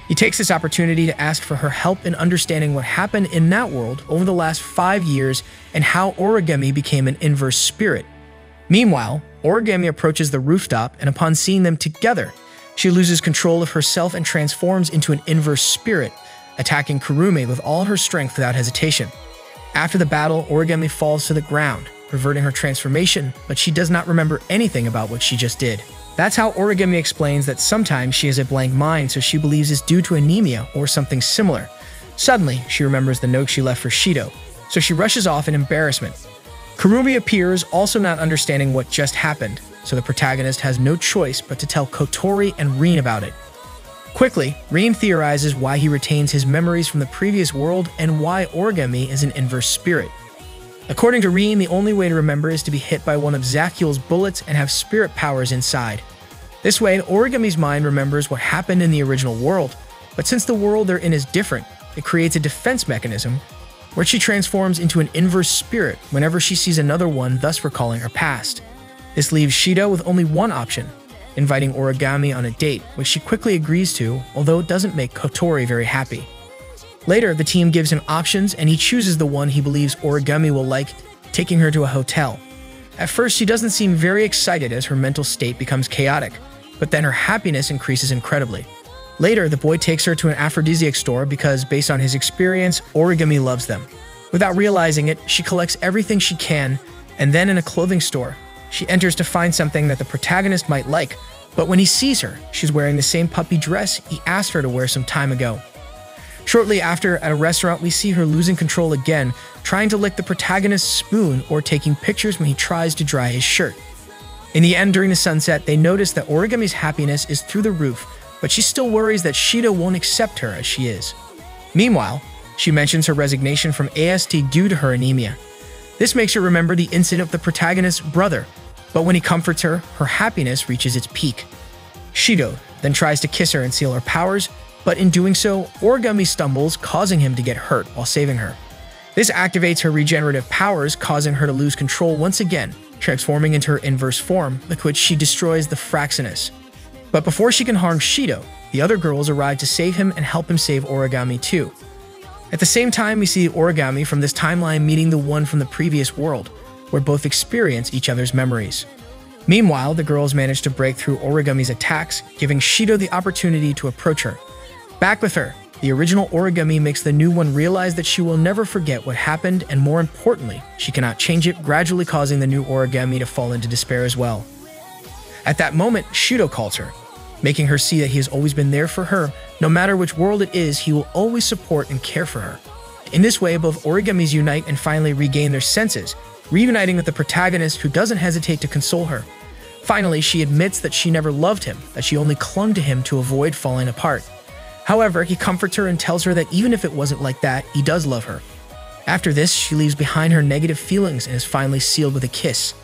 He takes this opportunity to ask for her help in understanding what happened in that world over the last 5 years and how Origami became an inverse spirit. Meanwhile, Origami approaches the rooftop and upon seeing them together, she loses control of herself and transforms into an inverse spirit, attacking Kurumi with all her strength without hesitation. After the battle, Origami falls to the ground, reverting her transformation, but she does not remember anything about what she just did. That's how Origami explains that sometimes she has a blank mind, so she believes it's due to anemia or something similar. Suddenly, she remembers the note she left for Shidou, so she rushes off in embarrassment. Kurumi appears, also not understanding what just happened, so the protagonist has no choice but to tell Kotori and Rin about it. Quickly, Rin theorizes why he retains his memories from the previous world and why Origami is an inverse spirit. According to Rin, the only way to remember is to be hit by one of Zachiel's bullets and have spirit powers inside. This way, Origami's mind remembers what happened in the original world, but since the world they're in is different, it creates a defense mechanism where she transforms into an inverse spirit whenever she sees another one, thus recalling her past. This leaves Shidou with only one option, inviting Origami on a date, which she quickly agrees to, although it doesn't make Kotori very happy. Later, the team gives him options and he chooses the one he believes Origami will like, taking her to a hotel. At first, she doesn't seem very excited as her mental state becomes chaotic, but then her happiness increases incredibly. Later, the boy takes her to an aphrodisiac store because, based on his experience, Origami loves them. Without realizing it, she collects everything she can, and then in a clothing store, she enters to find something that the protagonist might like, but when he sees her, she's wearing the same puppy dress he asked her to wear some time ago. Shortly after, at a restaurant, we see her losing control again, trying to lick the protagonist's spoon or taking pictures when he tries to dry his shirt. In the end, during the sunset, they notice that Origami's happiness is through the roof, but she still worries that Shidou won't accept her as she is. Meanwhile, she mentions her resignation from AST due to her anemia. This makes her remember the incident with the protagonist's brother, but when he comforts her, her happiness reaches its peak. Shidou then tries to kiss her and seal her powers, but in doing so, Origami stumbles, causing him to get hurt while saving her. This activates her regenerative powers, causing her to lose control once again, transforming into her inverse form, with which she destroys the Fraxinus. But before she can harm Shidou, the other girls arrive to save him and help him save Origami too. At the same time, we see Origami from this timeline meeting the one from the previous world, where both experience each other's memories. Meanwhile, the girls manage to break through Origami's attacks, giving Shidou the opportunity to approach her. Back with her, the original Origami makes the new one realize that she will never forget what happened, and more importantly, she cannot change it, gradually causing the new Origami to fall into despair as well. At that moment, Shidou calls her, making her see that he has always been there for her. No matter which world it is, he will always support and care for her. In this way, both Origamis unite and finally regain their senses, reuniting with the protagonist who doesn't hesitate to console her. Finally, she admits that she never loved him, that she only clung to him to avoid falling apart. However, he comforts her and tells her that even if it wasn't like that, he does love her. After this, she leaves behind her negative feelings and is finally sealed with a kiss.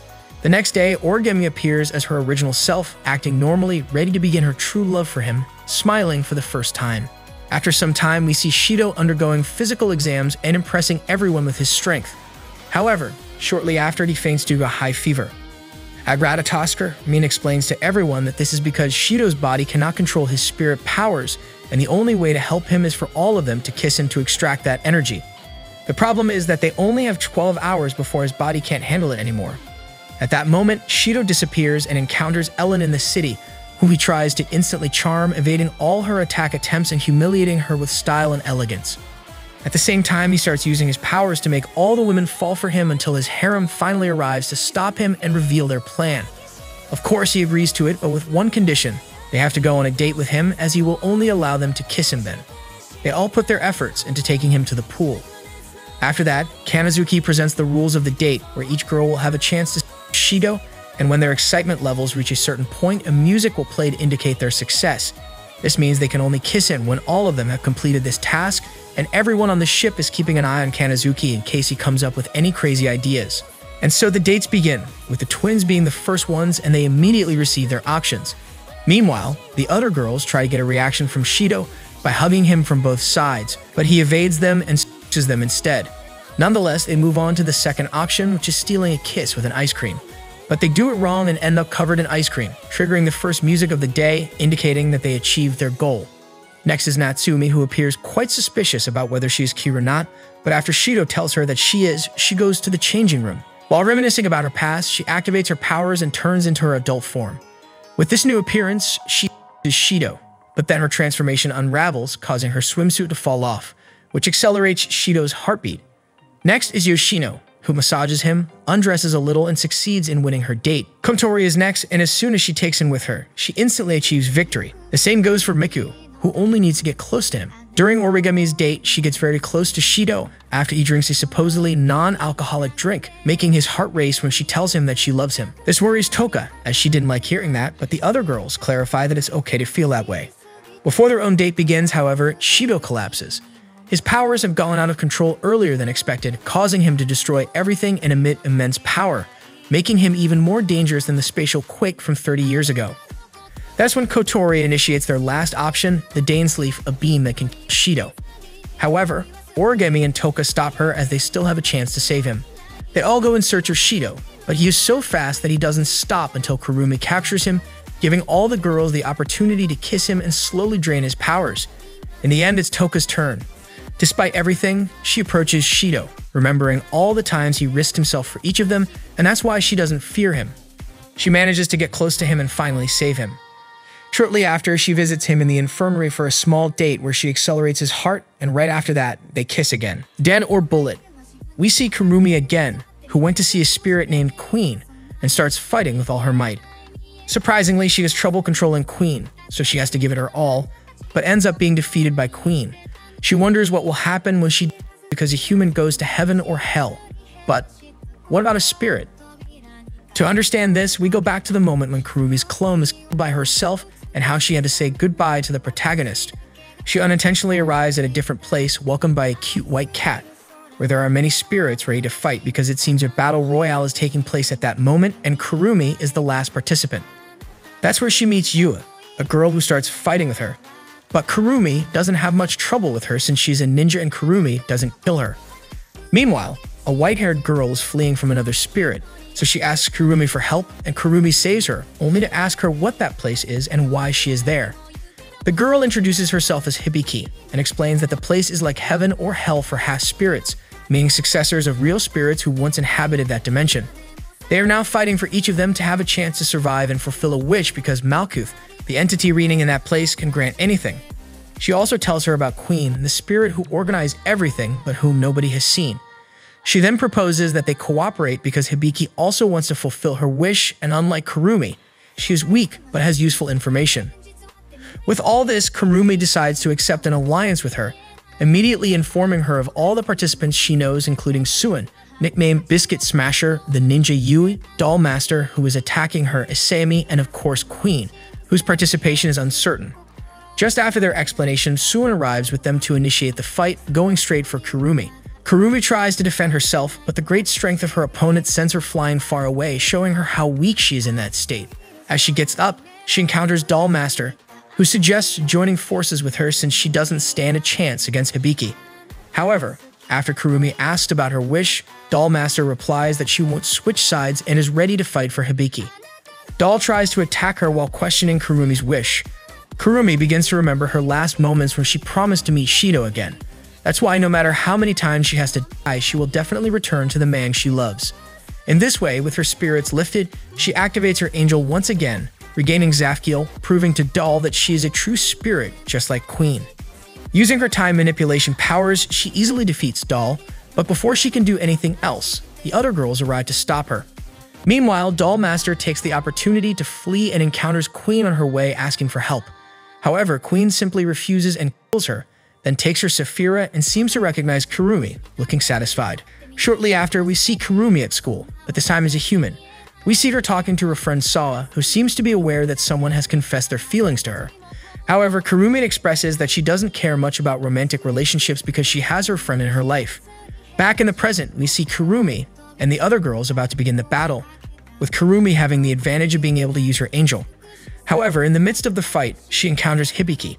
The next day, Origami appears as her original self, acting normally, ready to begin her true love for him, smiling for the first time. After some time, we see Shidou undergoing physical exams and impressing everyone with his strength. However, shortly after, he faints due to a high fever. At Ratatosker, Min explains to everyone that this is because Shidou's body cannot control his spirit powers, and the only way to help him is for all of them to kiss him to extract that energy. The problem is that they only have 12 hours before his body can't handle it anymore. At that moment, Shidou disappears and encounters Ellen in the city, whom he tries to instantly charm, evading all her attack attempts and humiliating her with style and elegance. At the same time, he starts using his powers to make all the women fall for him until his harem finally arrives to stop him and reveal their plan. Of course, he agrees to it, but with one condition. They have to go on a date with him, as he will only allow them to kiss him then. They all put their efforts into taking him to the pool. After that, Kanazuki presents the rules of the date, where each girl will have a chance to see Shidou, and when their excitement levels reach a certain point, a music will play to indicate their success. This means they can only kiss him when all of them have completed this task, and everyone on the ship is keeping an eye on Kanazuki in case he comes up with any crazy ideas. And so the dates begin, with the twins being the first ones, and they immediately receive their options. Meanwhile, the other girls try to get a reaction from Shidou by hugging him from both sides, but he evades them and smashes them instead. Nonetheless, they move on to the second option, which is stealing a kiss with an ice cream. But they do it wrong and end up covered in ice cream, triggering the first music of the day, indicating that they achieved their goal. Next is Natsumi, who appears quite suspicious about whether she is cute or not, but after Shidou tells her that she is, she goes to the changing room. While reminiscing about her past, she activates her powers and turns into her adult form. With this new appearance, she is Shidou, but then her transformation unravels, causing her swimsuit to fall off, which accelerates Shidou's heartbeat. Next is Yoshino, who massages him, undresses a little, and succeeds in winning her date. Kotori is next, and as soon as she takes him with her, she instantly achieves victory. The same goes for Miku, who only needs to get close to him. During Origami's date, she gets very close to Shidou after he drinks a supposedly non-alcoholic drink, making his heart race when she tells him that she loves him. This worries Toka, as she didn't like hearing that, but the other girls clarify that it's okay to feel that way. Before their own date begins, however, Shidou collapses. His powers have gone out of control earlier than expected, causing him to destroy everything and emit immense power, making him even more dangerous than the spatial quake from 30 years ago. That's when Kotori initiates their last option, the Dainsleif, a beam that can kill Shidou. However, Origami and Toka stop her as they still have a chance to save him. They all go in search of Shidou, but he is so fast that he doesn't stop until Kurumi captures him, giving all the girls the opportunity to kiss him and slowly drain his powers. In the end, it's Toka's turn. Despite everything, she approaches Shidou, remembering all the times he risked himself for each of them, and that's why she doesn't fear him. She manages to get close to him and finally save him. Shortly after, she visits him in the infirmary for a small date where she accelerates his heart, and right after that, they kiss again. Dead or bullet, we see Kurumi again, who went to see a spirit named Queen, and starts fighting with all her might. Surprisingly, she has trouble controlling Queen, so she has to give it her all, but ends up being defeated by Queen. She wonders what will happen when she because a human goes to heaven or hell. But what about a spirit? To understand this, we go back to the moment when Kurumi's clone was killed by herself and how she had to say goodbye to the protagonist. She unintentionally arrives at a different place, welcomed by a cute white cat, where there are many spirits ready to fight because it seems a battle royale is taking place at that moment and Kurumi is the last participant. That's where she meets Yua, a girl who starts fighting with her. But Kurumi doesn't have much trouble with her since she's a ninja and Kurumi doesn't kill her. Meanwhile, a white-haired girl is fleeing from another spirit, so she asks Kurumi for help and Kurumi saves her, only to ask her what that place is and why she is there. The girl introduces herself as Hibiki and explains that the place is like heaven or hell for half spirits, meaning successors of real spirits who once inhabited that dimension. They are now fighting for each of them to have a chance to survive and fulfill a wish because Malkuth, the entity reigning in that place, can grant anything. She also tells her about Queen, the spirit who organized everything but whom nobody has seen. She then proposes that they cooperate because Hibiki also wants to fulfill her wish, and unlike Kurumi, she is weak but has useful information. With all this, Kurumi decides to accept an alliance with her, immediately informing her of all the participants she knows, including Suin, nicknamed Biscuit Smasher, the ninja Yui, Doll Master, who is attacking her, Isami, and of course Queen, whose participation is uncertain. Just after their explanation, Suin arrives with them to initiate the fight, going straight for Kurumi. Kurumi tries to defend herself, but the great strength of her opponent sends her flying far away, showing her how weak she is in that state. As she gets up, she encounters Doll Master, who suggests joining forces with her since she doesn't stand a chance against Hibiki. However, after Kurumi asks about her wish, Doll Master replies that she won't switch sides and is ready to fight for Hibiki. Doll tries to attack her while questioning Kurumi's wish. Kurumi begins to remember her last moments when she promised to meet Shidou again. That's why no matter how many times she has to die, she will definitely return to the man she loves. In this way, with her spirits lifted, she activates her angel once again, regaining Zafkiel, proving to Doll that she is a true spirit, just like Queen. Using her time manipulation powers, she easily defeats Doll, but before she can do anything else, the other girls arrive to stop her. Meanwhile, Doll Master takes the opportunity to flee and encounters Queen on her way asking for help. However, Queen simply refuses and kills her, then takes her Saphira and seems to recognize Kurumi, looking satisfied. Shortly after, we see Kurumi at school, but this time as a human. We see her talking to her friend Sawa, who seems to be aware that someone has confessed their feelings to her. However, Kurumi expresses that she doesn't care much about romantic relationships because she has her friend in her life. Back in the present, we see Kurumi and the other girls about to begin the battle, with Kurumi having the advantage of being able to use her angel. However, in the midst of the fight, she encounters Hibiki,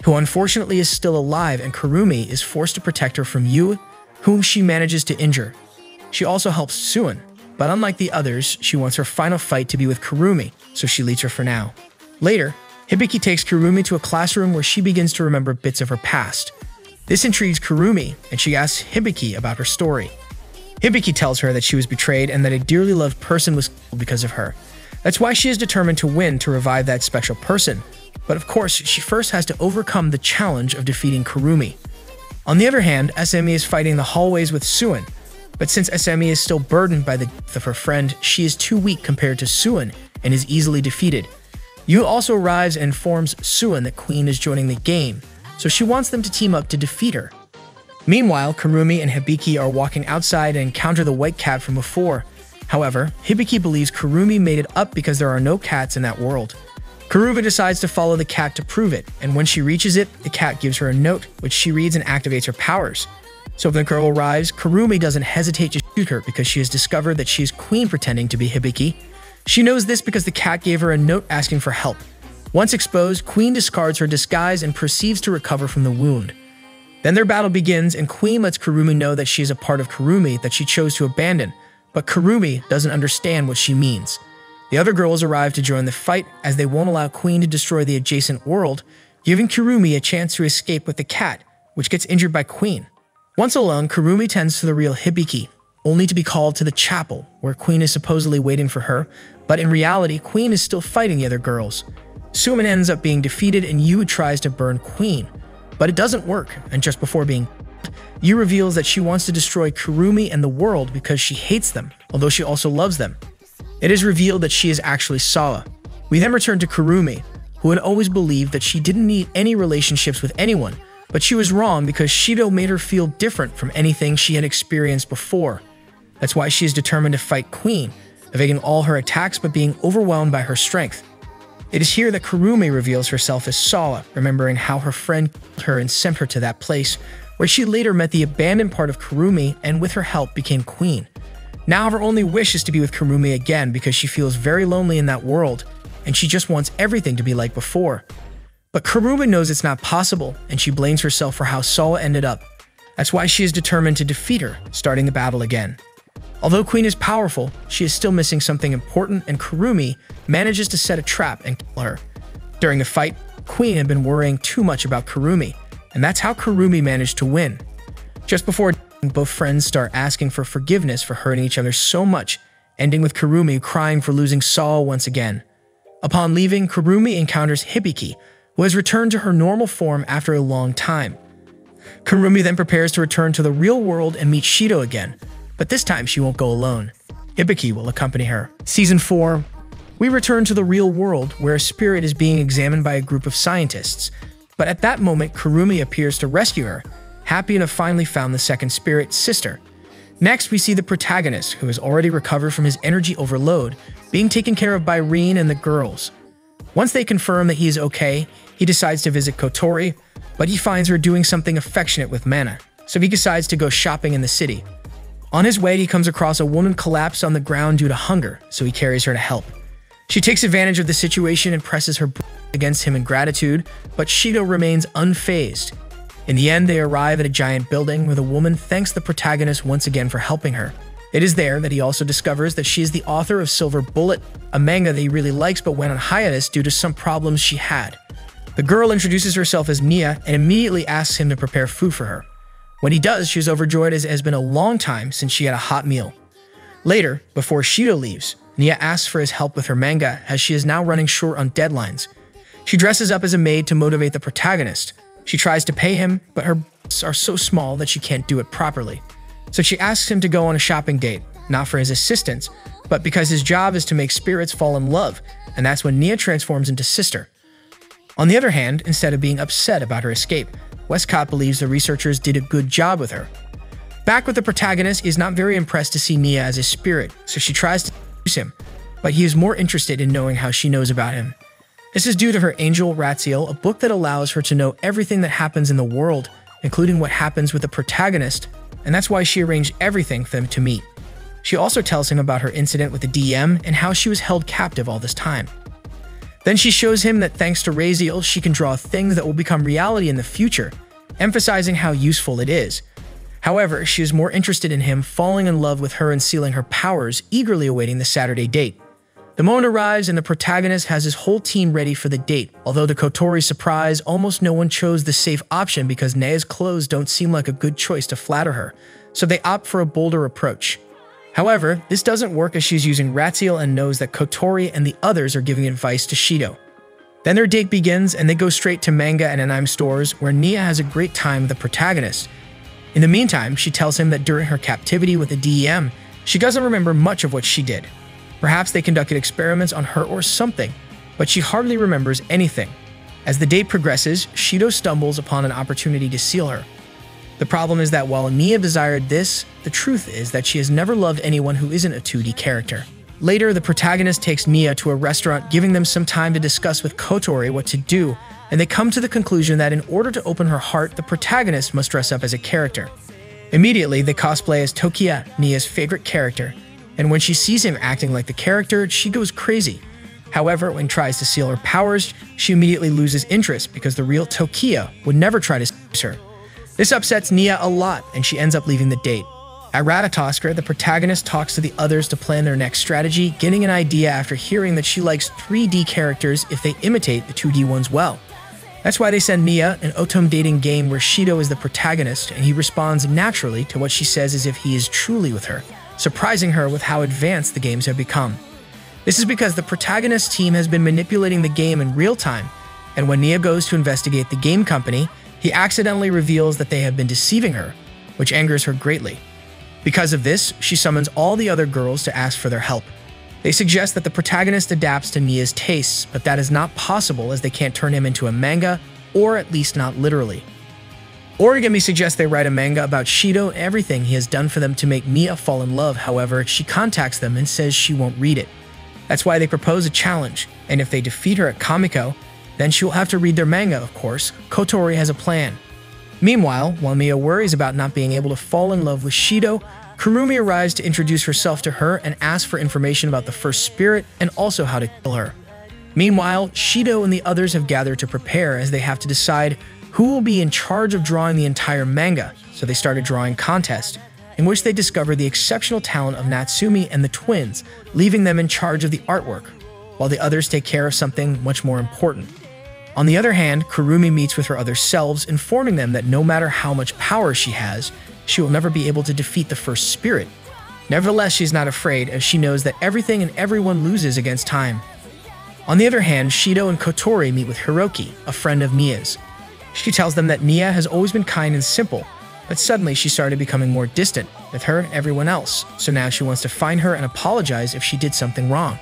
who unfortunately is still alive, and Kurumi is forced to protect her from Yu, whom she manages to injure. She also helps Suin, but unlike the others, she wants her final fight to be with Kurumi, so she leads her for now. Later, Hibiki takes Kurumi to a classroom where she begins to remember bits of her past. This intrigues Kurumi, and she asks Hibiki about her story. Hibiki tells her that she was betrayed and that a dearly loved person was killed because of her. That's why she is determined to win to revive that special person. But of course, she first has to overcome the challenge of defeating Kurumi. On the other hand, SME is fighting the hallways with Suin, but since SME is still burdened by the death of her friend, she is too weak compared to Suin and is easily defeated. Yu also arrives and informs Suin that Queen is joining the game, so she wants them to team up to defeat her. Meanwhile, Kurumi and Hibiki are walking outside and encounter the white cat from before. However, Hibiki believes Kurumi made it up because there are no cats in that world. Kurumi decides to follow the cat to prove it, and when she reaches it, the cat gives her a note, which she reads and activates her powers. So when the girl arrives, Kurumi doesn't hesitate to shoot her because she has discovered that she is Queen pretending to be Hibiki. She knows this because the cat gave her a note asking for help. Once exposed, Queen discards her disguise and proceeds to recover from the wound. Then their battle begins, and Queen lets Kurumi know that she is a part of Kurumi that she chose to abandon, but Kurumi doesn't understand what she means. The other girls arrive to join the fight as they won't allow Queen to destroy the adjacent world, giving Kurumi a chance to escape with the cat, which gets injured by Queen. Once alone, Kurumi tends to the real Hibiki, only to be called to the chapel, where Queen is supposedly waiting for her, but in reality, Queen is still fighting the other girls. Suin ends up being defeated and Yu tries to burn Queen, but it doesn't work, and just before being killed, Yu reveals that she wants to destroy Kurumi and the world because she hates them, although she also loves them. It is revealed that she is actually Sawa. We then return to Kurumi, who had always believed that she didn't need any relationships with anyone, but she was wrong because Shidou made her feel different from anything she had experienced before. That's why she is determined to fight Queen, evading all her attacks but being overwhelmed by her strength. It is here that Kurumi reveals herself as Sawa, remembering how her friend killed her and sent her to that place, where she later met the abandoned part of Kurumi and with her help became Queen. Now her only wish is to be with Kurumi again because she feels very lonely in that world, and she just wants everything to be like before. But Kurumi knows it's not possible, and she blames herself for how Sawa ended up. That's why she is determined to defeat her, starting the battle again. Although Queen is powerful, she is still missing something important, and Kurumi manages to set a trap and kill her. During the fight, Queen had been worrying too much about Kurumi, and that's how Kurumi managed to win. Just before both friends start asking for forgiveness for hurting each other so much, ending with Kurumi crying for losing Sawa once again. Upon leaving, Kurumi encounters Hibiki, who has returned to her normal form after a long time. Kurumi then prepares to return to the real world and meet Shidou again, but this time she won't go alone. Hibiki will accompany her. Season 4, we return to the real world where a spirit is being examined by a group of scientists, but at that moment Kurumi appears to rescue her, happy to have finally found the second spirit, Sister. Next, we see the protagonist, who has already recovered from his energy overload, being taken care of by Rin and the girls. Once they confirm that he is okay, he decides to visit Kotori, but he finds her doing something affectionate with Mana, so he decides to go shopping in the city. On his way, he comes across a woman collapsed on the ground due to hunger, so he carries her to help. She takes advantage of the situation and presses her against him in gratitude, but Shidou remains unfazed. In the end, they arrive at a giant building where the woman thanks the protagonist once again for helping her. It is there that he also discovers that she is the author of Silver Bullet, a manga that he really likes but went on hiatus due to some problems she had. The girl introduces herself as Mia and immediately asks him to prepare food for her. When he does, she's overjoyed as it has been a long time since she had a hot meal. Later, before Shidou leaves, Nia asks for his help with her manga as she is now running short on deadlines. She dresses up as a maid to motivate the protagonist. She tries to pay him, but her breasts are so small that she can't do it properly. So she asks him to go on a shopping date, not for his assistance, but because his job is to make spirits fall in love, and that's when Nia transforms into sister. On the other hand, instead of being upset about her escape, Westcott believes the researchers did a good job with her. Back with the protagonist, is not very impressed to see Nia as a spirit, so she tries to use him, but he is more interested in knowing how she knows about him. This is due to her angel Ratziel, a book that allows her to know everything that happens in the world, including what happens with the protagonist, and that's why she arranged everything for them to meet. She also tells him about her incident with the DM and how she was held captive all this time. Then she shows him that thanks to Ratziel, she can draw things that will become reality in the future, emphasizing how useful it is. However, she is more interested in him falling in love with her and sealing her powers, eagerly awaiting the Saturday date. The moment arrives and the protagonist has his whole team ready for the date. Although to Kotori's surprise, almost no one chose the safe option because Nia's clothes don't seem like a good choice to flatter her, so they opt for a bolder approach. However, this doesn't work as she's using Ratziel and knows that Kotori and the others are giving advice to Shidou. Then their date begins and they go straight to manga and anime stores where Nia has a great time with the protagonist. In the meantime, she tells him that during her captivity with the DEM, she doesn't remember much of what she did. Perhaps they conducted experiments on her or something, but she hardly remembers anything. As the date progresses, Shidou stumbles upon an opportunity to seal her. The problem is that while Nia desired this, the truth is that she has never loved anyone who isn't a 2D character. Later, the protagonist takes Nia to a restaurant, giving them some time to discuss with Kotori what to do, and they come to the conclusion that in order to open her heart, the protagonist must dress up as a character. Immediately, they cosplay as Tokia, Nia's favorite character, and when she sees him acting like the character, she goes crazy. However, when tries to seal her powers, she immediately loses interest because the real Tokia would never try to seduce her. This upsets Nia a lot, and she ends up leaving the date. At Ratatoskra, the protagonist talks to the others to plan their next strategy, getting an idea after hearing that she likes 3D characters if they imitate the 2D ones well. That's why they send Nia an autumn dating game where Shidou is the protagonist, and he responds naturally to what she says as if he is truly with her, surprising her with how advanced the games have become. This is because the protagonist team has been manipulating the game in real time, and when Nia goes to investigate the game company, he accidentally reveals that they have been deceiving her, which angers her greatly. Because of this, she summons all the other girls to ask for their help. They suggest that the protagonist adapts to Nia's tastes, but that is not possible as they can't turn him into a manga, or at least not literally. Origami suggests they write a manga about Shidou and everything he has done for them to make Nia fall in love. However, she contacts them and says she won't read it. That's why they propose a challenge, and if they defeat her at Kamiko, then she will have to read their manga, of course. Kotori has a plan. Meanwhile, while Nia worries about not being able to fall in love with Shidou, Kurumi arrives to introduce herself to her and ask for information about the first spirit and also how to kill her. Meanwhile, Shidou and the others have gathered to prepare as they have to decide who will be in charge of drawing the entire manga, so they start a drawing contest, in which they discover the exceptional talent of Natsumi and the twins, leaving them in charge of the artwork, while the others take care of something much more important. On the other hand, Kurumi meets with her other selves, informing them that no matter how much power she has, she will never be able to defeat the first spirit. Nevertheless, she's not afraid, as she knows that everything and everyone loses against time. On the other hand, Shidou and Kotori meet with Hiroki, a friend of Nia's. She tells them that Nia has always been kind and simple, but suddenly she started becoming more distant with her and everyone else, so now she wants to find her and apologize if she did something wrong.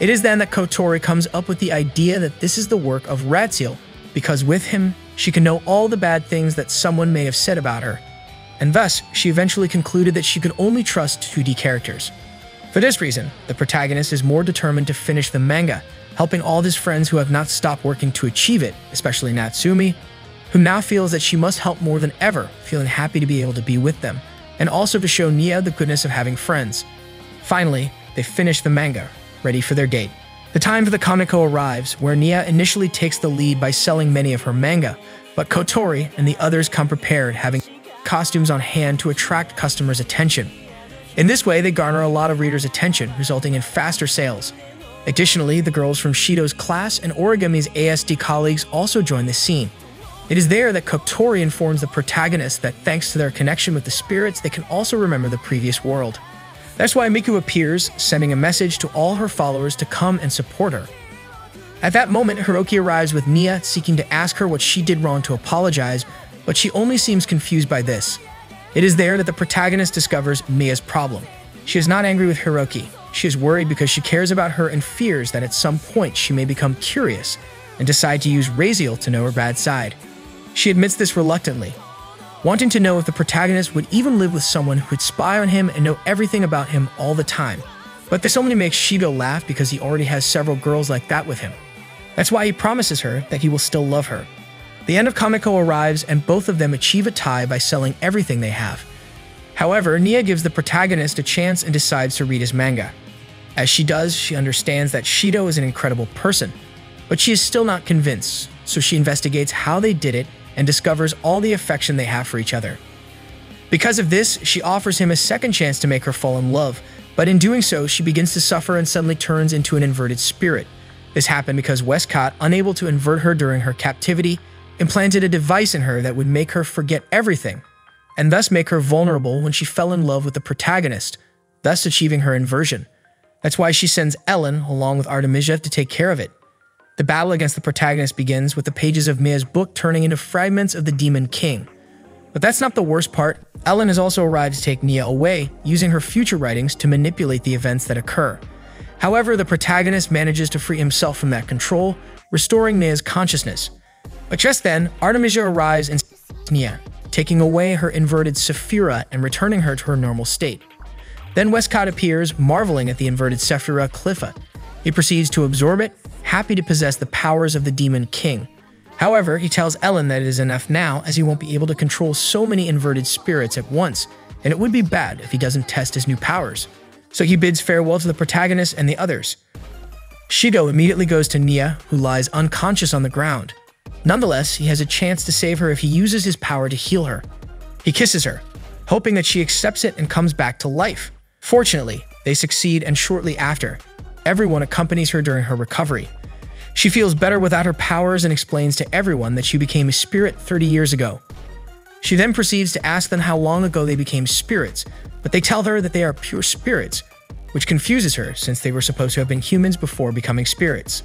It is then that Kotori comes up with the idea that this is the work of Ratziel, because with him, she can know all the bad things that someone may have said about her, and thus she eventually concluded that she could only trust 2D characters. For this reason, the protagonist is more determined to finish the manga, helping all his friends who have not stopped working to achieve it, especially Natsumi, who now feels that she must help more than ever, feeling happy to be able to be with them, and also to show Nia the goodness of having friends. Finally, they finish the manga, ready for their date. The time for the Kamiko arrives, where Nia initially takes the lead by selling many of her manga, but Kotori and the others come prepared, having costumes on hand to attract customers' attention. In this way, they garner a lot of readers' attention, resulting in faster sales. Additionally, the girls from Shidou's class and Origami's ASD colleagues also join the scene. It is there that Kotori informs the protagonist that thanks to their connection with the spirits, they can also remember the previous world. That's why Miku appears, sending a message to all her followers to come and support her. At that moment, Hiroki arrives with Nia, seeking to ask her what she did wrong to apologize, but she only seems confused by this. It is there that the protagonist discovers Mia's problem. She is not angry with Hiroki. She is worried because she cares about her and fears that at some point she may become curious and decide to use Rizz to know her bad side. She admits this reluctantly, wanting to know if the protagonist would even live with someone who would spy on him and know everything about him all the time. But this only makes Shidou laugh because he already has several girls like that with him. That's why he promises her that he will still love her. The end of Kamiko arrives and both of them achieve a tie by selling everything they have. However, Nia gives the protagonist a chance and decides to read his manga. As she does, she understands that Shidou is an incredible person, but she is still not convinced, so she investigates how they did it and discovers all the affection they have for each other. Because of this, she offers him a second chance to make her fall in love, but in doing so, she begins to suffer and suddenly turns into an inverted spirit. This happened because Westcott, unable to invert her during her captivity, implanted a device in her that would make her forget everything, and thus make her vulnerable when she fell in love with the protagonist, thus achieving her inversion. That's why she sends Ellen, along with Artemisia, to take care of it. The battle against the protagonist begins with the pages of Mia's book turning into fragments of the Demon King. But that's not the worst part. Ellen has also arrived to take Nia away, using her future writings to manipulate the events that occur. However, the protagonist manages to free himself from that control, restoring Nia's consciousness. But just then, Artemisia arrives and Nia, taking away her inverted Sephira and returning her to her normal state. Then Westcott appears, marveling at the inverted Sephira Cliffa. He proceeds to absorb it, happy to possess the powers of the Demon King. However, he tells Ellen that it is enough now, as he won't be able to control so many inverted spirits at once, and it would be bad if he doesn't test his new powers. So he bids farewell to the protagonist and the others. Shidou immediately goes to Nia, who lies unconscious on the ground. Nonetheless, he has a chance to save her if he uses his power to heal her. He kisses her, hoping that she accepts it and comes back to life. Fortunately, they succeed, and shortly after, everyone accompanies her during her recovery. She feels better without her powers and explains to everyone that she became a spirit 30 years ago. She then proceeds to ask them how long ago they became spirits, but they tell her that they are pure spirits, which confuses her since they were supposed to have been humans before becoming spirits.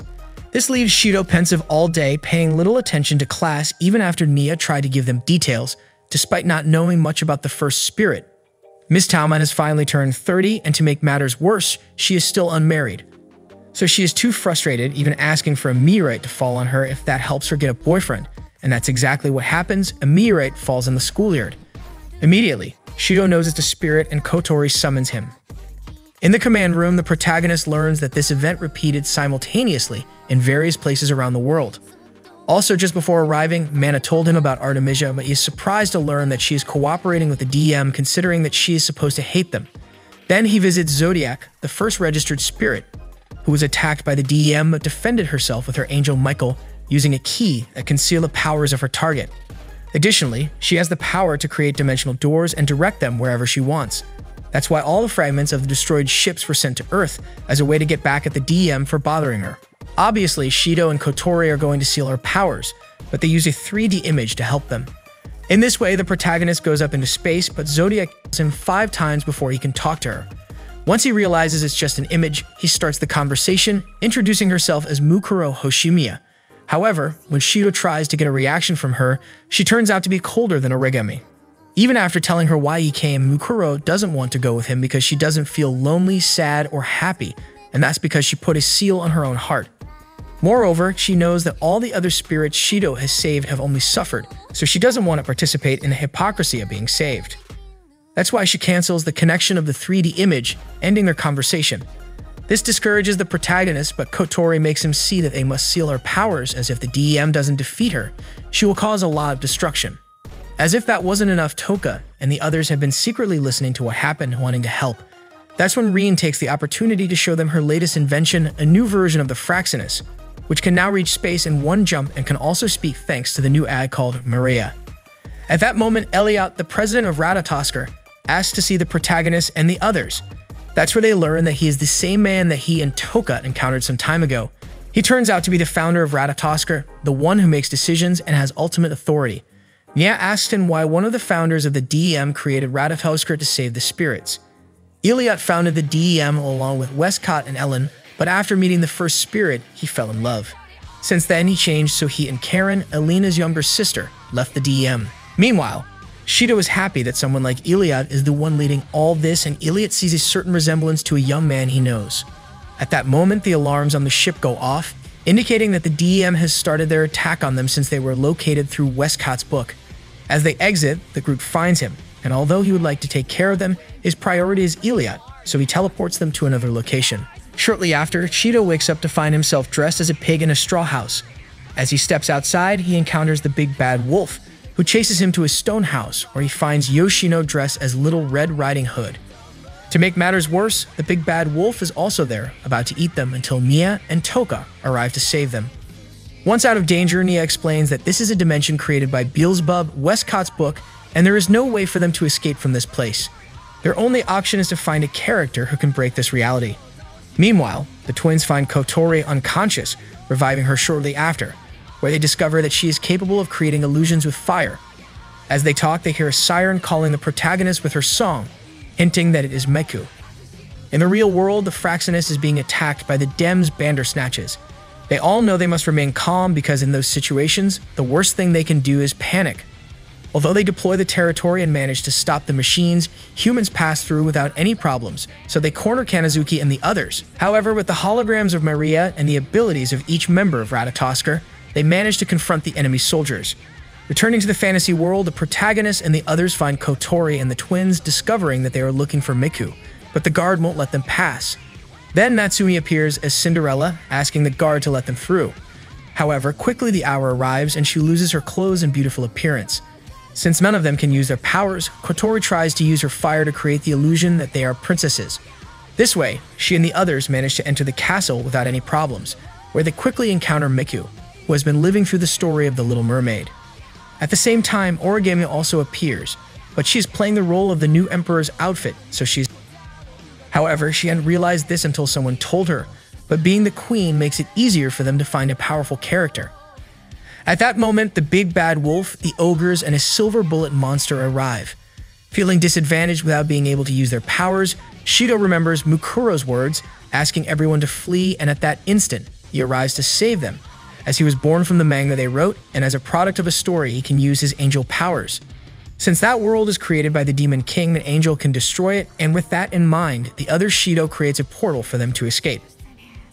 This leaves Shidou pensive all day, paying little attention to class even after Nia tried to give them details, despite not knowing much about the first spirit. Miss Talman has finally turned 30, and to make matters worse, she is still unmarried. So she is too frustrated, even asking for a meteorite to fall on her if that helps her get a boyfriend. And that's exactly what happens. A meteorite falls in the schoolyard. Immediately, Shidou knows it's a spirit and Kotori summons him. In the command room, the protagonist learns that this event repeated simultaneously in various places around the world. Also, just before arriving, Mana told him about Artemisia, but he is surprised to learn that she is cooperating with the DM, considering that she is supposed to hate them. Then he visits Zodiac, the first registered spirit, who was attacked by the DM but defended herself with her angel Michael, using a key that conceals the powers of her target. Additionally, she has the power to create dimensional doors and direct them wherever she wants. That's why all the fragments of the destroyed ships were sent to Earth as a way to get back at the DM for bothering her. Obviously, Shidou and Kotori are going to steal her powers, but they use a 3D image to help them. In this way, the protagonist goes up into space, but Zodiac kills him 5 times before he can talk to her. Once he realizes it's just an image, he starts the conversation, introducing herself as Mukuro Hoshimiya. However, when Shidou tries to get a reaction from her, she turns out to be colder than Origami. Even after telling her why he came, Mukuro doesn't want to go with him because she doesn't feel lonely, sad, or happy, and that's because she put a seal on her own heart. Moreover, she knows that all the other spirits Shidou has saved have only suffered, so she doesn't want to participate in the hypocrisy of being saved. That's why she cancels the connection of the 3D image, ending their conversation. This discourages the protagonist, but Kotori makes him see that they must seal her powers, as if the DM doesn't defeat her, she will cause a lot of destruction. As if that wasn't enough, Toka and the others have been secretly listening to what happened, wanting to help. That's when Rien takes the opportunity to show them her latest invention, a new version of the Fraxinus, which can now reach space in one jump and can also speak thanks to the new ad called Maria. At that moment, Elliot, the president of Ratatosker, asks to see the protagonist and the others. That's where they learn that he is the same man that he and Toka encountered some time ago. He turns out to be the founder of Ratatoskr, the one who makes decisions and has ultimate authority. Nya asks him why one of the founders of the DEM created Ratatoskr to save the spirits. Elliot founded the DEM along with Westcott and Ellen, but after meeting the first spirit, he fell in love. Since then, he changed so he and Karen, Elena's younger sister, left the DEM. Meanwhile, Shidou is happy that someone like Elliot is the one leading all this, and Elliot sees a certain resemblance to a young man he knows. At that moment, the alarms on the ship go off, indicating that the DEM has started their attack on them since they were located through Westcott's book. As they exit, the group finds him, and although he would like to take care of them, his priority is Elliot, so he teleports them to another location. Shortly after, Shidou wakes up to find himself dressed as a pig in a straw house. As he steps outside, he encounters the big bad wolf, who chases him to a stone house where he finds Yoshino dressed as Little Red Riding Hood. To make matters worse, the big bad wolf is also there, about to eat them until Nya and Toka arrive to save them. Once out of danger, Nya explains that this is a dimension created by Beelzebub, Westcott's book, and there is no way for them to escape from this place. Their only option is to find a character who can break this reality. Meanwhile, the twins find Kotori unconscious, reviving her shortly after, where they discover that she is capable of creating illusions with fire. As they talk, they hear a siren calling the protagonist with her song, hinting that it is Meku. In the real world, the Fraxinus is being attacked by the Dem's Bandersnatches. They all know they must remain calm because in those situations, the worst thing they can do is panic. Although they deploy the territory and manage to stop the machines, humans pass through without any problems, so they corner Kanazuki and the others. However, with the holograms of Maria and the abilities of each member of Ratatoskr, they manage to confront the enemy soldiers. Returning to the fantasy world, the protagonist and the others find Kotori and the twins discovering that they are looking for Miku, but the guard won't let them pass. Then Natsumi appears as Cinderella, asking the guard to let them through. However, quickly the hour arrives and she loses her clothes and beautiful appearance. Since none of them can use their powers, Kotori tries to use her fire to create the illusion that they are princesses. This way, she and the others manage to enter the castle without any problems, where they quickly encounter Miku, who has been living through the story of the Little Mermaid. At the same time, Origami also appears, but she is playing the role of the new emperor's outfit, so she's... However, she hadn't realized this until someone told her, but being the queen makes it easier for them to find a powerful character. At that moment, the big bad wolf, the ogres, and a silver bullet monster arrive. Feeling disadvantaged without being able to use their powers, Shidou remembers Mukuro's words, asking everyone to flee, and at that instant, he arrives to save them, as he was born from the manga they wrote, and as a product of a story, he can use his angel powers. Since that world is created by the Demon King, the angel can destroy it, and with that in mind, the other Shidou creates a portal for them to escape.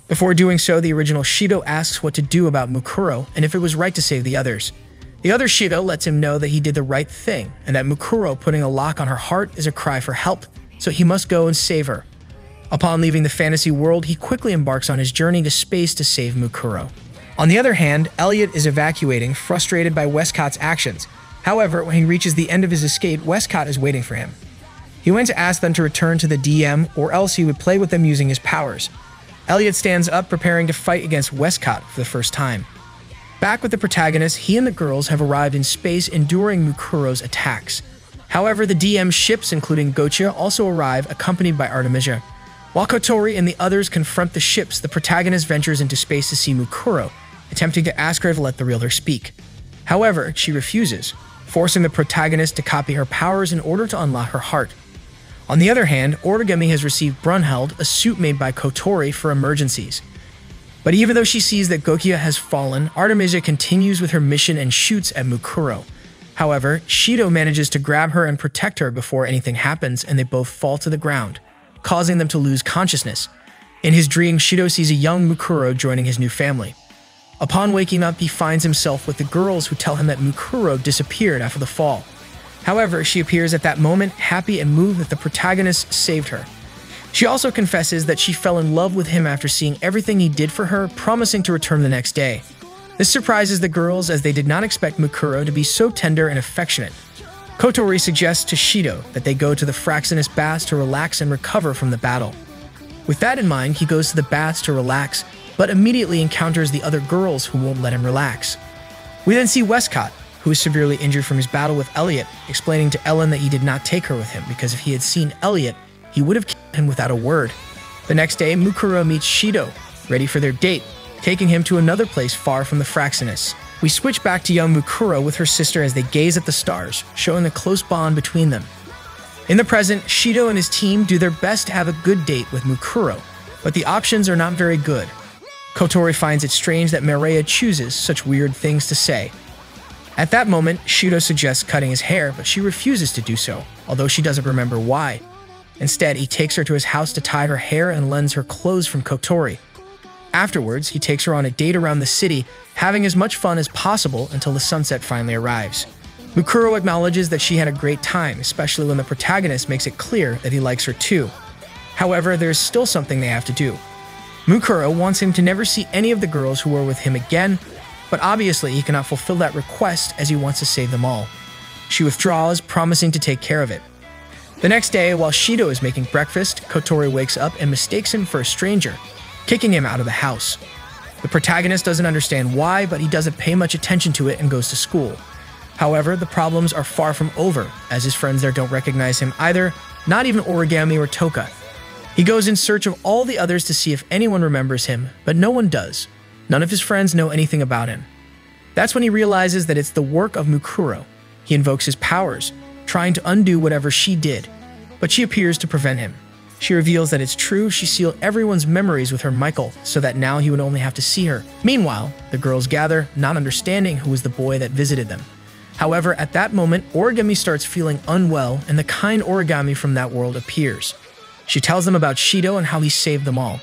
Before doing so, the original Shidou asks what to do about Mukuro and if it was right to save the others. The other Shidou lets him know that he did the right thing and that Mukuro putting a lock on her heart is a cry for help, so he must go and save her. Upon leaving the fantasy world, he quickly embarks on his journey to space to save Mukuro. On the other hand, Elliot is evacuating, frustrated by Westcott's actions. However, when he reaches the end of his escape, Westcott is waiting for him. He went to ask them to return to the DM or else he would play with them using his powers. Elliot stands up, preparing to fight against Westcott for the first time. Back with the protagonist, he and the girls have arrived in space enduring Mukuro's attacks. However, the DM ships, including Gochia, also arrive accompanied by Artemisia. While Kotori and the others confront the ships, the protagonist ventures into space to see Mukuro, attempting to ask her to let the realtor speak. However, she refuses, forcing the protagonist to copy her powers in order to unlock her heart. On the other hand, Origami has received Brunheld, a suit made by Kotori for emergencies. But even though she sees that Gochia has fallen, Artemisia continues with her mission and shoots at Mukuro. However, Shidou manages to grab her and protect her before anything happens, and they both fall to the ground, causing them to lose consciousness. In his dream, Shidou sees a young Mukuro joining his new family. Upon waking up, he finds himself with the girls who tell him that Mukuro disappeared after the fall. However, she appears at that moment, happy and moved that the protagonist saved her. She also confesses that she fell in love with him after seeing everything he did for her, promising to return the next day. This surprises the girls as they did not expect Mukuro to be so tender and affectionate. Kotori suggests to Shidou that they go to the Fraxinus baths to relax and recover from the battle. With that in mind, he goes to the baths to relax, but immediately encounters the other girls who won't let him relax. We then see Westcott, who is severely injured from his battle with Elliot, explaining to Ellen that he did not take her with him because if he had seen Elliot, he would have killed him without a word. The next day, Mukuro meets Shidou, ready for their date, taking him to another place far from the Fraxinus. We switch back to young Mukuro with her sister as they gaze at the stars, showing a close bond between them. In the present, Shidou and his team do their best to have a good date with Mukuro, but the options are not very good. Kotori finds it strange that Mireia chooses such weird things to say. At that moment, Shidou suggests cutting his hair, but she refuses to do so, although she doesn't remember why. Instead, he takes her to his house to tie her hair and lends her clothes from Kotori. Afterwards, he takes her on a date around the city, having as much fun as possible until the sunset finally arrives. Mukuro acknowledges that she had a great time, especially when the protagonist makes it clear that he likes her too. However, there is still something they have to do. Mukuro wants him to never see any of the girls who were with him again, but obviously he cannot fulfill that request as he wants to save them all. She withdraws, promising to take care of it. The next day, while Shidou is making breakfast, Kotori wakes up and mistakes him for a stranger, kicking him out of the house. The protagonist doesn't understand why, but he doesn't pay much attention to it and goes to school. However, the problems are far from over, as his friends there don't recognize him either, not even Origami or Toka. He goes in search of all the others to see if anyone remembers him, but no one does. None of his friends know anything about him. That's when he realizes that it's the work of Mukuro. He invokes his powers, trying to undo whatever she did, but she appears to prevent him. She reveals that it's true she sealed everyone's memories with her Michael, so that now he would only have to see her. Meanwhile, the girls gather, not understanding who was the boy that visited them. However, at that moment, Origami starts feeling unwell, and the kind Origami from that world appears. She tells them about Shidou and how he saved them all.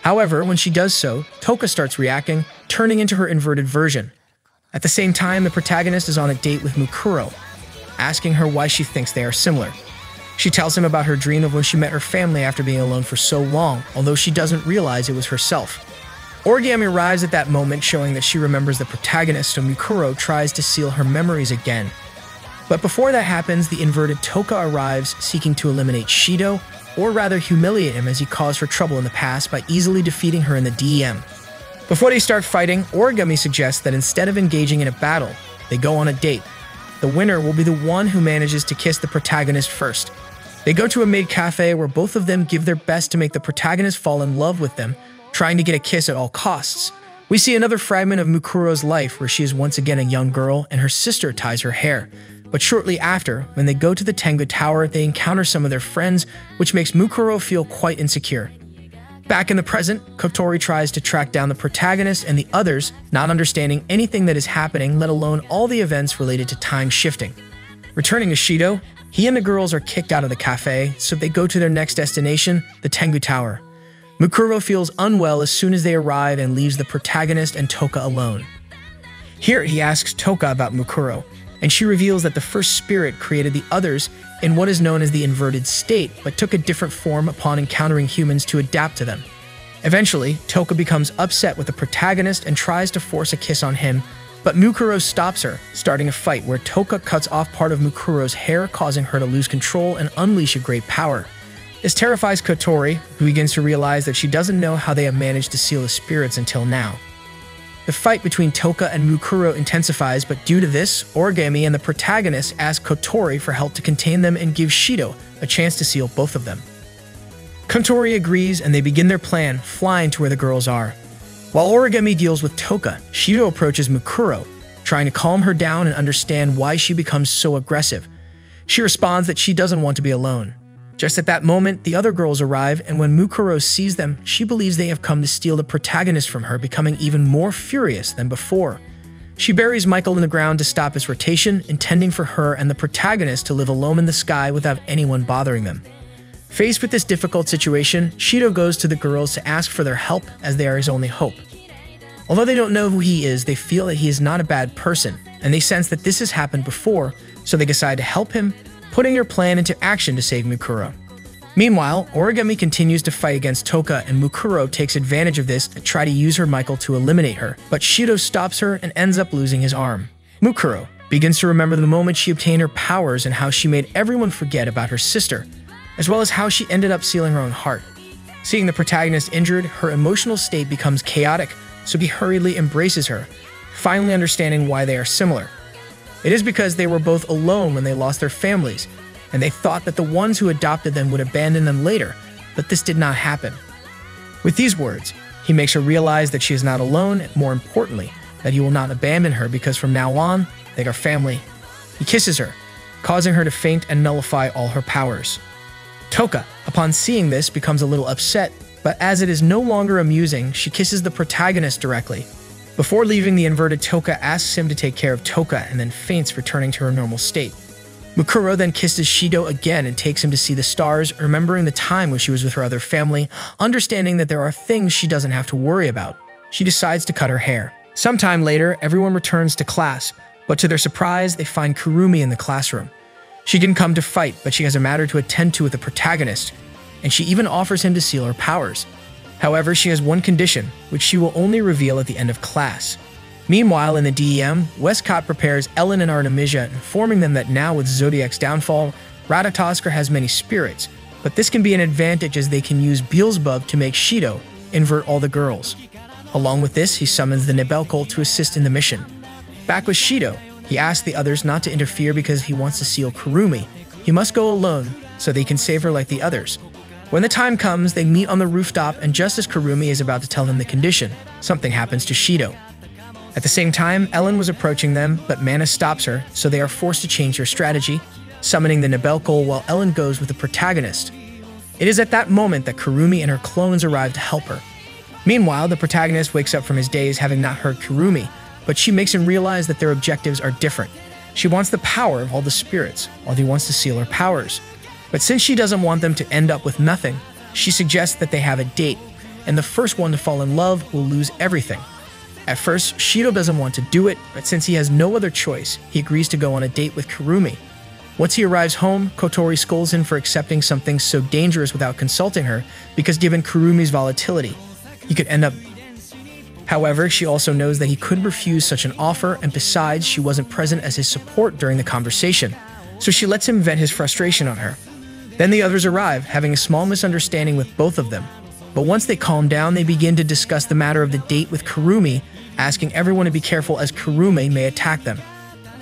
However, when she does so, Toka starts reacting, turning into her inverted version. At the same time, the protagonist is on a date with Mukuro, asking her why she thinks they are similar. She tells him about her dream of when she met her family after being alone for so long, although she doesn't realize it was herself. Origami arrives at that moment, showing that she remembers the protagonist, so Mukuro tries to seal her memories again. But before that happens, the inverted Toka arrives, seeking to eliminate Shidou, or rather humiliate him as he caused her trouble in the past by easily defeating her in the DEM. Before they start fighting, Origami suggests that instead of engaging in a battle, they go on a date. The winner will be the one who manages to kiss the protagonist first. They go to a maid cafe where both of them give their best to make the protagonist fall in love with them, trying to get a kiss at all costs. We see another fragment of Mukuro's life where she is once again a young girl and her sister ties her hair. But shortly after, when they go to the Tengu Tower, they encounter some of their friends, which makes Mukuro feel quite insecure. Back in the present, Kotori tries to track down the protagonist and the others, not understanding anything that is happening, let alone all the events related to time shifting. Returning to Shidou, he and the girls are kicked out of the cafe, so they go to their next destination, the Tengu Tower. Mukuro feels unwell as soon as they arrive and leaves the protagonist and Toka alone. Here, he asks Toka about Mukuro, and she reveals that the first spirit created the others in what is known as the inverted state, but took a different form upon encountering humans to adapt to them. Eventually, Toka becomes upset with the protagonist and tries to force a kiss on him, but Mukuro stops her, starting a fight where Toka cuts off part of Mukuro's hair, causing her to lose control and unleash a great power. This terrifies Kotori, who begins to realize that she doesn't know how they have managed to seal the spirits until now. The fight between Toka and Mukuro intensifies, but due to this, Origami and the protagonist ask Kotori for help to contain them and give Shidou a chance to seal both of them. Kotori agrees and they begin their plan, flying to where the girls are. While Origami deals with Toka, Shidou approaches Mukuro, trying to calm her down and understand why she becomes so aggressive. She responds that she doesn't want to be alone. Just at that moment, the other girls arrive, and when Mukuro sees them, she believes they have come to steal the protagonist from her, becoming even more furious than before. She buries Michael in the ground to stop his rotation, intending for her and the protagonist to live alone in the sky without anyone bothering them. Faced with this difficult situation, Shidou goes to the girls to ask for their help as they are his only hope. Although they don't know who he is, they feel that he is not a bad person, and they sense that this has happened before, so they decide to help him, putting their plan into action to save Mukuro. Meanwhile, Origami continues to fight against Toka, and Mukuro takes advantage of this to try to use her Michael to eliminate her, but Shidou stops her and ends up losing his arm. Mukuro begins to remember the moment she obtained her powers and how she made everyone forget about her sister, as well as how she ended up sealing her own heart. Seeing the protagonist injured, her emotional state becomes chaotic, so he hurriedly embraces her, finally understanding why they are similar. It is because they were both alone when they lost their families, and they thought that the ones who adopted them would abandon them later, but this did not happen. With these words, He makes her realize that she is not alone, and more importantly, that he will not abandon her because from now on, they are family. He kisses her, causing her to faint and nullify all her powers. Toka, upon seeing this, becomes a little upset, but as it is no longer amusing, she kisses the protagonist directly. Before leaving, the inverted Toka asks him to take care of Toka and then faints, returning to her normal state. Mukuro then kisses Shidou again and takes him to see the stars, remembering the time when she was with her other family, understanding that there are things she doesn't have to worry about. She decides to cut her hair. Sometime later, everyone returns to class, but to their surprise, they find Kurumi in the classroom. She didn't come to fight, but she has a matter to attend to with the protagonist, and she even offers him to seal her powers. However, she has one condition, which she will only reveal at the end of class. Meanwhile, in the DEM, Westcott prepares Ellen and Artemisia, informing them that now with Zodiac's downfall, Ratatoskr has many spirits, but this can be an advantage as they can use Beelzebub to make Shidou invert all the girls. Along with this, he summons the Nebelkol to assist in the mission. Back with Shidou, he asks the others not to interfere because he wants to seal Kurumi. He must go alone so they can save her like the others. When the time comes, they meet on the rooftop, and just as Kurumi is about to tell him the condition, something happens to Shidou. At the same time, Ellen was approaching them, but Mana stops her, so they are forced to change their strategy, summoning the Nebelkol while Ellen goes with the protagonist. It is at that moment that Kurumi and her clones arrive to help her. Meanwhile, the protagonist wakes up from his daze having not heard Kurumi, but she makes him realize that their objectives are different. She wants the power of all the spirits, while he wants to seal her powers. But since she doesn't want them to end up with nothing, she suggests that they have a date, and the first one to fall in love will lose everything. At first, Shidou doesn't want to do it, but since he has no other choice, he agrees to go on a date with Kurumi. Once he arrives home, Kotori scolds him for accepting something so dangerous without consulting her, because given Kurumi's volatility, he could end up. However, she also knows that he could refuse such an offer, and besides, she wasn't present as his support during the conversation, so she lets him vent his frustration on her. Then the others arrive, having a small misunderstanding with both of them. But once they calm down, they begin to discuss the matter of the date with Kurumi, asking everyone to be careful as Kurumi may attack them.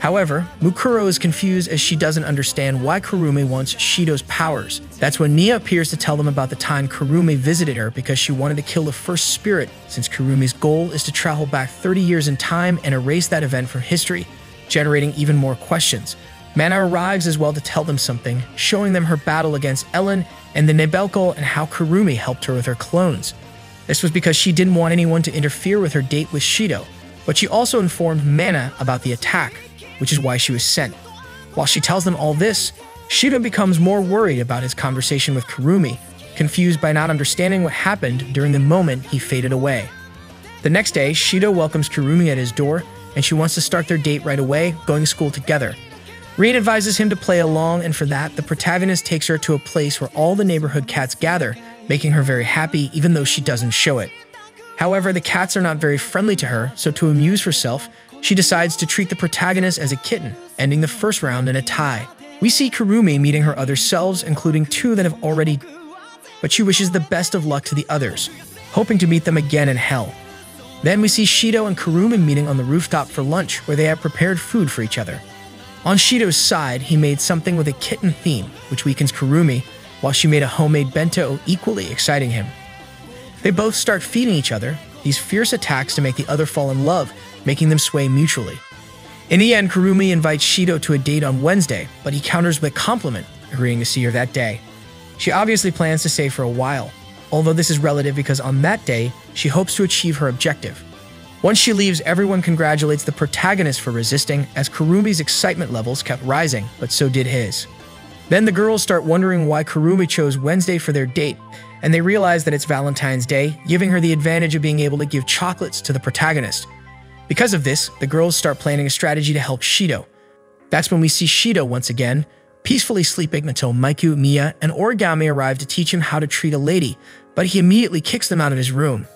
However, Mukuro is confused as she doesn't understand why Kurumi wants Shidou's powers. That's when Nia appears to tell them about the time Kurumi visited her because she wanted to kill the first spirit, since Kurumi's goal is to travel back 30 years in time and erase that event from history, generating even more questions. Mana arrives as well to tell them something, showing them her battle against Ellen and the Nebelkol and how Kurumi helped her with her clones. This was because she didn't want anyone to interfere with her date with Shidou, but she also informed Mana about the attack, which is why she was sent. While she tells them all this, Shidou becomes more worried about his conversation with Kurumi, confused by not understanding what happened during the moment he faded away. The next day, Shidou welcomes Kurumi at his door, and she wants to start their date right away, going to school together. Reid advises him to play along, and for that, the protagonist takes her to a place where all the neighborhood cats gather, making her very happy even though she doesn't show it. However, the cats are not very friendly to her, so to amuse herself, she decides to treat the protagonist as a kitten, ending the first round in a tie. We see Kurumi meeting her other selves, including two that have already, but she wishes the best of luck to the others, hoping to meet them again in hell. Then we see Shidou and Kurumi meeting on the rooftop for lunch, where they have prepared food for each other. On Shidou's side, he made something with a kitten theme, which weakens Kurumi, while she made a homemade bento, equally exciting him. They both start feeding each other, these fierce attacks to make the other fall in love, making them sway mutually. In the end, Kurumi invites Shidou to a date on Wednesday, but he counters with a compliment, agreeing to see her that day. She obviously plans to stay for a while, although this is relative because on that day, she hopes to achieve her objective. Once she leaves, everyone congratulates the protagonist for resisting, as Kurumi's excitement levels kept rising, but so did his. Then the girls start wondering why Kurumi chose Wednesday for their date, and they realize that it's Valentine's Day, giving her the advantage of being able to give chocolates to the protagonist. Because of this, the girls start planning a strategy to help Shidou. That's when we see Shidou once again, peacefully sleeping until Maiku, Mia, and Origami arrive to teach him how to treat a lady, but he immediately kicks them out of his room.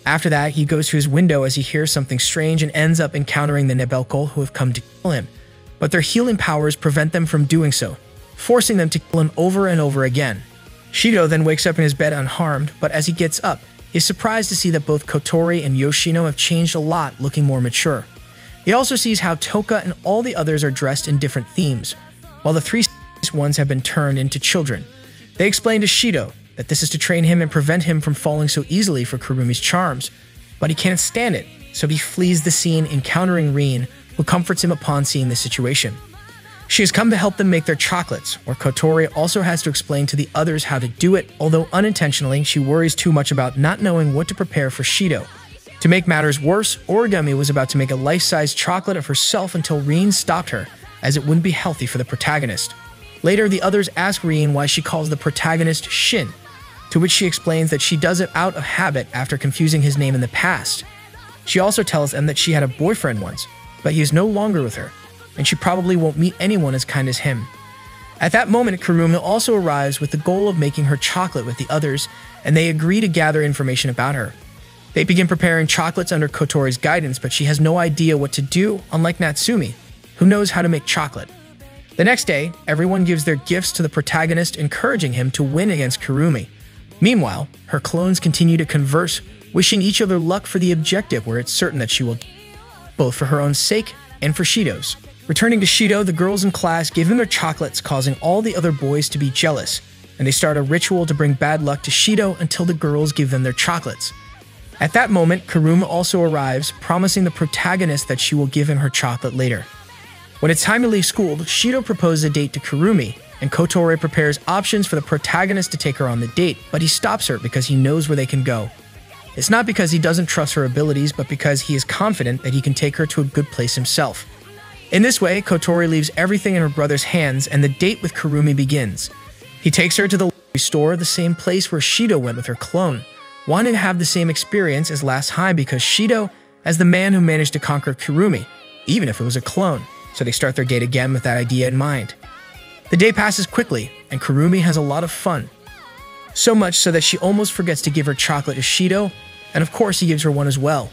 After that, he goes to his window as he hears something strange and ends up encountering the Nebelkol who have come to kill him, but their healing powers prevent them from doing so, forcing them to kill him over and over again. Shidou then wakes up in his bed unharmed, but as he gets up, he is surprised to see that both Kotori and Yoshino have changed a lot, looking more mature. He also sees how Toka and all the others are dressed in different themes, while the three ones have been turned into children. They explain to Shidou that this is to train him and prevent him from falling so easily for Kurumi's charms, but he can't stand it, so he flees the scene, encountering Rin, who comforts him upon seeing the situation. She has come to help them make their chocolates, where Kotori also has to explain to the others how to do it, although unintentionally she worries too much about not knowing what to prepare for Shidou. To make matters worse, Origami was about to make a life-size chocolate of herself until Rin stopped her, as it wouldn't be healthy for the protagonist. Later, the others ask Rin why she calls the protagonist Shin, to which she explains that she does it out of habit after confusing his name in the past. She also tells them that she had a boyfriend once, but he is no longer with her, and she probably won't meet anyone as kind as him. At that moment, Kurumi also arrives with the goal of making her chocolate with the others, and they agree to gather information about her. They begin preparing chocolates under Kotori's guidance, but she has no idea what to do, unlike Natsumi, who knows how to make chocolate. The next day, everyone gives their gifts to the protagonist, encouraging him to win against Kurumi. Meanwhile, her clones continue to converse, wishing each other luck for the objective where it's certain that she will, both for her own sake and for Shidou's. Returning to Shidou, the girls in class give him their chocolates, causing all the other boys to be jealous, and they start a ritual to bring bad luck to Shidou until the girls give them their chocolates. At that moment, Kurumi also arrives, promising the protagonist that she will give him her chocolate later. When it's time to leave school, Shidou proposes a date to Kurumi, and Kotori prepares options for the protagonist to take her on the date, but he stops her because he knows where they can go. It's not because he doesn't trust her abilities, but because he is confident that he can take her to a good place himself. In this way, Kotori leaves everything in her brother's hands, and the date with Kurumi begins. He takes her to the store, the same place where Shidou went with her clone, wanting to have the same experience as last time because Shidou as the man who managed to conquer Kurumi, even if it was a clone, so they start their date again with that idea in mind. The day passes quickly, and Kurumi has a lot of fun. So much so that she almost forgets to give her chocolate to Shidou, and of course he gives her one as well.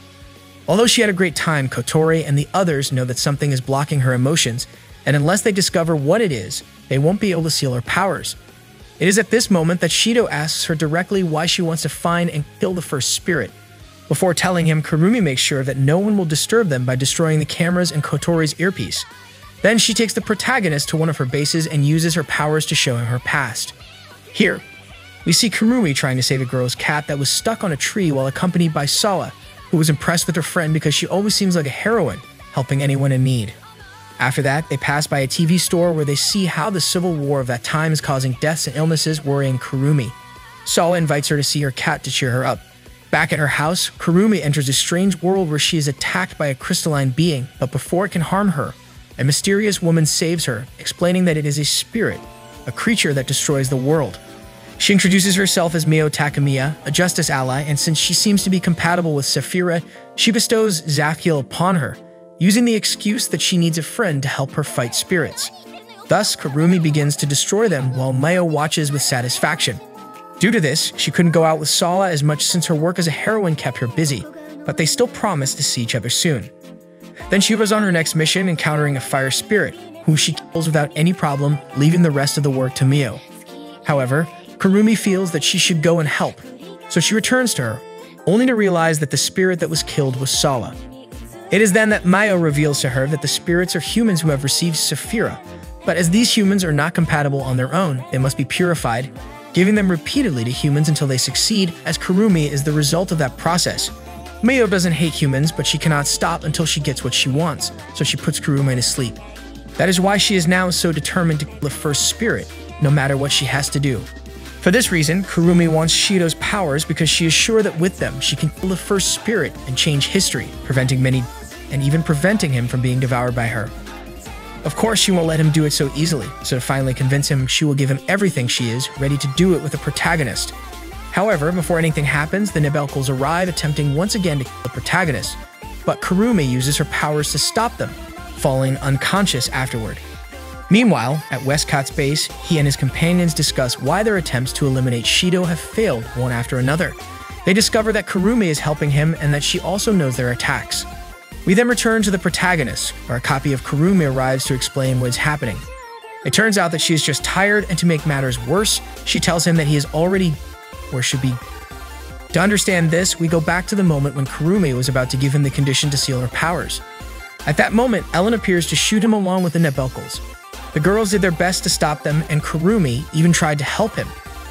Although she had a great time, Kotori and the others know that something is blocking her emotions, and unless they discover what it is, they won't be able to seal her powers. It is at this moment that Shidou asks her directly why she wants to find and kill the first spirit. Before telling him, Kurumi makes sure that no one will disturb them by destroying the cameras and Kotori's earpiece. Then she takes the protagonist to one of her bases and uses her powers to show him her past. Here, we see Kurumi trying to save a girl's cat that was stuck on a tree while accompanied by Sawa, who was impressed with her friend because she always seems like a heroine, helping anyone in need. After that, they pass by a TV store where they see how the civil war of that time is causing deaths and illnesses, worrying Kurumi. Sawa invites her to see her cat to cheer her up. Back at her house, Kurumi enters a strange world where she is attacked by a crystalline being, but before it can harm her, a mysterious woman saves her, explaining that it is a spirit, a creature that destroys the world. She introduces herself as Mio Takamiya, a justice ally, and since she seems to be compatible with Saphira, she bestows Zachiel upon her, using the excuse that she needs a friend to help her fight spirits. Thus, Kurumi begins to destroy them while Mio watches with satisfaction. Due to this, she couldn't go out with Sawa as much since her work as a heroine kept her busy, but they still promise to see each other soon. Then she was on her next mission, encountering a fire spirit, who she kills without any problem, leaving the rest of the work to Mio. However, Kurumi feels that she should go and help, so she returns to her, only to realize that the spirit that was killed was Sawa. It is then that Mio reveals to her that the spirits are humans who have received Saphira, but as these humans are not compatible on their own, they must be purified, giving them repeatedly to humans until they succeed, as Kurumi is the result of that process. Mio doesn't hate humans, but she cannot stop until she gets what she wants, so she puts Kurumi to sleep. That is why she is now so determined to kill the first spirit, no matter what she has to do. For this reason, Kurumi wants Shidou's powers because she is sure that with them, she can kill the first spirit and change history, preventing many and even preventing him from being devoured by her. Of course, she won't let him do it so easily, so to finally convince him, she will give him everything she is, ready to do it with the protagonist. However, before anything happens, the Nebelkals arrive, attempting once again to kill the protagonist, but Kurumi uses her powers to stop them, falling unconscious afterward. Meanwhile, at Westcott's base, he and his companions discuss why their attempts to eliminate Shidou have failed one after another. They discover that Kurumi is helping him and that she also knows their attacks. We then return to the protagonist, where a copy of Kurumi arrives to explain what is happening. It turns out that she is just tired, and to make matters worse, she tells him that he is already or should be. To understand this, we go back to the moment when Kurumi was about to give him the condition to seal her powers. At that moment, Ellen appears to shoot him along with the Nebelkals. The girls did their best to stop them, and Kurumi even tried to help him.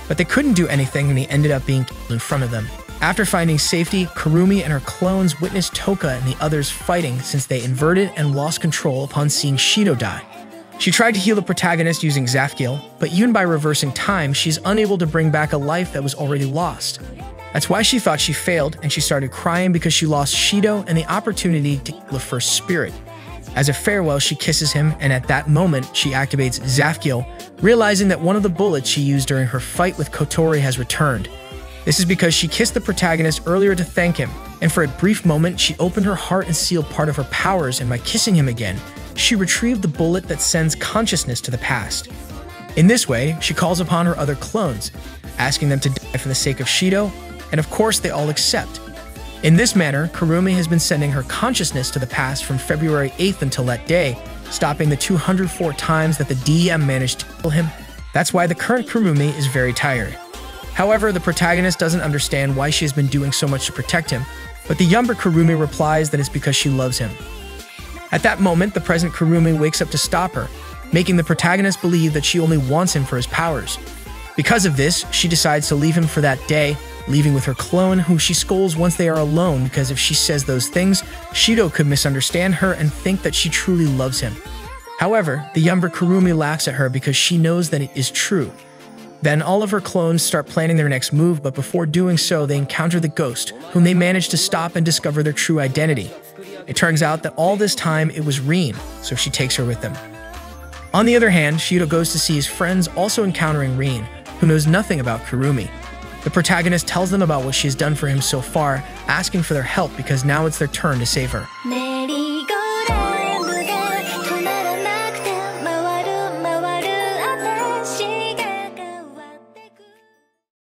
but they couldn't do anything and he ended up being killed in front of them. After finding safety, Kurumi and her clones witnessed Toka and the others fighting since they inverted and lost control upon seeing Shidou die. She tried to heal the protagonist using Zafgil, but even by reversing time, she's unable to bring back a life that was already lost. That's why she thought she failed, and she started crying because she lost Shidou and the opportunity to kill the first spirit. As a farewell, she kisses him, and at that moment, she activates Zafgil, realizing that one of the bullets she used during her fight with Kotori has returned. This is because she kissed the protagonist earlier to thank him, and for a brief moment, she opened her heart and sealed part of her powers, and by kissing him again, she retrieved the bullet that sends consciousness to the past. In this way, she calls upon her other clones, asking them to die for the sake of Shidou, and of course they all accept. In this manner, Kurumi has been sending her consciousness to the past from February 8th until that day, stopping the 204 times that the DEM managed to kill him. That's why the current Kurumi is very tired. However, the protagonist doesn't understand why she has been doing so much to protect him, but the younger Kurumi replies that it's because she loves him. At that moment, the present Kurumi wakes up to stop her, making the protagonist believe that she only wants him for his powers. Because of this, she decides to leave him for that day, leaving with her clone, who she scolds once they are alone because if she says those things, Shidou could misunderstand her and think that she truly loves him. However, the younger Kurumi laughs at her because she knows that it is true. Then all of her clones start planning their next move, but before doing so, they encounter the ghost, whom they manage to stop and discover their true identity. It turns out that all this time it was Rin, so she takes her with them. On the other hand, Shidou goes to see his friends also encountering Rin, who knows nothing about Kurumi. The protagonist tells them about what she has done for him so far, asking for their help because now it's their turn to save her.